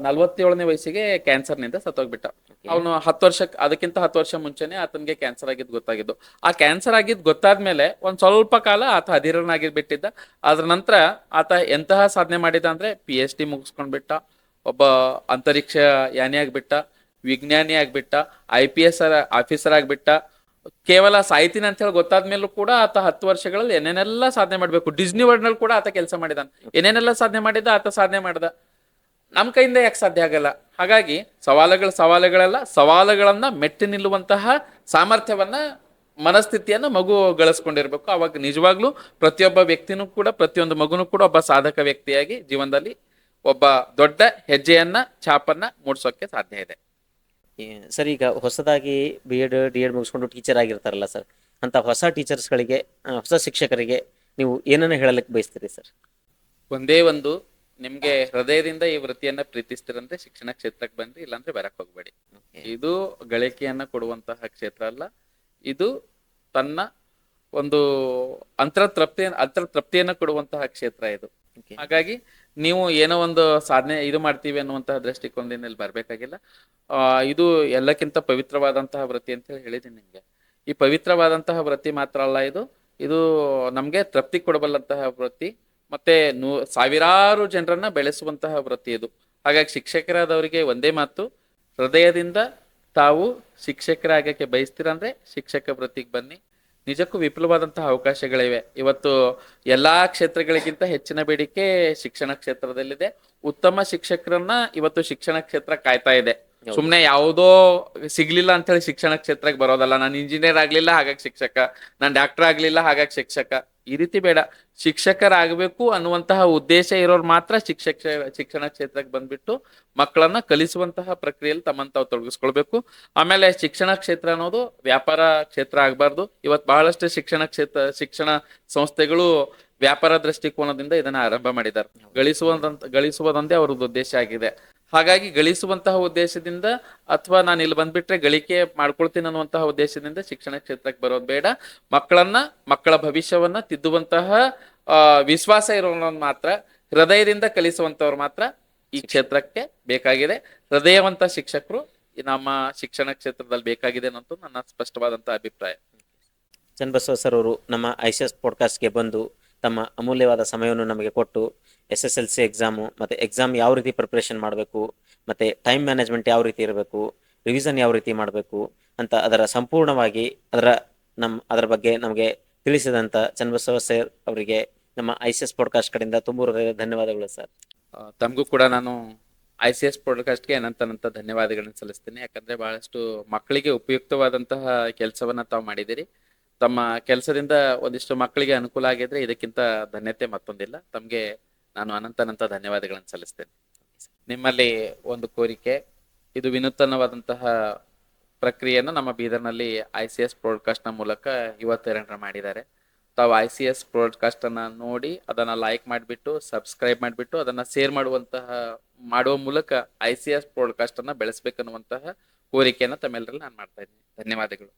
47ನೇ ವಯಸ್ಸಿಗೆ ಕ್ಯಾನ್ಸರ್ನಿಂದ ಸತ್ತೋಗ್ಬಿಟ್ಟ. ಅವನು 10 ವರ್ಷ, ಅದಕ್ಕಿಂತ 10 ವರ್ಷ ಮುಂಚೆನೆ ಆತನಿಗೆ ಕ್ಯಾನ್ಸರ್ ಆಗಿದ್ದು ಗೊತ್ತಾಗಿದ್ದು. ಆ ಕ್ಯಾನ್ಸರ್ ಆಗಿದ್ದು ಗೊತ್ತಾದ್ಮೇಲೆ ಒಂದ್ ಸ್ವಲ್ಪ ಕಾಲ ಆತ ಅಧೀರನಾಗಿ ಬಿಟ್ಟಿದ್ದ. ಅದ್ರ ನಂತರ ಆತ ಎಂತಹ ಸಾಧನೆ ಮಾಡಿದ ಅಂದ್ರೆ PhD ಮುಗಿಸ್ಕೊಂಡ್ಬಿಟ್ಟ, ಒಬ್ಬ ಅಂತರಿಕ್ಷ ಯಾನಿ ಆಗ್ಬಿಟ್ಟ, ವಿಜ್ಞಾನಿ ಆಗ್ಬಿಟ್ಟ, IPS ಆಫೀಸರ್ ಆಗ್ಬಿಟ್ಟ. ಕೇವಲ ಸಾಯ್ತೀನಿ ಅಂತ ಹೇಳಿ ಗೊತ್ತಾದ್ಮೇಲೂ ಕೂಡ ಆತ 10 ವರ್ಷಗಳಲ್ಲಿ ಏನೇನೆಲ್ಲ ಸಾಧನೆ ಮಾಡ್ಬೇಕು. ಡಿಸ್ನಿ ವರ್ಲ್ಡ್ ನಲ್ಲಿ ಕೂಡ ಆತ ಕೆಲಸ ಮಾಡಿದಾನ. ಏನೇನೆಲ್ಲ ಸಾಧನೆ ಮಾಡಿದ ಆತ ಸಾಧನೆ ಮಾಡ್ದ. ನಮ್ ಕೈಯಿಂದ ಯಾಕೆ ಸಾಧ್ಯ ಆಗಲ್ಲ? ಹಾಗಾಗಿ ಸವಾಲುಗಳೆಲ್ಲ ಸವಾಲುಗಳನ್ನ ಮೆಟ್ಟಿ ನಿಲ್ಲುವಂತಹ ಸಾಮರ್ಥ್ಯವನ್ನ, ಮನಸ್ಥಿತಿಯನ್ನ ಮಗು ಗಳಿಸ್ಕೊಂಡಿರ್ಬೇಕು. ಅವಾಗ ನಿಜವಾಗ್ಲೂ ಪ್ರತಿಯೊಬ್ಬ ವ್ಯಕ್ತಿನೂ ಕೂಡ, ಪ್ರತಿಯೊಂದು ಮಗುನೂ ಕೂಡ ಒಬ್ಬ ಸಾಧಕ ವ್ಯಕ್ತಿಯಾಗಿ ಜೀವನದಲ್ಲಿ ಒಬ್ಬ ದೊಡ್ಡ ಹೆಜ್ಜೆಯನ್ನ, ಛಾಪನ್ನ ಮೂಡಿಸೋಕೆ ಸಾಧ್ಯ ಇದೆ. ಸರ್, ಈಗ ಹೊಸದಾಗಿ B.Ed D.Ed ಮುಗಿಸ್ಕೊಂಡು ಟೀಚರ್ ಆಗಿರ್ತಾರಲ್ಲ ಸರ್, ಅಂತ ಹೊಸ ಟೀಚರ್ಸ್ಗಳಿಗೆ, ಹೊಸ ಶಿಕ್ಷಕರಿಗೆ ನೀವು ಏನನ್ನ ಹೇಳಲಿಕ್ಕೆ ಬಯಸ್ತೀರಿ ಸರ್? ಒಂದೇ ಒಂದು, ನಿಮ್ಗೆ ಹೃದಯದಿಂದ ಈ ವೃತ್ತಿಯನ್ನ ಪ್ರೀತಿಸ್ತಿರಂದ್ರೆ ಶಿಕ್ಷಣ ಕ್ಷೇತ್ರಕ್ಕೆ ಬನ್ರಿ, ಇಲ್ಲಾಂದ್ರೆ ಬರಕ್ ಹೋಗ್ಬೇಡಿ. ಇದು ಗಳಿಕೆಯನ್ನ ಕೊಡುವಂತಹ ಕ್ಷೇತ್ರ ಅಲ್ಲ, ಇದು ತನ್ನ ಒಂದು ಅಂತರ್ತೃಪ್ತಿಯನ್ನ ಕೊಡುವಂತಹ ಕ್ಷೇತ್ರ ಇದು. ಹಾಗಾಗಿ ನೀವು ಏನೋ ಒಂದು ಸಾಧನೆ ಇದು ಮಾಡ್ತೀವಿ ಅನ್ನುವಂತಹ ದೃಷ್ಟಿಕೋನದಿಂದ ಇಲ್ಲಿ ಬರ್ಬೇಕಾಗಿಲ್ಲ. ಇದು ಎಲ್ಲಕ್ಕಿಂತ ಪವಿತ್ರವಾದಂತಹ ವೃತ್ತಿ ಅಂತ ಹೇಳಿ ಹೇಳಿದ್ದೀನಿ ನಿಮ್ಗೆ. ಈ ಪವಿತ್ರವಾದಂತಹ ವೃತ್ತಿ ಮಾತ್ರ ಅಲ್ಲ, ಇದು ನಮ್ಗೆ ತೃಪ್ತಿ ಕೊಡಬಲ್ಲಂತಹ ವೃತ್ತಿ, ಮತ್ತೆ ಸಾವಿರಾರು ಜನರನ್ನ ಬೆಳೆಸುವಂತಹ ವೃತ್ತಿ ಇದು. ಹಾಗಾಗಿ ಶಿಕ್ಷಕರಾದವರಿಗೆ ಒಂದೇ ಮಾತು, ಹೃದಯದಿಂದ ತಾವು ಶಿಕ್ಷಕರಾಗಕ್ಕೆ ಬಯಸ್ತೀರಂದ್ರೆ ಶಿಕ್ಷಕ ವೃತ್ತಿಗೆ ಬನ್ನಿ. ನಿಜಕ್ಕೂ ವಿಪುಲವಾದಂತಹ ಅವಕಾಶಗಳಿವೆ. ಇವತ್ತು ಎಲ್ಲಾ ಕ್ಷೇತ್ರಗಳಿಗಿಂತ ಹೆಚ್ಚಿನ ಬೇಡಿಕೆ ಶಿಕ್ಷಣ ಕ್ಷೇತ್ರದಲ್ಲಿದೆ. ಉತ್ತಮ ಶಿಕ್ಷಕರನ್ನ ಇವತ್ತು ಶಿಕ್ಷಣ ಕ್ಷೇತ್ರ ಕಾಯ್ತಾ ಇದೆ. ಸುಮ್ನೆ ಯಾವುದೋ ಸಿಗ್ಲಿಲ್ಲ ಅಂತ ಹೇಳಿ ಶಿಕ್ಷಣ ಕ್ಷೇತ್ರಕ್ಕೆ ಬರೋದಲ್ಲ. ನಾನು ಇಂಜಿನಿಯರ್ ಆಗ್ಲಿಲ್ಲ ಹಾಗಾಗಿ ಶಿಕ್ಷಕ, ನಾನು ಡಾಕ್ಟರ್ ಆಗ್ಲಿಲ್ಲ ಹಾಗಾಗಿ ಶಿಕ್ಷಕ, ಈ ರೀತಿ ಬೇಡ. ಶಿಕ್ಷಕರಾಗಬೇಕು ಅನ್ನುವಂತಹ ಉದ್ದೇಶ ಇರೋರು ಮಾತ್ರ ಶಿಕ್ಷಣ ಕ್ಷೇತ್ರಕ್ಕೆ ಬಂದ್ಬಿಟ್ಟು ಮಕ್ಕಳನ್ನ ಕಲಿಸುವಂತಹ ಪ್ರಕ್ರಿಯೆಯಲ್ಲಿ ತಮ್ಮನ್ನು ತಾವು ತೊಡಗಿಸ್ಕೊಳ್ಬೇಕು. ಆಮೇಲೆ ಶಿಕ್ಷಣ ಕ್ಷೇತ್ರ ಅನ್ನೋದು ವ್ಯಾಪಾರ ಕ್ಷೇತ್ರ ಆಗಬಾರ್ದು. ಇವತ್ತು ಬಹಳಷ್ಟು ಶಿಕ್ಷಣ ಸಂಸ್ಥೆಗಳು ವ್ಯಾಪಾರ ದೃಷ್ಟಿಕೋನದಿಂದ ಇದನ್ನ ಆರಂಭ ಮಾಡಿದ್ದಾರೆ. ಗಳಿಸುವುದೊಂದೇ ಅವ್ರದ್ದು ಉದ್ದೇಶ ಆಗಿದೆ. ಹಾಗಾಗಿ ಗಳಿಸುವಂತಹ ಉದ್ದೇಶದಿಂದ, ಅಥವಾ ನಾನು ಇಲ್ಲಿ ಬಂದ್ಬಿಟ್ರೆ ಗಳಿಕೆ ಮಾಡ್ಕೊಳ್ತೀನಿ ಅನ್ನುವಂತಹ ಉದ್ದೇಶದಿಂದ ಶಿಕ್ಷಣ ಕ್ಷೇತ್ರಕ್ಕೆ ಬರೋದು ಬೇಡ. ಮಕ್ಕಳ ಭವಿಷ್ಯವನ್ನ ತಿದ್ದುವಂತಹ ವಿಶ್ವಾಸ ಇರೋನು ಮಾತ್ರ, ಹೃದಯದಿಂದ ಕಲಿಸುವಂತವ್ರು ಮಾತ್ರ ಈ ಕ್ಷೇತ್ರಕ್ಕೆ ಬೇಕಾಗಿದೆ. ಹೃದಯವಂತ ಶಿಕ್ಷಕರು ನಮ್ಮ ಶಿಕ್ಷಣ ಕ್ಷೇತ್ರದಲ್ಲಿ ಬೇಕಾಗಿದೆ ಅನ್ನೋದು ನನ್ನ ಸ್ಪಷ್ಟವಾದಂತಹ ಅಭಿಪ್ರಾಯ. ಚನ್ನಬಸವ ಸರ್ ಅವರು ನಮ್ಮ ICS ಪಾಡ್ಕಾಸ್ಟ್ಗೆ ಬಂದು ತಮ್ಮ ಅಮೂಲ್ಯವಾದ ಸಮಯವನ್ನು ನಮಗೆ ಕೊಟ್ಟು SSLC ಎಕ್ಸಾಮು ಮತ್ತು ಎಕ್ಸಾಮ್ ಯಾವ ರೀತಿ ಪ್ರಿಪ್ರೇಷನ್ ಮಾಡಬೇಕು, ಮತ್ತು ಟೈಮ್ ಮ್ಯಾನೇಜ್ಮೆಂಟ್ ಯಾವ ರೀತಿ ಇರಬೇಕು, ರಿವಿಷನ್ ಯಾವ ರೀತಿ ಮಾಡಬೇಕು ಅಂತ ಅದರ ಸಂಪೂರ್ಣವಾಗಿ ಅದರ ಬಗ್ಗೆ ನಮಗೆ ತಿಳಿಸಿದಂಥ ಚನ್ನಬಸವ ಸರ್ ಅವರಿಗೆ ನಮ್ಮ ICS ಪಾಡ್ಕಾಸ್ಟ್ ಕಡೆಯಿಂದ ತುಂಬ ಧನ್ಯವಾದಗಳು ಸರ್. ತಮಗೂ ಕೂಡ ನಾನು ICS ಪಾಡ್ಕಾಸ್ಟ್ಗೆ ಅನಂತ ಧನ್ಯವಾದಗಳನ್ನು ಸಲ್ಲಿಸ್ತೀನಿ. ಯಾಕಂದ್ರೆ ಬಹಳಷ್ಟು ಮಕ್ಕಳಿಗೆ ಉಪಯುಕ್ತವಾದಂತಹ ಕೆಲಸವನ್ನ ತಾವು ಮಾಡಿದಿರಿ. ತಮ್ಮ ಕೆಲಸದಿಂದ ಒಂದಿಷ್ಟು ಮಕ್ಕಳಿಗೆ ಅನುಕೂಲ ಆಗಿದ್ರೆ ಇದಕ್ಕಿಂತ ಧನ್ಯತೆ ಮತ್ತೊಂದಿಲ್ಲ. ತಮಗೆ ನಾನು ಅನಂತ ಧನ್ಯವಾದಗಳನ್ನು ಸಲ್ಲಿಸ್ತೇನೆ. ನಿಮ್ಮಲ್ಲಿ ಒಂದು ಕೋರಿಕೆ, ಇದು ವಿನೂತನವಾದಂತಹ ಪ್ರಕ್ರಿಯೆಯನ್ನು ನಮ್ಮ ಬೀದರ್ನಲ್ಲಿ ICS ಪಾಡ್ಕಾಸ್ಟ್ನ ಮೂಲಕ ಯುವತರಂಗರು ಮಾಡಿದ್ದಾರೆ. ತಾವು ICS ಪಾಡ್ಕಾಸ್ಟ್ ಅನ್ನ ನೋಡಿ ಅದನ್ನ ಲೈಕ್ ಮಾಡಿಬಿಟ್ಟು, ಸಬ್ಸ್ಕ್ರೈಬ್ ಮಾಡಿಬಿಟ್ಟು, ಅದನ್ನ ಶೇರ್ ಮಾಡುವ ಮೂಲಕ ICS ಪಾಡ್ಕಾಸ್ಟ್ ಅನ್ನ ಬೆಳೆಸಬೇಕನ್ನುವಂತಹ ಕೋರಿಕೆಯನ್ನು ತಮ್ಮೆಲ್ಲರಲ್ಲಿ ನಾನು ಮಾಡ್ತಾ ಇದ್ದೀನಿ. ಧನ್ಯವಾದಗಳು.